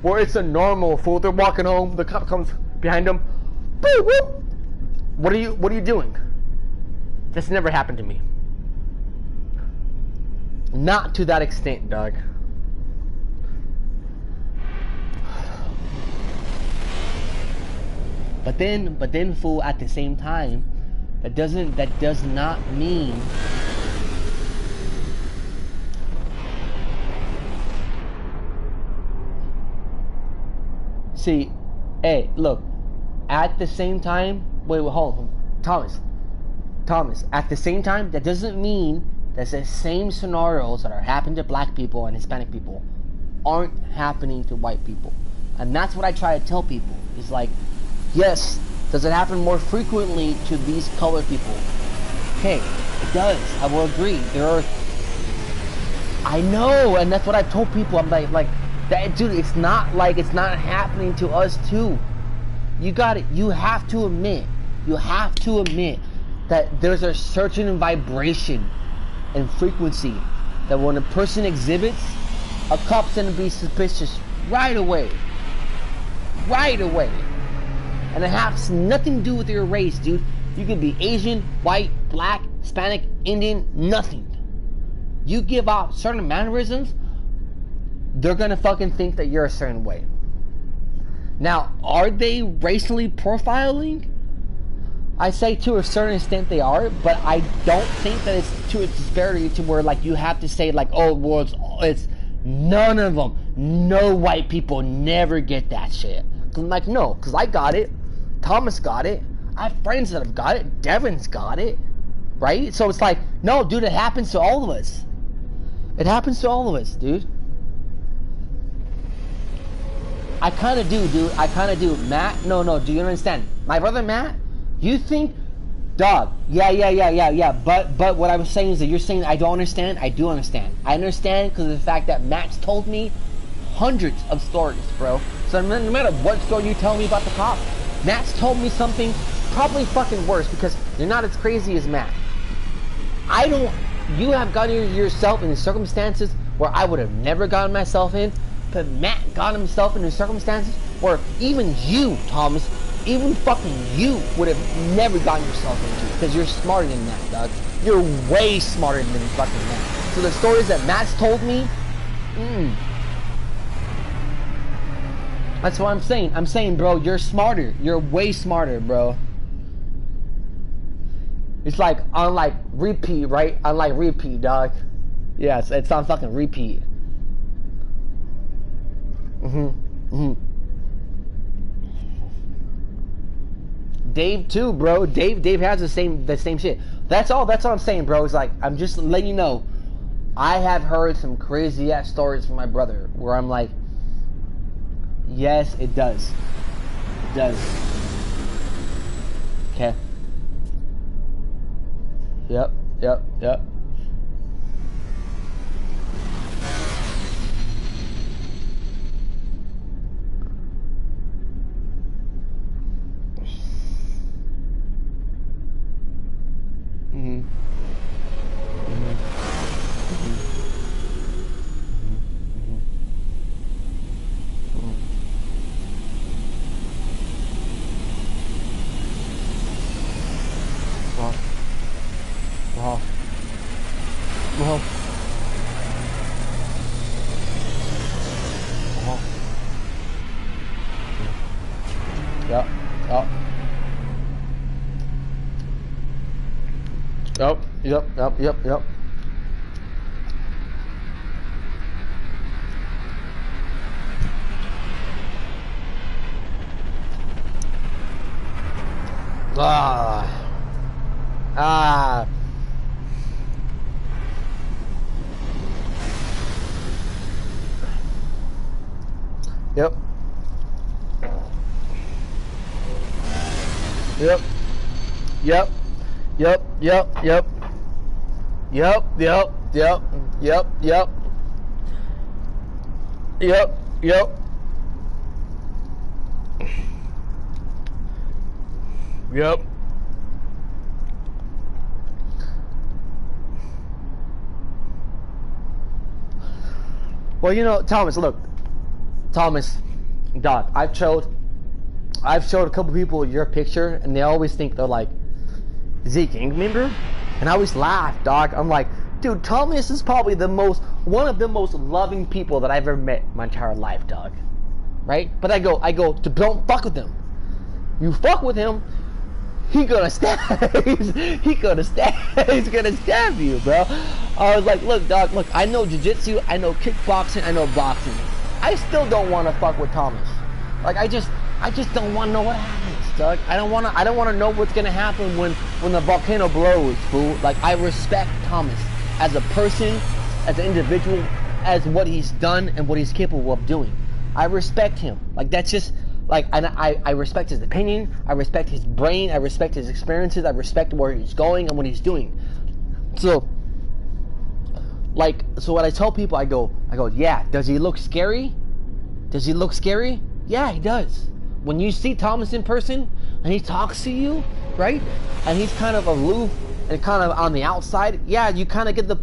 [SPEAKER 2] Where it's a normal fool. They're walking home, the cop comes behind them. Boo, whoop. What are you doing? That's never happened to me. Not to that extent, dog. But then, fool, at the same time, that does not mean see, hey, look, at the same time, wait, hold on, Thomas, at the same time, that doesn't mean that the same scenarios that are happening to black people and Hispanic people aren't happening to white people. And that's what I try to tell people. Is like, yes, does it happen more frequently to these colored people? Okay, it does. I will agree. There are, I know, and that's what I've told people. I'm like that, dude, it's not like it's not happening to us too. You got it. You have to admit that there's a certain vibration and frequency that when a person exhibits, a cop's gonna be suspicious right away. And it has nothing to do with your race, dude. You could be Asian, white, black, Hispanic, Indian, nothing. You give out certain mannerisms, they're gonna fucking think that you're a certain way. Now, are they racially profiling? I say to a certain extent they are, but I don't think that it's to a disparity to where like you have to say like, oh, well, it's none of them. No white people never get that shit. Cause I'm like, no, because I got it. Thomas got it. I have friends that have got it. Devin's got it. Right? So it's like, no, dude, it happens to all of us. It happens to all of us, dude. I kind of do, dude. I kind of do. Matt, no, do you understand? My brother Matt, you think, dog, yeah. But what I was saying is that you're saying I don't understand. I do understand. I understand because of the fact that Matt's told me hundreds of stories, bro. So no matter what story you tell me about the cop, Matt's told me something probably fucking worse because you're not as crazy as Matt. You have gotten yourself in circumstances where I would have never gotten myself in, but Matt got himself into circumstances where even you, Thomas, even fucking you would have never gotten yourself into because you're smarter than that, dog. You're way smarter than fucking Matt. So the stories that Matt's told me, that's what I'm saying. I'm saying, bro, you're smarter. You're way smarter, bro. It's like on like repeat, right? On like repeat, dog. Yeah, it's on fucking repeat. Dave too, bro. Dave has the same shit. That's all I'm saying, bro. It's like I'm just letting you know. I have heard some crazy ass stories from my brother where I'm like, yes, it does. It does. Okay. Yep.
[SPEAKER 1] Uh-huh. Yep. Yep. Yep. Yep. Yep. Yep. Yep. Ah. Ah. Yep. Yep. Yep. Yep. Yep. Yep. Yep. Yep. Yep. Yep. Yep. Yep. Yep. Yep. Well, you know, Thomas, look. Thomas, Doc, I've showed a couple people your picture, and they always think they're like Zeke Gang member, and I always laugh, Doc. I'm like, dude, Thomas is probably one of the most loving people that I've ever met in my entire life, dog. Right? But I go, don't fuck with him. You fuck with him, he's gonna stab you, bro. I was like, look, dog, look, I know jiu-jitsu, I know kickboxing, I know boxing. I still don't want to fuck with Thomas. Like, I just don't want to know what happens, Doug. I don't want to know what's gonna happen when the volcano blows, fool. Like, I respect Thomas as a person, as an individual, as what he's done and what he's capable of doing. I respect him. Like, that's just like, and I respect his opinion. I respect his brain. I respect his experiences. I respect where he's going and what he's doing. So what I tell people, I go, yeah, does he look scary? Does he look scary? Yeah, he does. When you see Thomas in person and he talks to you, right? And he's kind of aloof and kind of on the outside, yeah, you kind of get the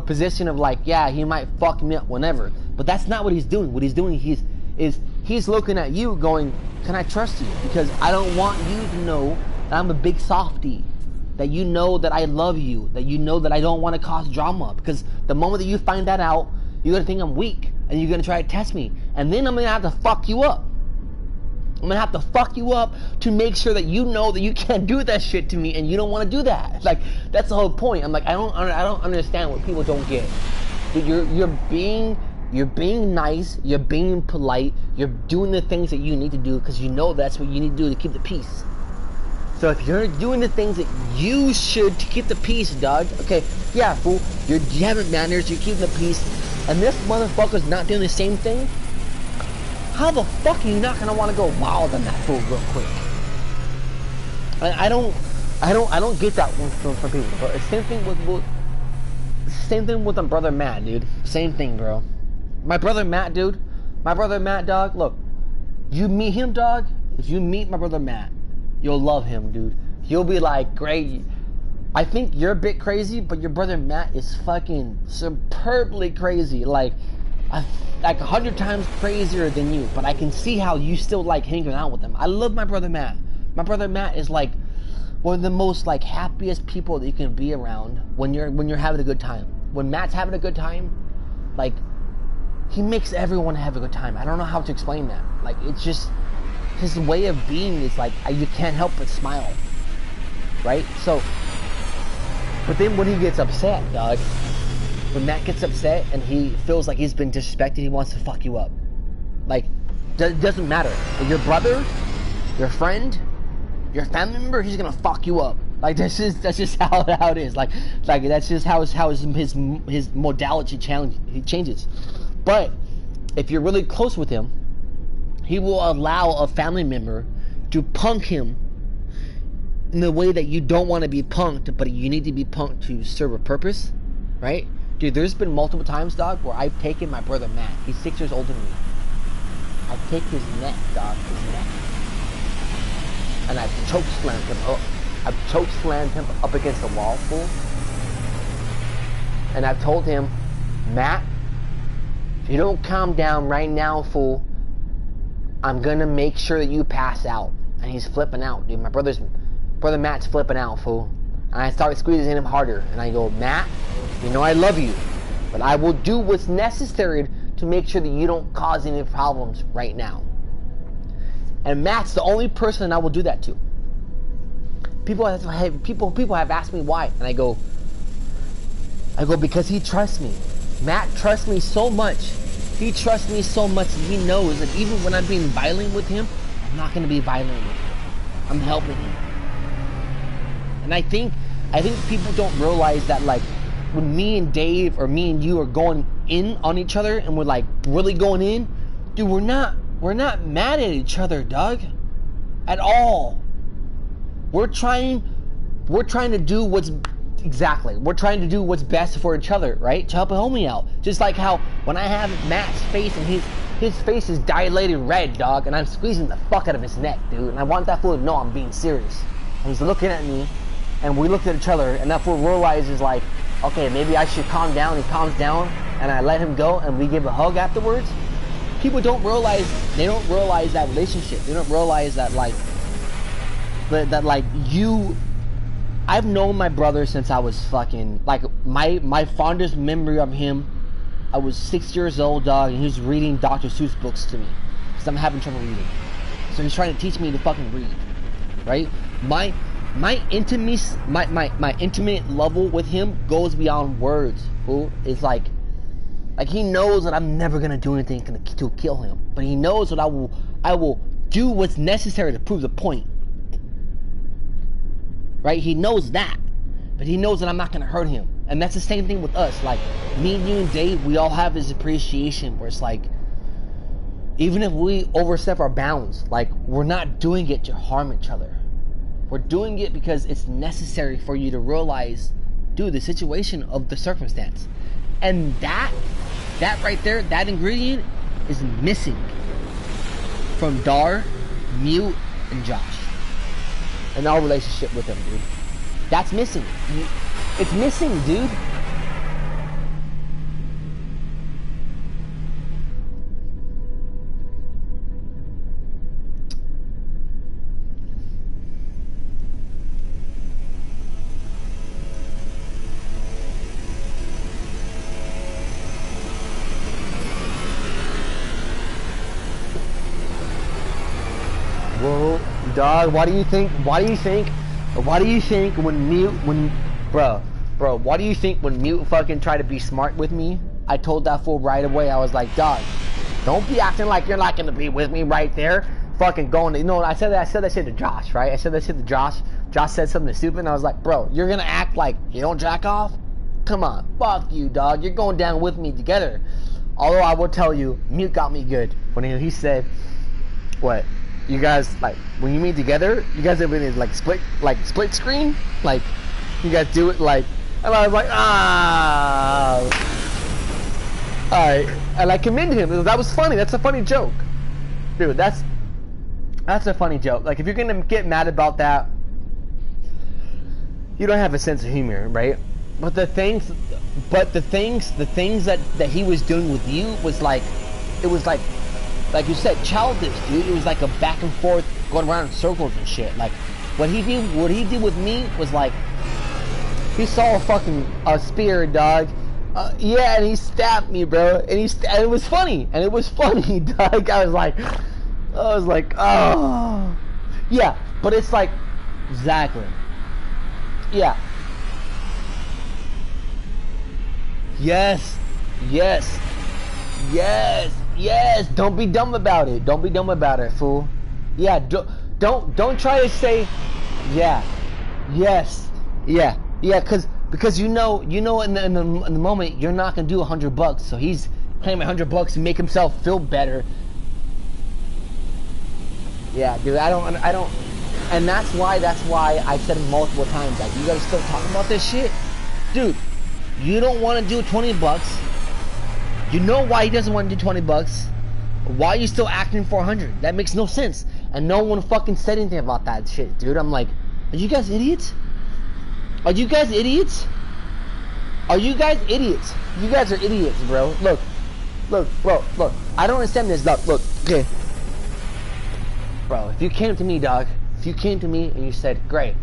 [SPEAKER 1] position of like, yeah, he might fuck me up whenever. But that's not what he's doing. What he's doing, he's looking at you going, can I trust you? Because I don't want you to know that I'm a big softie. That you know that I love you, that you know that I don't want to cause drama. Because the moment that you find that out, you're going to think I'm weak, and you're going to try to test me. And then I'm going to have to fuck you up. I'm going to have to fuck you up to make sure that you know that you can't do that shit to me, and you don't want to do that. Like, that's the whole point. I'm like, I don't understand what people don't get. But you're being nice, you're being polite, you're doing the things that you need to do because you know that's what you need to do to keep the peace. So if you're doing the things that you should to keep the peace, dog, okay, yeah, fool, you having manners, you're keeping the peace, and this motherfucker's not doing the same thing, how the fuck are you not gonna want to go wild on that fool real quick? I don't get that one from people, bro. Same thing with my brother Matt, dude. Same thing, bro. My brother Matt, dude. My brother Matt, dog. Look, you meet him, dog. If you meet my brother Matt, you'll love him, dude. You'll be like, great. I think you're a bit crazy, but your brother Matt is fucking superbly crazy. Like 100 times crazier than you. But I can see how you still like hanging out with him. I love my brother Matt. My brother Matt is like one of the most like happiest people that you can be around when you're having a good time. When Matt's having a good time, like, he makes everyone have a good time. I don't know how to explain that. Like, it's just his way of being is like, you can't help but smile, right? So, but then when he gets upset, dog, when Matt gets upset and he feels like he's been disrespected, he wants to fuck you up. Like, it doesn't matter. Your brother, your friend, your family member, he's gonna fuck you up. Like, that's just how it is. Like that's just how his modality changes. But if you're really close with him, he will allow a family member to punk him in the way that you don't want to be punked, but you need to be punked to serve a purpose, right? Dude, there's been multiple times, dog, where I've taken my brother Matt. He's 6 years older than me. I take his neck, dog, his neck, and I've chokeslammed him up. I've chokeslammed him up against the wall, fool. And I've told him, Matt, if you don't calm down right now, fool, I'm gonna make sure that you pass out. And he's flipping out, dude. Brother Matt's flipping out, fool.
[SPEAKER 2] And I started squeezing him harder. And I go, Matt, you know I love you, but I will do what's necessary to make sure that you don't cause any problems right now. And Matt's the only person I will do that to. People have asked me why, and I go because he trusts me. Matt trusts me so much. He trusts me so much that he knows that even when I'm being violent with him, I'm not going to be violent with him. I'm helping him. And I think people don't realize that, like, when me and Dave or me and you are going in on each other and we're like really going in, dude, we're not mad at each other, Doug, at all. We're trying to do what's best for each other, right? To help a homie out. Just like how when I have Matt's face and his face is dilated red, dog, and I'm squeezing the fuck out of his neck, dude. And I want that fool to know I'm being serious. And he's looking at me, and we looked at each other, and that fool realizes, like, okay, maybe I should calm down. He calms down, and I let him go, and we give a hug afterwards. People don't realize that relationship. They don't realize that, like, I've known my brother since I was fucking, like, my fondest memory of him, I was 6 years old, dog, and he was reading Dr. Seuss books to me, because I'm having trouble reading. So he's trying to teach me to fucking read, right? My intimate level with him goes beyond words, fool. It's like he knows that I'm never gonna do anything to kill him, but he knows that I will do what's necessary to prove the point. Right? He knows that, but he knows that I'm not gonna hurt him, and that's the same thing with us. Like me and you and Dave, we all have this appreciation where it's like, even if we overstep our bounds, like, we're not doing it to harm each other. We're doing it because it's necessary for you to realize, dude, the situation of the circumstance. And that right there, that ingredient is missing from Dar, Mute, and Josh. And our relationship with them, dude. That's missing. It's missing, dude. Whoa, dog, why do you think when Mute fucking tried to be smart with me? I told that fool right away. I was like, dog, don't be acting like you're not gonna be with me right there. Fucking going to, I said that shit to Josh, right? I said that shit to Josh. Josh said something stupid, and I was like, bro, you're gonna act like you don't jack off? Come on, fuck you, dog. You're going down with me together. Although I will tell you, Mute got me good when he said, what? You guys, like, when you meet together, you guys have been like split screen, like, you guys do it like, and I was like, alright, and I commended him. That was funny. That's a funny joke, dude. That's a funny joke. Like, if you're gonna get mad about that, you don't have a sense of humor, right? But the things that he was doing with you was like, it was like you said, childish, dude. It was like a back and forth, going around in circles and shit. Like, what he did with me was like, he saw a spear, dog. Yeah, and he stabbed me, bro. And it was funny. And it was funny, dog. I was like, oh. Yeah, but it's like, exactly. Yeah. Yes. Don't be dumb about it. Don't be dumb about it, fool. Yeah, don't try to say, yeah, yes, yeah, because you know in the moment you're not gonna do $100, so he's claiming $100 to make himself feel better. Yeah, dude, I don't, and that's why I said it multiple times, like, you guys still talking about this shit, dude. You don't want to do $20. You know why he doesn't want to do $20. Why are you still acting for $100? That makes no sense. And no one fucking said anything about that shit, dude. I'm like, are you guys idiots? Are you guys idiots? Are you guys idiots? You guys are idiots, bro. Look. I don't understand this. Look, okay. Bro, if you came to me, dog, if you came to me and you said, great,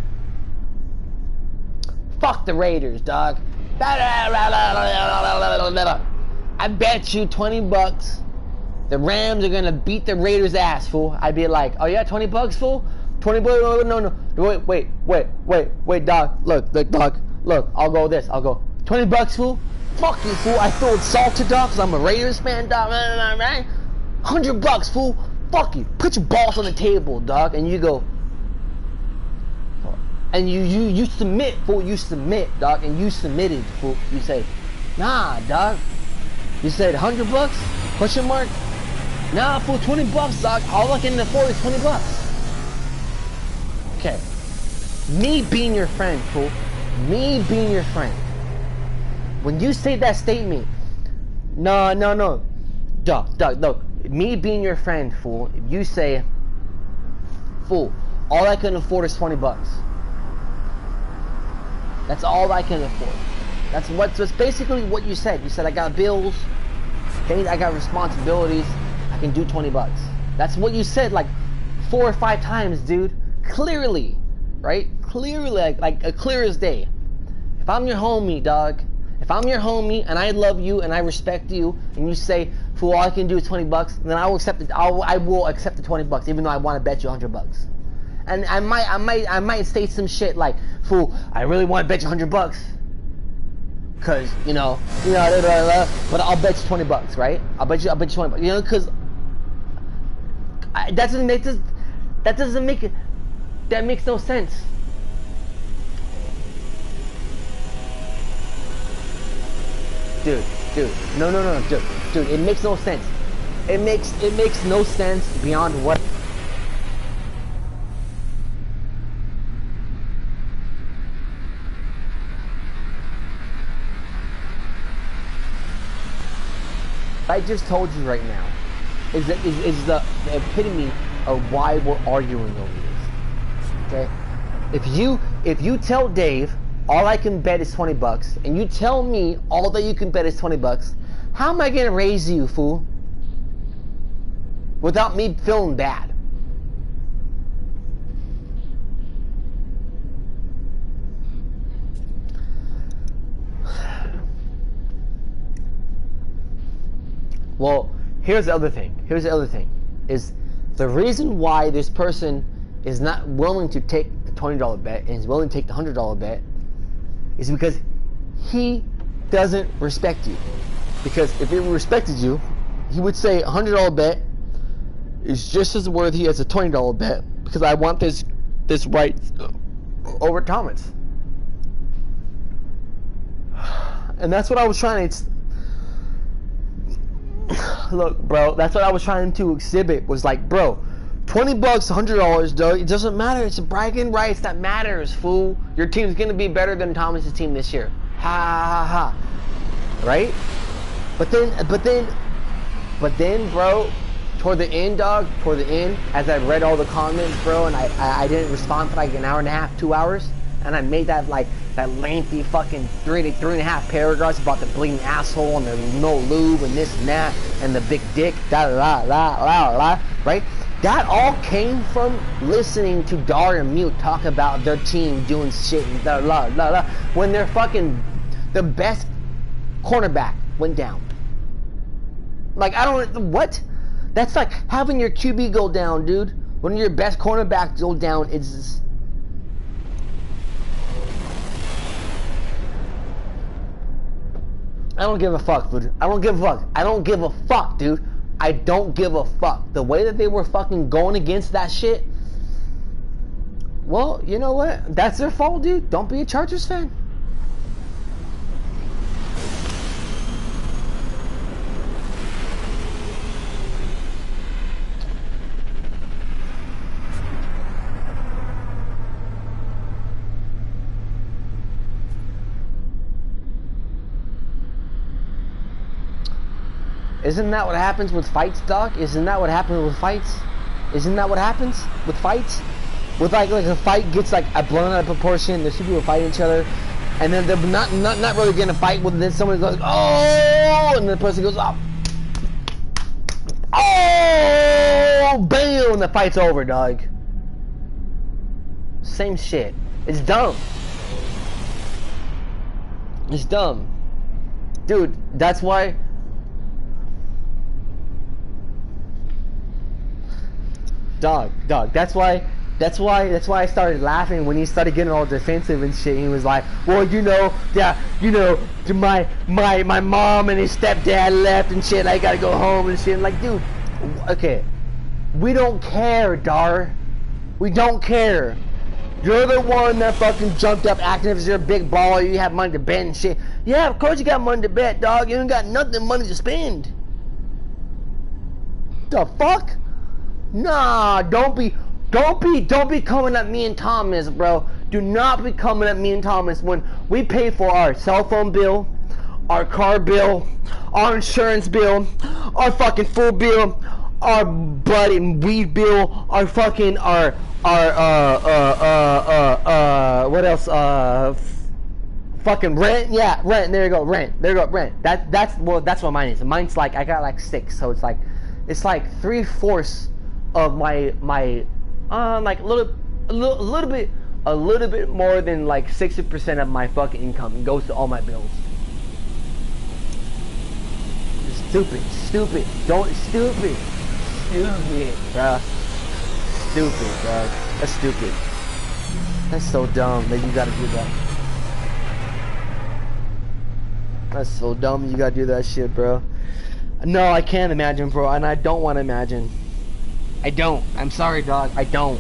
[SPEAKER 2] Fuck the Raiders, dog. I bet you $20 the Rams are gonna beat the Raiders' ass, fool. I'd be like, oh yeah, $20, fool? 20 bucks? No. Wait, dog. Look, dog. Look, I'll go with this. I'll go, $20, fool? Fuck you, fool. I feel insulted, dog, because I'm a Raiders fan, dog. $100, fool. Fuck you. Put your balls on the table, dog, and you go. And you submit, fool. You submit, dog, and you submitted, fool. You say, nah, dog. You said $100? Question mark? Nah, fool. $20, dog. All I can afford is $20. Okay. Me being your friend, fool. Me being your friend. When you say that statement, no. Dog, look. Me being your friend, fool. If you say, fool, all I can afford is $20. That's all I can afford. That's basically what you said. You said I got bills, things, I got responsibilities. I can do $20. That's what you said like 4 or 5 times, dude. Clearly, right? Clearly, like clear as day. If I'm your homie, dog. If I'm your homie and I love you and I respect you, and you say, "Fool, all I can do is $20," then I will accept it. I will accept the $20, even though I want to bet you $100. And I might say some shit like, "Fool, I really want to bet you $100, cause you know, but I'll bet you $20, right? I'll bet you $20, you know, cause that makes no sense." Dude, no, dude, it makes no sense. It makes no sense beyond what. I just told you right now is the epitome of why we're arguing over this. Okay, if you tell Dave all I can bet is $20, and you tell me all that you can bet is $20, how am I gonna raise you, fool? Without me feeling bad. Well, here's the other thing. Is the reason why this person is not willing to take the $20 bet and is willing to take the $100 bet is because he doesn't respect you. Because if he respected you, he would say a $100 bet is just as worthy as a $20 bet because I want this right over Thomas. And that's what I was trying to look, bro, that's what I was trying to exhibit, was like, bro, $20, $100, though, it doesn't matter. It's bragging rights that matters, fool. Your team's gonna be better than Thomas's team this year. Ha ha ha. Right? But then, bro, toward the end, as I read all the comments, bro, and I didn't respond for like an hour and a half, 2 hours, and I made that lengthy fucking 3.5 paragraphs about the bleeding asshole and the no lube and this and that and the big dick, right? That all came from listening to Dar and Mute talk about their team doing shit and when their fucking the best cornerback went down. Like, I don't, what? That's like having your QB go down, dude. When your best cornerback go down, it's I don't give a fuck, dude. I don't give a fuck, dude. I don't give a fuck. The way that they were fucking going against that shit, well, you know what? That's their fault, dude. Don't be a Chargers fan. Isn't that what happens with fights, Doc? Isn't that what happens with fights? Isn't that what happens with fights? With like a fight gets like blown out of proportion, there's two people fighting each other, and then they're not really gonna fight, but then someone goes, oh, and the person goes, oh, bam, and the fight's over, dog. Same shit. It's dumb. It's dumb. Dude, that's why... Dog, that's why I started laughing when he started getting all defensive and shit. He was like, well, my mom and his stepdad left and shit, I gotta go home and shit. I'm like, dude, okay, we don't care, Dar. We don't care. You're the one that fucking jumped up acting as if you're a big baller, you have money to bet and shit. Yeah, of course you got money to bet, dog. You ain't got nothing money to spend. The fuck? Nah, don't be coming at me and Thomas, bro. Do not be coming at me and Thomas when we pay for our cell phone bill, our car bill, our insurance bill, our fucking food bill, our bud and weed bill, our fucking what else? Fucking rent. Yeah, rent. There you go, rent. There you go, rent. That's what mine is. Mine's like I got like 6, so it's like 3/4 of my like a little bit more than like 60% of my fucking income goes to all my bills. Stupid, bruh. Stupid, bruh. That's stupid. That's so dumb that you gotta do that. That's so dumb you gotta do that shit, bro. No, I can't imagine, bro, and I don't want to imagine. I don't. I'm sorry, dog. I don't.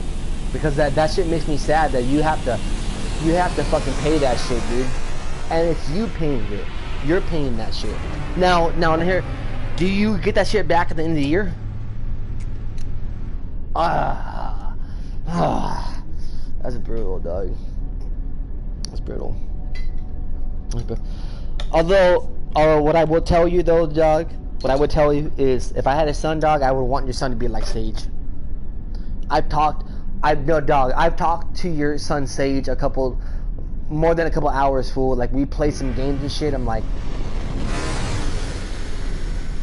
[SPEAKER 2] Because that shit makes me sad that you have to fucking pay that shit, dude. And it's you paying it. You're paying that shit. Now here, do you get that shit back at the end of the year? That's brutal, dog. That's brutal. Although what I will tell you though, dog, what I would tell you is, if I had a son, dog, I would want your son to be like Sage. I've talked to your son Sage more than a couple hours, fool. Like, we played some games and shit. I'm like,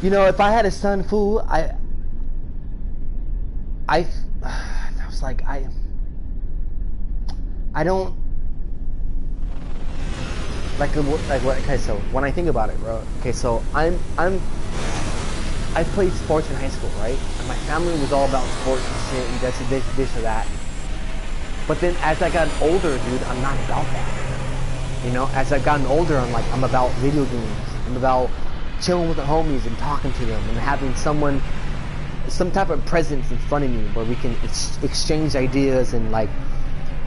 [SPEAKER 2] you know, if I had a son, fool, I was like, I don't like what. Okay, so when I think about it, bro. Okay, so I played sports in high school, right? And my family was all about sports and shit, and this or that. But then as I got older, dude, I'm not about that. You know, as I've gotten older, I'm about video games. I'm about chilling with the homies and talking to them and having some type of presence in front of me where we can exchange ideas and like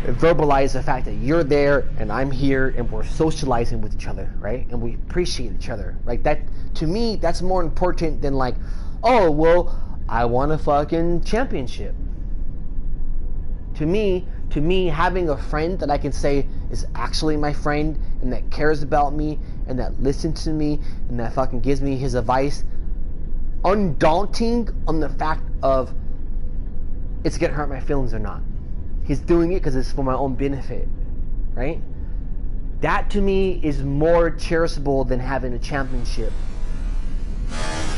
[SPEAKER 2] verbalize the fact that you're there and I'm here and we're socializing with each other, right? And we appreciate each other, right? That, to me, that's more important than like, oh, well, I won a fucking championship. To me, having a friend that I can say is actually my friend and that cares about me and that listens to me and that fucking gives me his advice, undaunting on the fact of it's gonna hurt my feelings or not. He's doing it because it's for my own benefit, right? That to me is more cherishable than having a championship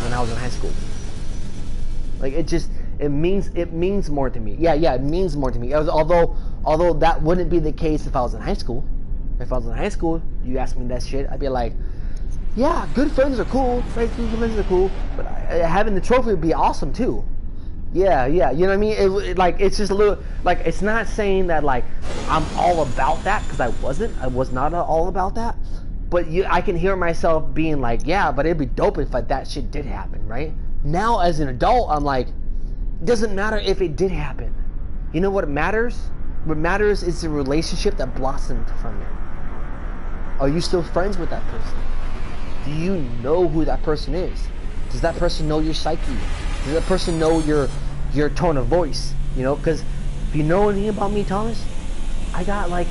[SPEAKER 2] when I was in high school. Like, it means more to me. Yeah, it means more to me. Although that wouldn't be the case if I was in high school. If I was in high school, you ask me that shit, I'd be like, yeah, good friends are cool. Good friends are cool. But having the trophy would be awesome too. Yeah, you know what I mean? It's just a little, like, it's not saying that, like, I'm all about that, because I was not all about that, but I can hear myself being like, yeah, but it'd be dope if that shit did happen, right? Now, as an adult, I'm like, it doesn't matter if it did happen. You know what matters? What matters is the relationship that blossomed from it. Are you still friends with that person? Do you know who that person is? Does that person know your psyche? Does that person know your tone of voice? You know, because if you know anything about me, Thomas, I got like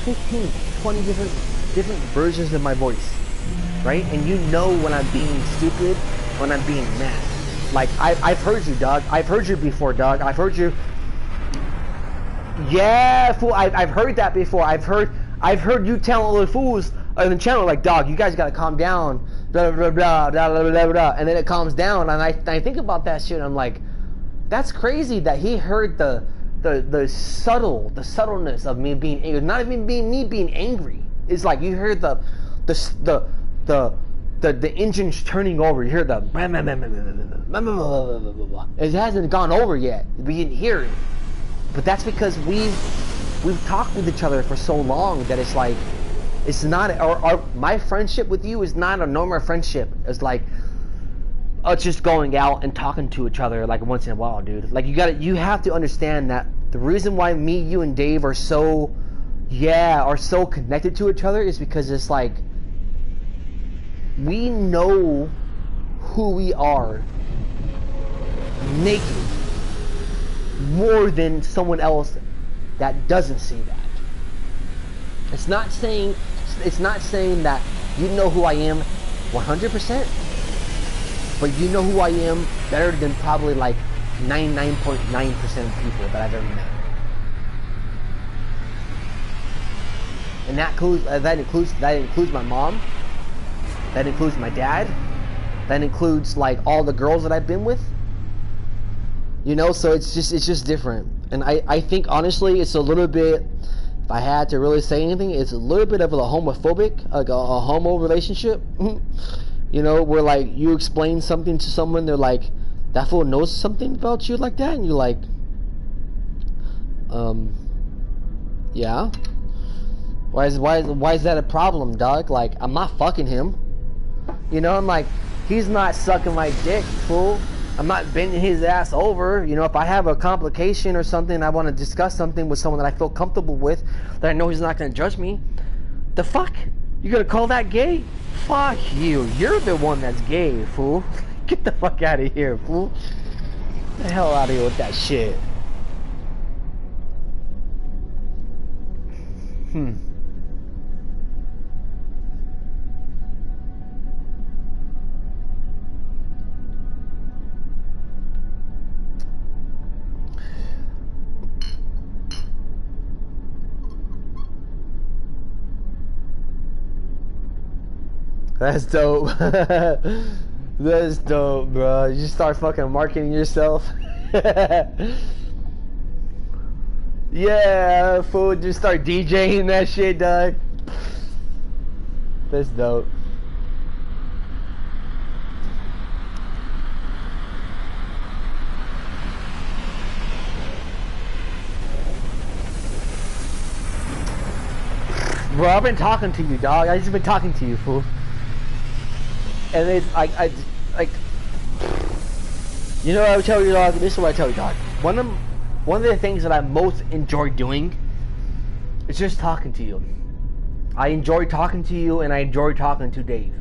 [SPEAKER 2] 15, 20 different versions of my voice, right? And you know when I'm being stupid, when I'm being mad. Like, I've heard you, dog. I've heard you before, dog. I've heard you. Yeah, fool. I've heard that before. I've heard you tell other fools on the channel, like, dog, you guys gotta calm down. Blah, blah, blah, blah, blah, blah, blah. And then it calms down, and I think about that shit. I'm like, that's crazy that he heard the subtleness of me being angry. Not even me being angry. It's like you hear the engine's turning over. You hear the it hasn't gone over yet. We didn't hear it, but that's because we've talked with each other for so long that it's like it's not. My friendship with you is not a normal friendship. It's like us just going out and talking to each other like once in a while, dude. Like you have to understand that the reason why me, you, and Dave are so connected to each other is because it's like we know who we are naked more than someone else that doesn't see that. It's not saying that you know who I am 100%, but you know who I am better than probably like 99.9% of people that I've ever met. And that includes my mom. That includes my dad. That includes like all the girls that I've been with. You know, so it's just different. And I think honestly it's a little bit, if I had to really say anything, it's a little bit of a homophobic, like a homo relationship. You know, where like you explain something to someone, they're like, that fool knows something about you like that, and you're like, yeah. Why is that a problem, dog? Like, I'm not fucking him. You know, I'm like, he's not sucking my dick, fool. I'm not bending his ass over. You know, if I have a complication or something, I want to discuss something with someone that I feel comfortable with, that I know he's not going to judge me. The fuck? You gonna call that gay? Fuck you. You're the one that's gay, fool. Get the fuck out of here, fool. Get the hell out of here with that shit. That's dope. That's dope, bro. You just start fucking marketing yourself. Yeah, fool. Just start DJing that shit, dog. That's dope. Bro, I've been talking to you, dog. I just been talking to you, fool. And it's like, you know what I would tell you, dog? This is what I tell you, dog. One of the things that I most enjoy doing is just talking to you. I enjoy talking to you, and I enjoy talking to Dave.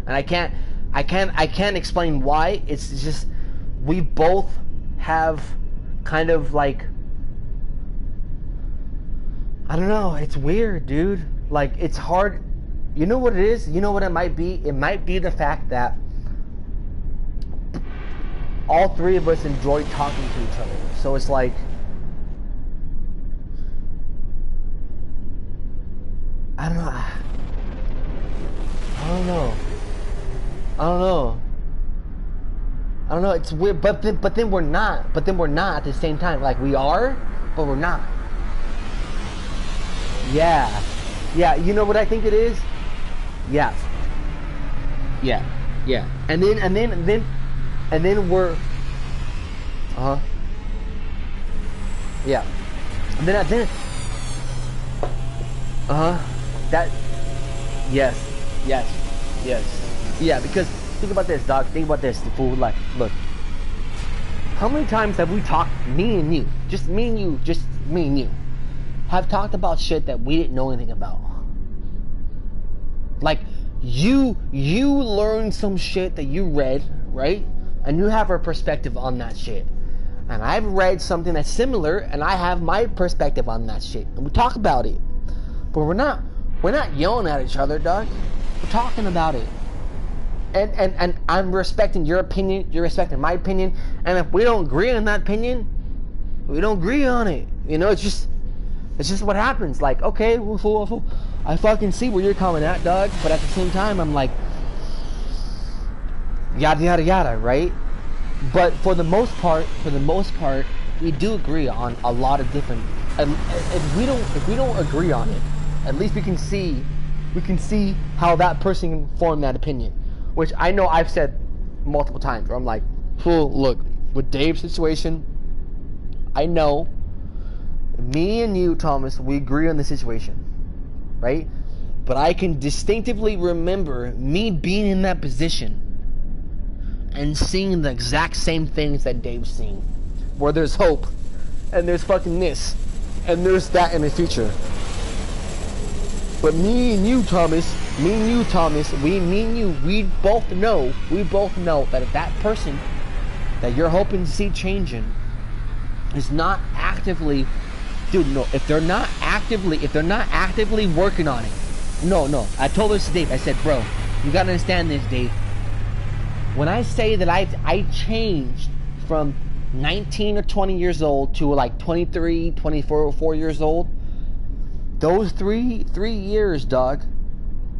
[SPEAKER 2] And I can't explain why. It's just we both have kind of like, I don't know. It's weird, dude. Like, it's hard. You know what it is? You know what it might be? It might be the fact that all three of us enjoy talking to each other. So it's like, I don't know. It's weird, but then we're not. But then we're not at the same time. Like, we are, but we're not. Yeah. You know what I think it is? Yeah. And then we're, yeah. And then, that, yes. Yeah, because think about this, dog. Think about this, the fool. Like, look. How many times have we talked, me and you, just me and you, have talked about shit that we didn't know anything about? Like, you learned some shit that you read, right? And you have a perspective on that shit. And I've read something that's similar, and I have my perspective on that shit. And we talk about it. But we're not yelling at each other, dog. We're talking about it. And I'm respecting your opinion, you're respecting my opinion. And if we don't agree on that opinion, we don't agree on it. You know, it's just what happens. Like, okay, fool, I fucking see where you're coming at, dog. But at the same time, I'm like, yada yada yada, right? But for the most part, we do agree on a lot of different. If we don't agree on it, at least we can see we can see how that person formed that opinion. Which I know I've said multiple times where I'm like, fool, look, with Dave's situation, I know me and you, Thomas, we agree on the situation, right? But I can distinctively remember me being in that position and seeing the exact same things that Dave's seeing, where there's hope, and there's fucking this, and there's that in the future. But me and you, Thomas, we both know that if that person that you're hoping to see changing is not actively, dude, no, if they're not actively working on it, no, I told this to Dave, I said, bro, you gotta understand this, Dave. When I say that I changed from 19 or 20 years old to like 23, 24, 4 years old, those three years, dog,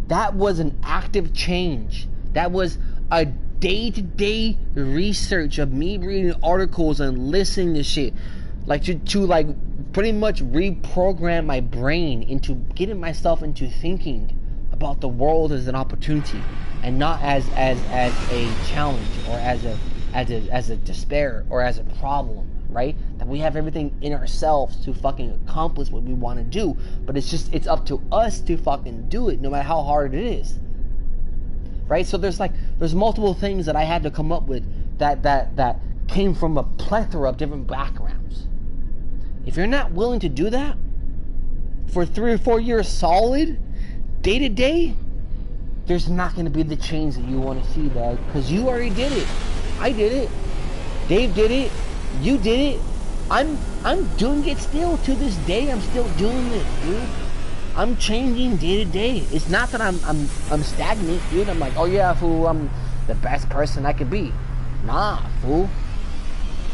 [SPEAKER 2] that was an active change. That was a day-to-day research of me reading articles and listening to shit, like to like pretty much reprogram my brain into getting myself into thinking about the world as an opportunity and not as a challenge or as a despair or as a problem, right? That we have everything in ourselves to fucking accomplish what we want to do, but it's up to us to fucking do it no matter how hard it is, right? So there's multiple things that I had to come up with that came from a plethora of different backgrounds. If you're not willing to do that for 3 or 4 years solid, day to day, there's not going to be the change that you want to see, dog, because you already did it. I did it. Dave did it. You did it. I'm doing it still to this day. I'm still doing it, dude. I'm changing day to day. It's not that I'm stagnant, dude. I'm like, oh yeah, fool, I'm the best person I could be. Nah, fool.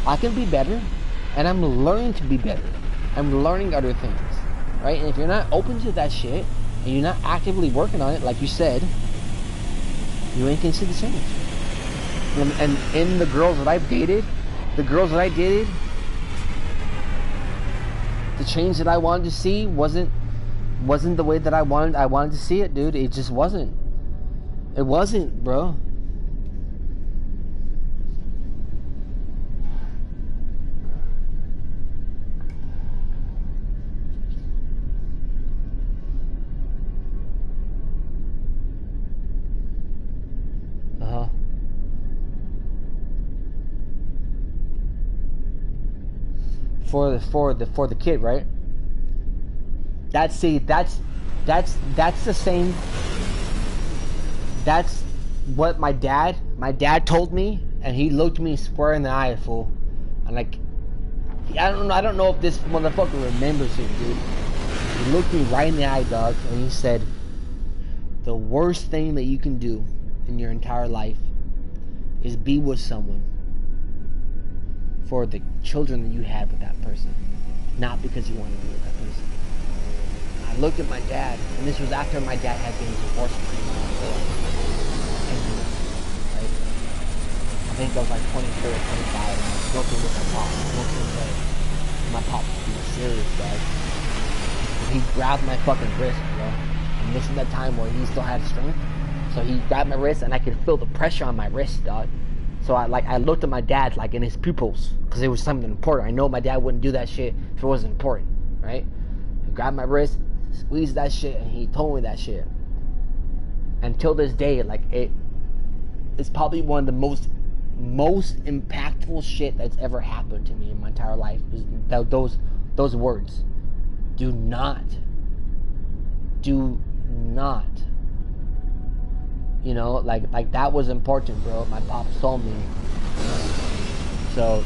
[SPEAKER 2] I can be better, and I'm learning to be better. I'm learning other things, right? And if you're not open to that shit, and you're not actively working on it, like you said, you ain't gonna see the change. And in the girls that I've dated, the change that I wanted to see wasn't the way that I wanted to see it, dude. It just wasn't. It wasn't, bro. For the kid, right? That's the same. That's what my dad told me, and he looked me square in the eye, fool. And like, I don't know if this motherfucker remembers it, dude. He looked me right in the eye, dog, and he said, the worst thing that you can do in your entire life is be with someone for the children that you had with that person, not because you want to be with that person. I looked at my dad, and this was after my dad had been divorced for 10 years, right? I think I was like 24 or 25, and I was smoking with my pop, my pop was being serious, guys. He grabbed my fucking wrist, bro, and this is that time where he still had strength, so he grabbed my wrist, and I could feel the pressure on my wrist, dog. So I looked at my dad like in his pupils, because it was something important. I know my dad wouldn't do that shit if it wasn't important, right? He grabbed my wrist, squeezed that shit, and he told me that shit. Until this day, like it's probably one of the most impactful shit that's ever happened to me in my entire life. Is those words. Do not. You know, like that was important, bro. My pop told me. So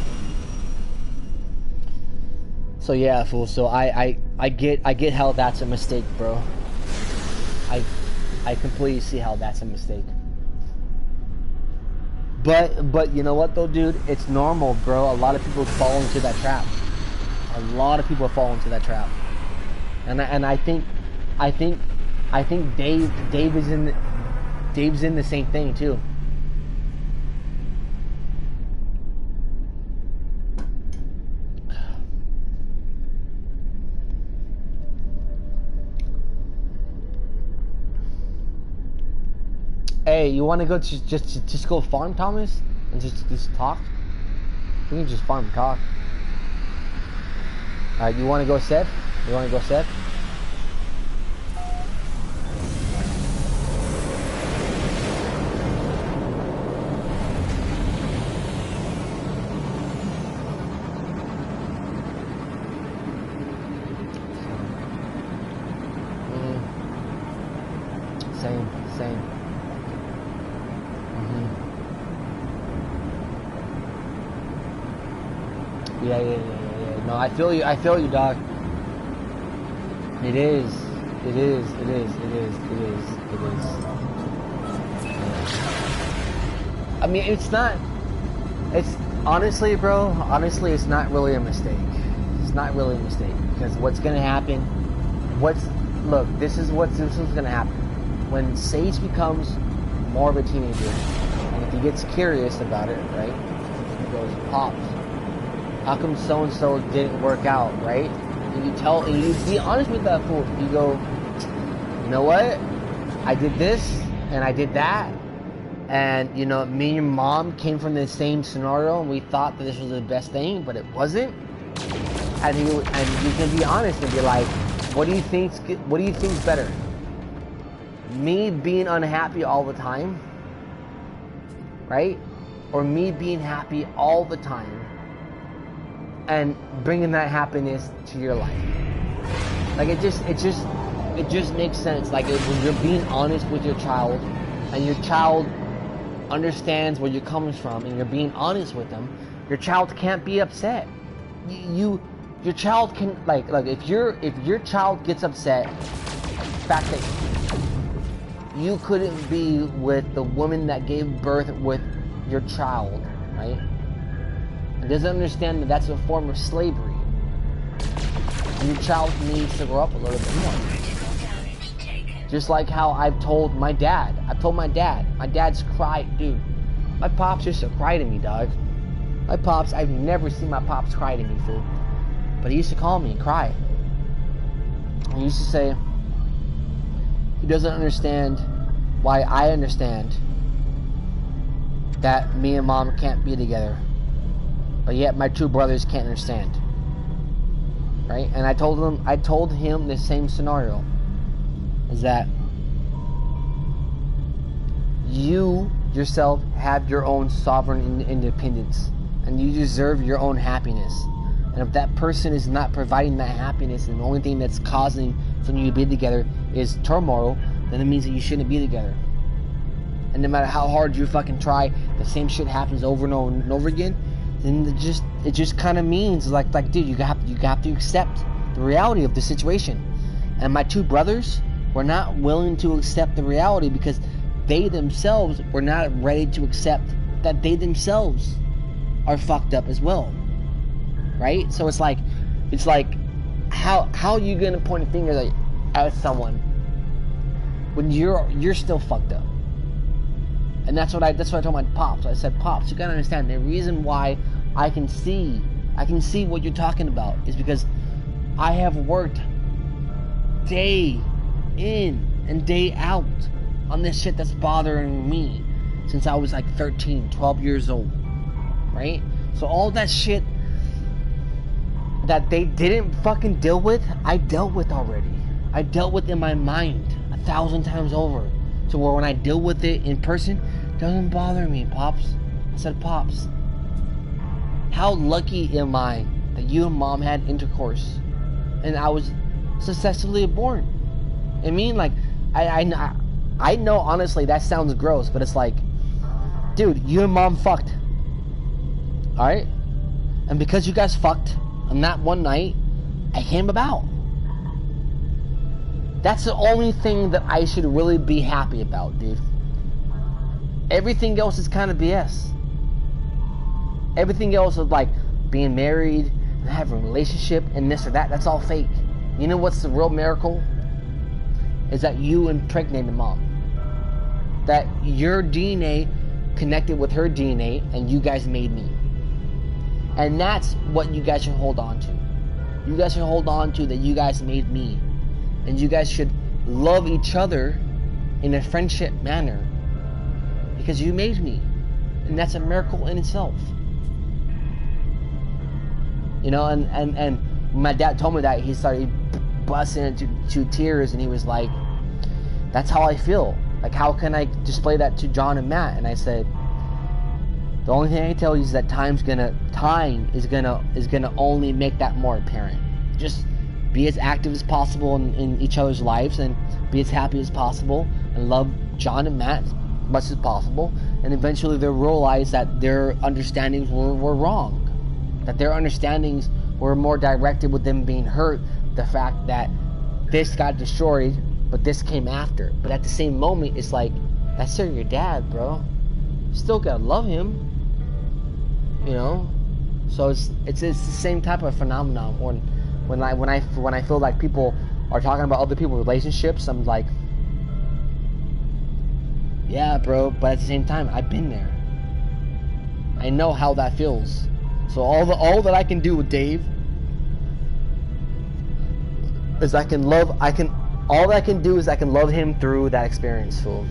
[SPEAKER 2] yeah, fool. So I get how that's a mistake, bro. I completely see how that's a mistake. But you know what though, dude? It's normal, bro. A lot of people fall into that trap. A lot of people fall into that trap. And I think Dave's in the same thing too. Hey, you want to go just go farm, Thomas, and just talk? We can just farm and talk. All right, you want to go, Seth? You want to go, Seth? Same. Yeah. No, I feel you, dog. It is. I mean, it's honestly, bro, it's not really a mistake. It's not really a mistake, because what's gonna happen, look, this is what's gonna happen. When Sage becomes more of a teenager, and if he gets curious about it, right, he goes, Pops, how come so-and-so didn't work out, right? And you be honest with that fool. You go, you know what? I did this, and I did that, and, you know, me and your mom came from the same scenario, and we thought that this was the best thing, but it wasn't. And you can be honest and be like, what do you think's better? Me being unhappy all the time, right? Or me being happy all the time and bringing that happiness to your life. Like, it just makes sense. Like, when you're being honest with your child, and your child understands where you're coming from, and you're being honest with them, your child can't be upset. Your child can, like if your child gets upset, fact that you couldn't be with the woman that gave birth with your child, right? It doesn't understand that that's a form of slavery. And your child needs to grow up a little bit more. Just like how I've told my dad. My dad's cried, dude. My pops used to cry to me, dog. My pops, I've never seen my pops cry to me, fool. But he used to call me and cry. He used to say, he doesn't understand why I understand that me and mom can't be together, but yet my two brothers can't understand. Right? And I told him the same scenario, is that you yourself have your own sovereign independence, and you deserve your own happiness. And if that person is not providing that happiness, and the only thing that's causing for you to be together is turmoil, then it means that you shouldn't be together. And no matter how hard you fucking try, the same shit happens over and over and over again. Then it just kind of means like dude, you have to accept the reality of the situation. And my two brothers were not willing to accept the reality because they themselves were not ready to accept that they themselves are fucked up as well. Right? So it's like how are you gonna point a finger at someone when you're still fucked up? And that's what I told my pops. I said, Pops, you gotta understand, the reason why I can see what you're talking about is because I have worked day in and day out on this shit that's bothering me since I was like 13, 12 years old. Right? So all that shit that they didn't fucking deal with, I dealt with already. I dealt with in my mind 1,000 times over. To where when I deal with it in person, it doesn't bother me, Pops. I said, Pops, how lucky am I that you and mom had intercourse and I was successfully born? I mean, like, I know honestly that sounds gross, but it's like, dude, you and mom fucked. Alright? And because you guys fucked on that one night, I came about. That's the only thing that I should really be happy about, dude. Everything else is kind of BS. Everything else is like being married and having a relationship and this or that. That's all fake. You know what's the real miracle? Is that you impregnated mom. That your DNA connected with her DNA and you guys made me. And that's what you guys should hold on to. You guys should hold on to that you guys made me. And you guys should love each other in a friendship manner. because you made me, and that's a miracle in itself. You know, and my dad told me that, he started busting into tears, and he was like, that's how I feel. Like, how can I display that to John and Matt? And I said, the only thing I can tell you is that time is gonna only make that more apparent. Just be as active as possible in each other's lives, and be as happy as possible, and love John and Matt as much as possible, and eventually they'll realize that their understandings were wrong. That their understandings were more directed with them being hurt, the fact that this got destroyed, but this came after. But at the same moment, it's like, that's still your dad, bro. You still gotta love him. You know? So it's the same type of phenomenon. When I feel like people are talking about other people's relationships, I'm like, yeah, bro, but at the same time, I've been there. I know how that feels. So all that I can do with Dave is I can love him through that experience, fool.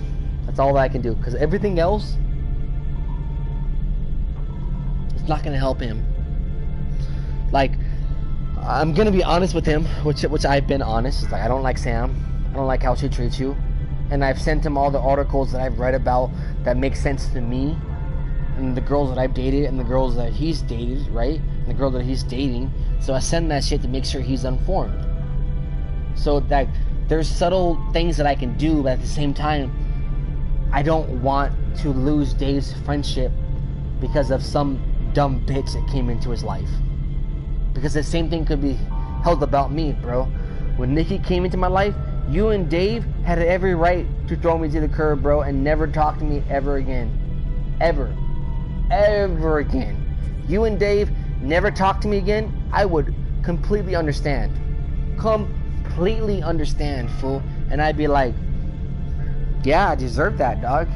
[SPEAKER 2] That's all that I can do, because everything else, it's not gonna help him. Like, I'm gonna be honest with him, which I've been honest. It's like, I don't like Sam. I don't like how she treats you, and I've sent him all the articles that I've read about that make sense to me, and the girls that I've dated, and the girls that he's dated, right? And the girl that he's dating. So I send that shit to make sure he's informed. So that there's subtle things that I can do, but at the same time, I don't want to lose Dave's friendship because of some dumb bitch that came into his life. Because the same thing could be held about me, bro. When Nikki came into my life, you and Dave had every right to throw me to the curb, bro, and never talk to me ever again. Ever again. You and Dave never talk to me again, I would completely understand. Completely understand, fool. And I'd be like, yeah, I deserve that, dog.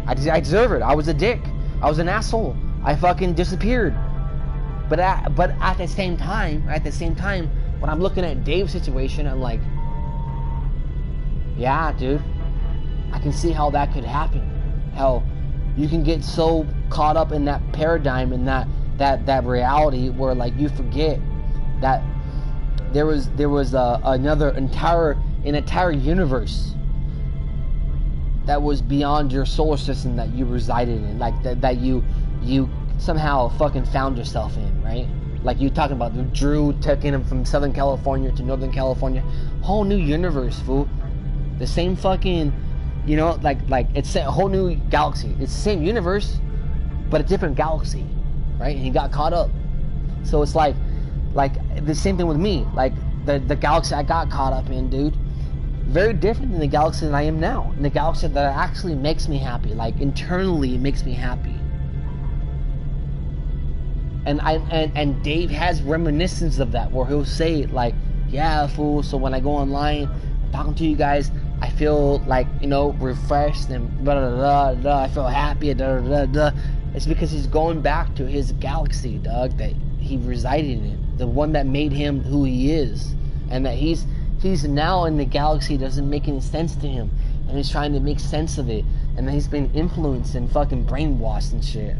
[SPEAKER 2] I deserve it. I was a dick. I was an asshole. I fucking disappeared. But at the same time, when I'm looking at Dave's situation, I'm like, yeah, dude, I can see how that could happen. Hell, you can get so caught up in that paradigm and that reality where, like, you forget that there was another entire universe that was beyond your solar system that you resided in, like that you somehow fucking found yourself in, right? Like you talking about Drew taking him from Southern California to Northern California, whole new universe, fool. The same fucking, you know, like it's a whole new galaxy. It's the same universe, but a different galaxy, right? And he got caught up. So it's like the same thing with me. Like the galaxy I got caught up in, dude, very different than the galaxy that I am now. And the galaxy that actually makes me happy, like internally it makes me happy. And Dave has reminiscence of that, where he'll say like, yeah, fool, so when I go online talking to you guys, I feel like, you know, refreshed and blah, blah, blah, blah, I feel happy, blah, blah, blah. It's because he's going back to his galaxy, dog, that he resided in, the one that made him who he is, and that he's now in the galaxy doesn't make any sense to him, and he's trying to make sense of it, and then he's been influenced and fucking brainwashed and shit.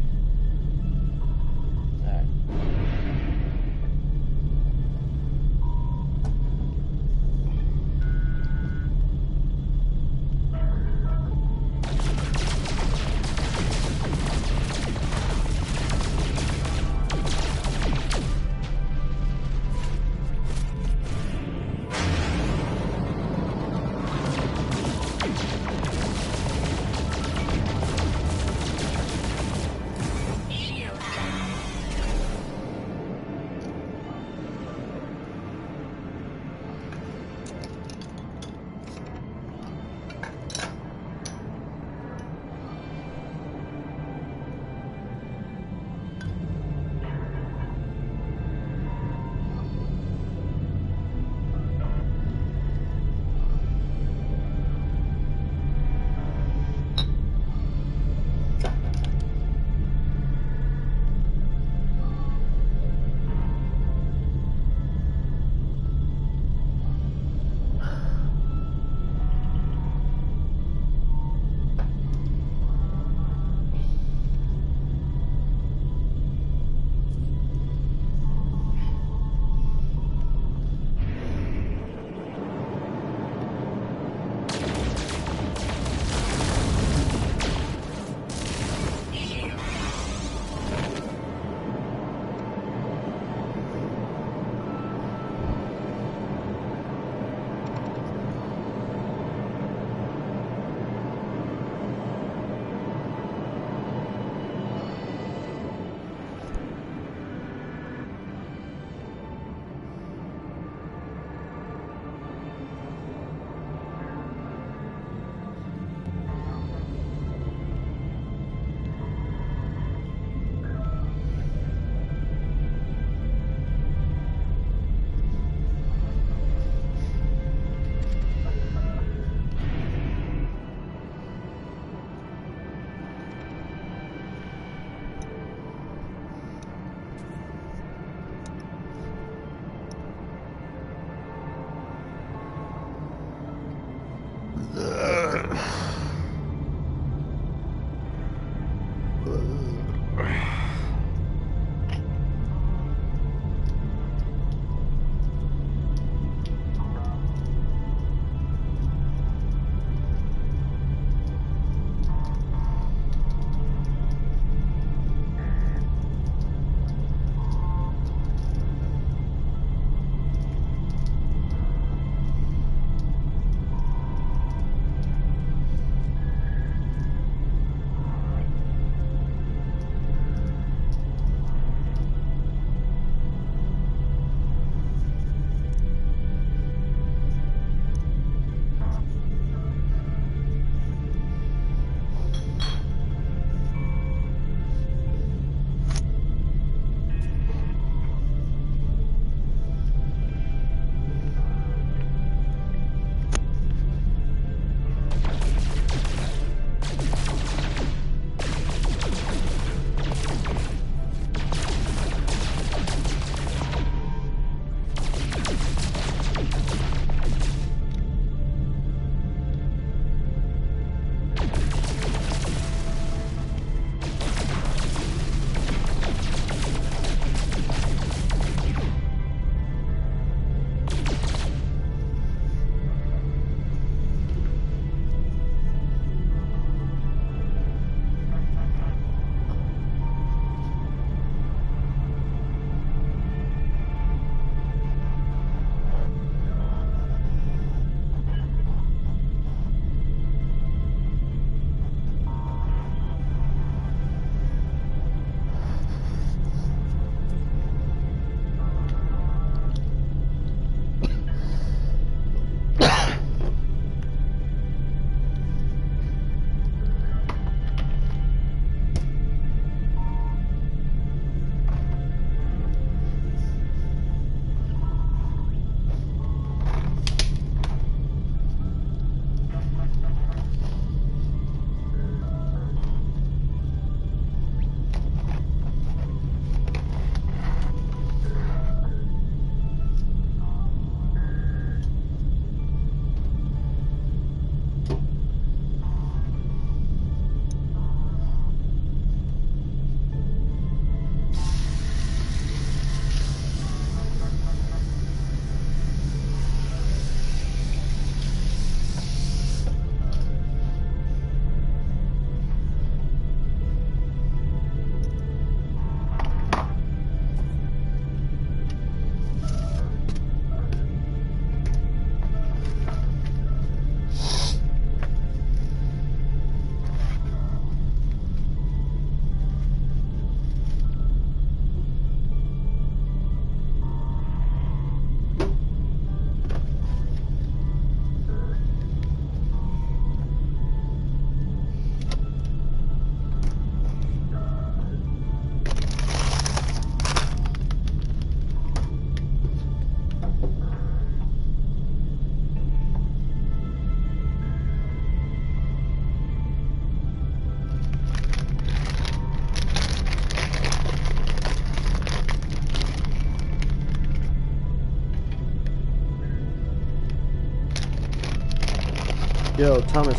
[SPEAKER 1] Yo, Thomas.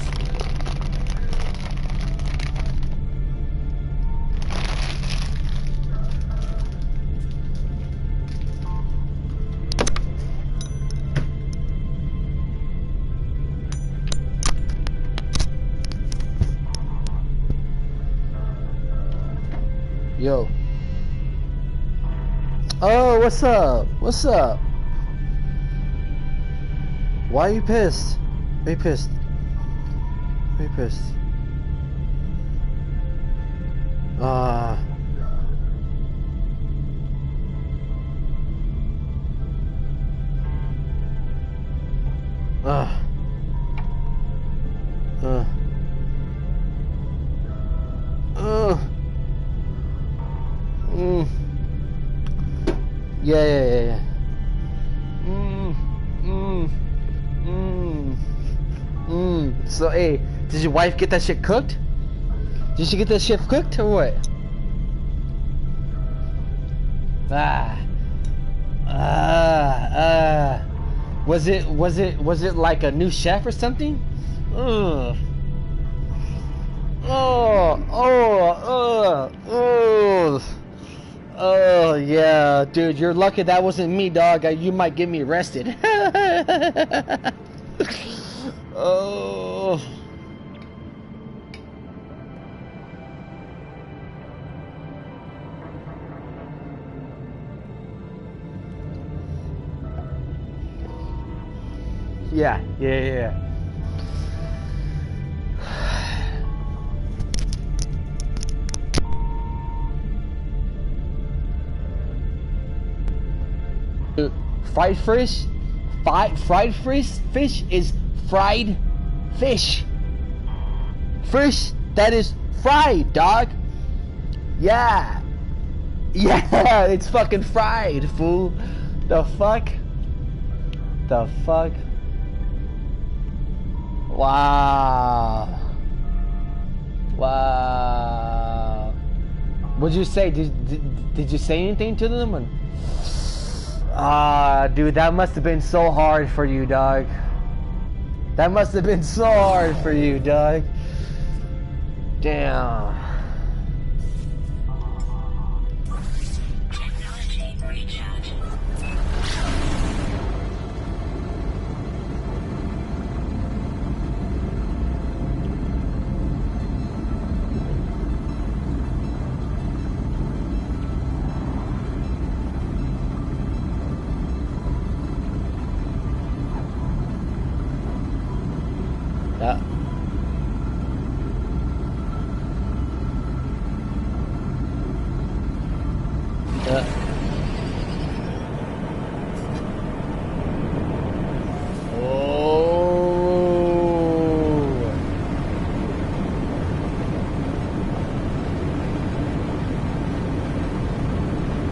[SPEAKER 1] Yo. Oh, what's up? What's up? Why are you pissed? Are you pissed? Are you pissed? Yeah. So, hey, did your wife get that shit cooked? Did she get that shit cooked or what? Was it like a new chef or something? Hell yeah, dude. You're lucky that wasn't me, dog. You might get me arrested. Oh. Yeah. Dude, fried fish, fried fish is fried fish. Fish that is fried, dog. Yeah, it's fucking fried, fool. The fuck? The fuck? Wow. What'd you say? Did you say anything to them? Or? Dude, that must have been so hard for you, dog. That must have been so hard for you, dog. Damn.
[SPEAKER 3] Technology recharge.
[SPEAKER 1] Yeah.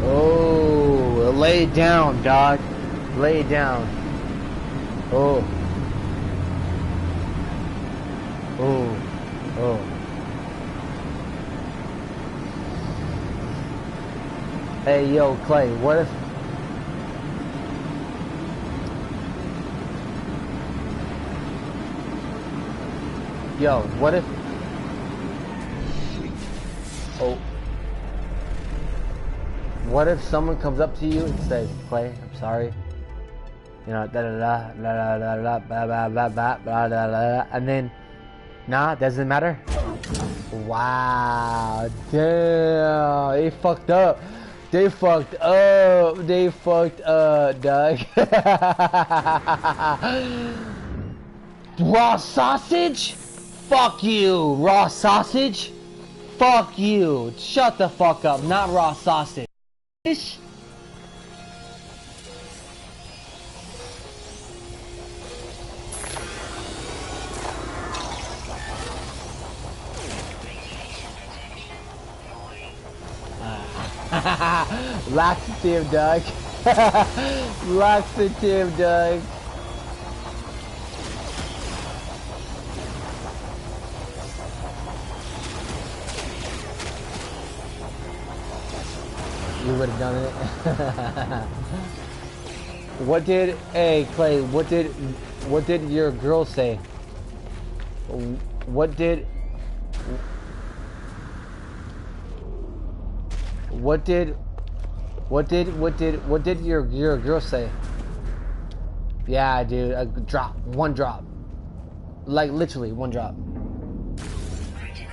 [SPEAKER 1] Oh, lay it down, dog. Lay it down. Oh. Hey, yo, Clay, what if... Yo, what if... Oh. What if someone comes up to you and says, Clay, I'm sorry. You know, da-da-da, da-da-da-da, blah-blah-blah-blah, blah-da-da-da, and then, nah, doesn't matter? Wow, damn, they fucked up. They fucked up, dog. Raw sausage? Fuck you, raw sausage? Fuck you, shut the fuck up, not raw sausage. Laxative, dog. Laxative, dog. You would have done it. What did, hey Clay, what did your girl say? What did your girl say? Yeah, dude, a drop, one drop. Like literally one drop.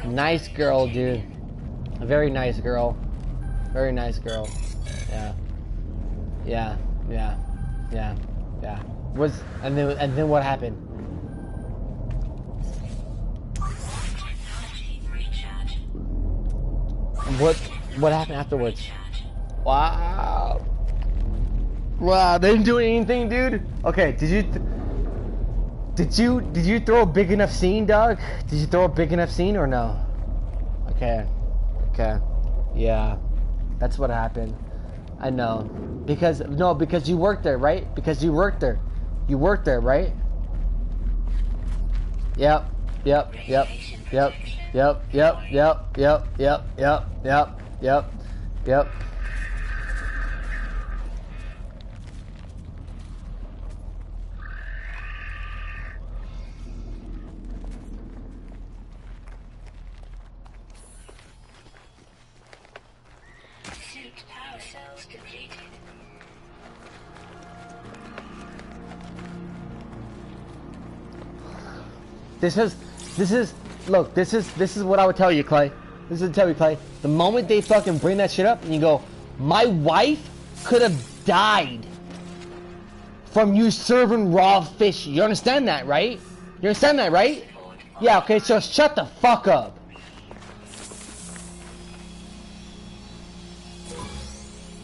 [SPEAKER 1] Nice girl, dude. A very nice girl. Very nice girl. Yeah. And then what happened? What happened afterwards? Wow. Wow, they didn't do anything, dude. Okay, did you throw a big enough scene, dog? Did you throw a big enough scene or no? Okay. Yeah. That's what happened. I know. Because you worked there, right? Because you worked there. You worked there, right? Yep.
[SPEAKER 3] Looped power cells depleted.
[SPEAKER 2] Look, this is what I would tell you, Clay. This is tell you, Clay. The moment they fucking bring that shit up and you go, my wife could have died from you serving raw fish. You understand that, right? You understand that, right? Yeah, okay, so shut the fuck up.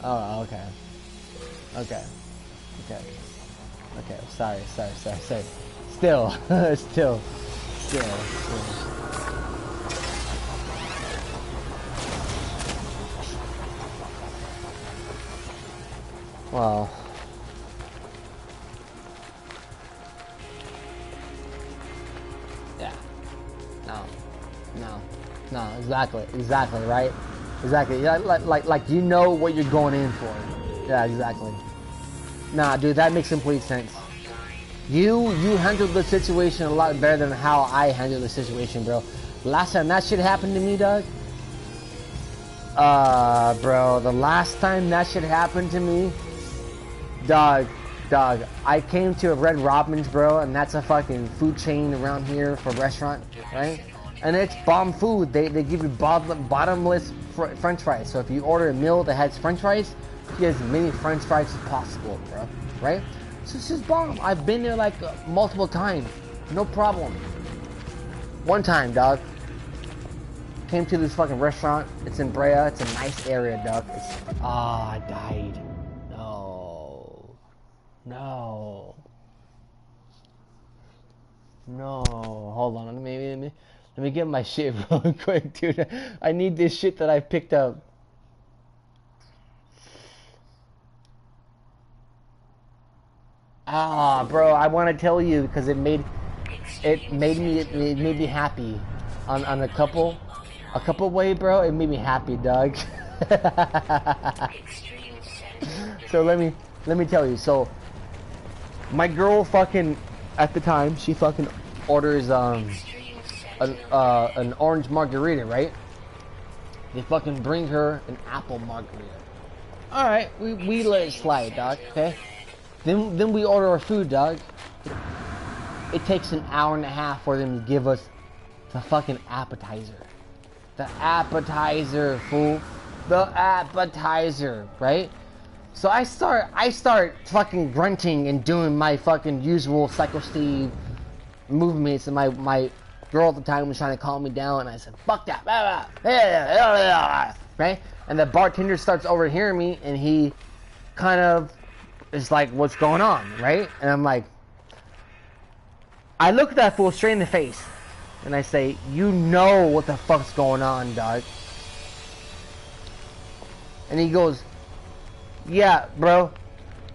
[SPEAKER 2] Oh, okay. Okay. Sorry. Still. Well. Yeah. No. Exactly, right? Exactly. Yeah, like you know what you're going in for. Yeah, exactly. Nah, dude, that makes complete sense. You handled the situation a lot better than how I handled the situation, bro. Last time that shit happened to me, Doug. Bro, the last time that shit happened to me, Dog, I came to a Red Robin's, bro, and that's a fucking food chain around here for restaurant, right? And it's bomb food. They give you bottomless French fries. So if you order a meal that has French fries, you get as many French fries as possible, bro, right? So it's just bomb. I've been there like multiple times, no problem. One time, dog, came to this fucking restaurant. It's in Brea. It's a nice area, dog. I died. No. Hold on. Let me get my shit real quick, dude. I need this shit that I picked up. Bro, I want to tell you because it made me happy on a couple way, bro. It made me happy, dog. So let me tell you. So my girl fucking at the time she fucking orders an orange margarita, right? They fucking bring her an apple margarita. All right, we let it slide, dog. Okay. Then we order our food, dog. It takes an hour and a half for them to give us the fucking appetizer. The appetizer, fool. The appetizer, right? So I start fucking grunting and doing my fucking usual Psycho Steve movements, and my girl at the time was trying to calm me down, and I said, fuck that, right? And the bartender starts overhearing me, and he kind of is like, what's going on, right? And I'm like, I look at that fool straight in the face, and I say, you know what the fuck's going on, dog. And he goes, yeah, bro.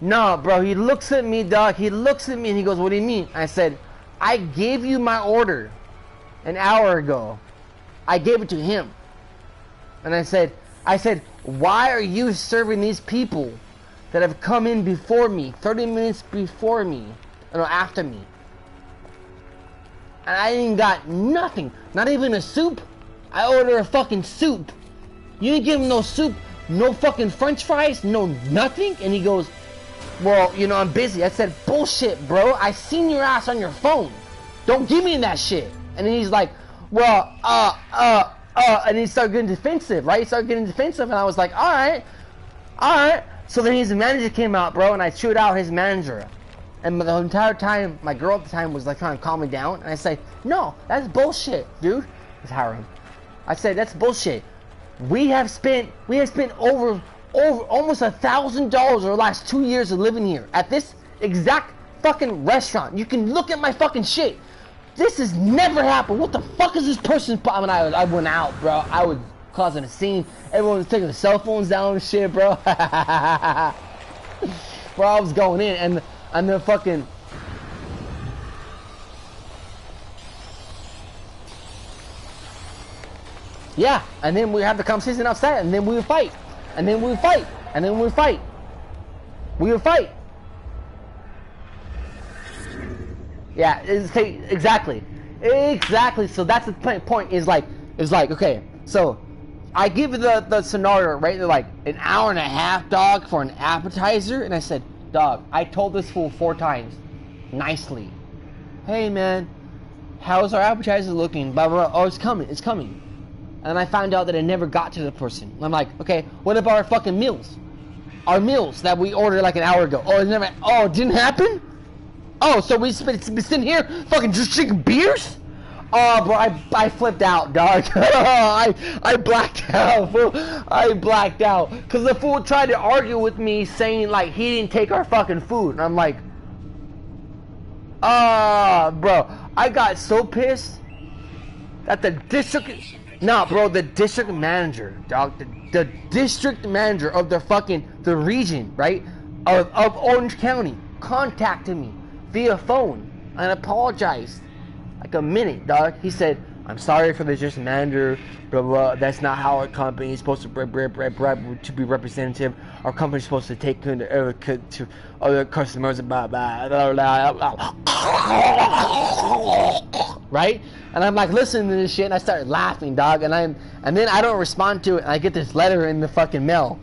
[SPEAKER 2] No, bro. He looks at me, dog. He looks at me and he goes, what do you mean? I said, I gave you my order an hour ago. I gave it to him. And I said, why are you serving these people that have come in before me, 30 minutes before me, no, after me? And I ain't got nothing. Not even a soup. I order a fucking soup. You didn't give him no soup. No fucking French fries, no nothing. And he goes, well, you know, I'm busy. I said, bullshit, bro. I seen your ass on your phone. Don't give me that shit. And then he's like, well, and he started getting defensive, right? He started getting defensive, and I was like, all right. So then his manager came out, bro, and I chewed out his manager. And the entire time, my girl at the time was like trying to calm me down. And I say, no, that's bullshit, dude. It's Hiram. I said, that's bullshit. We have spent over almost $1,000 over the last 2 years of living here at this exact fucking restaurant. You can look at my fucking shit. This has never happened. What the fuck is this person's problem? I went out, bro. I was causing a scene. Everyone was taking their cell phones down and shit, bro. Bro, I was going in, and the fucking. Yeah, and then we have the conversation outside, and then we would fight, and then we would fight, and then we would fight. We would fight. Yeah, exactly. So that's the point. Is like, okay. So I give the scenario, right? They're like, an hour and a half, dog, for an appetizer. And I said, dog, I told this fool 4 times, nicely. Hey, man, how's our appetizer looking? Blah, blah, blah. Oh, it's coming. And I found out that it never got to the person. I'm like, okay, what about our fucking meals? Our meals that we ordered like an hour ago. Oh, it didn't happen? Oh, so we been sitting here fucking just drinking beers? Oh, bro, I flipped out, dog. I blacked out, fool. I blacked out. Because the fool tried to argue with me saying, like, he didn't take our fucking food. And I'm like, bro, I got so pissed that the district... Nah, bro, the district manager, dog. The district manager of the region, right? Of Orange County contacted me via phone and apologized. Like a minute, dog. He said, I'm sorry for the district manager, blah, blah, blah. That's not how our company is supposed to be representative. Our company is supposed to take to other customers, blah, blah, blah, blah, blah. Right? And I'm like listening to this shit and I started laughing, dog. And then I don't respond to it and I get this letter in the fucking mail.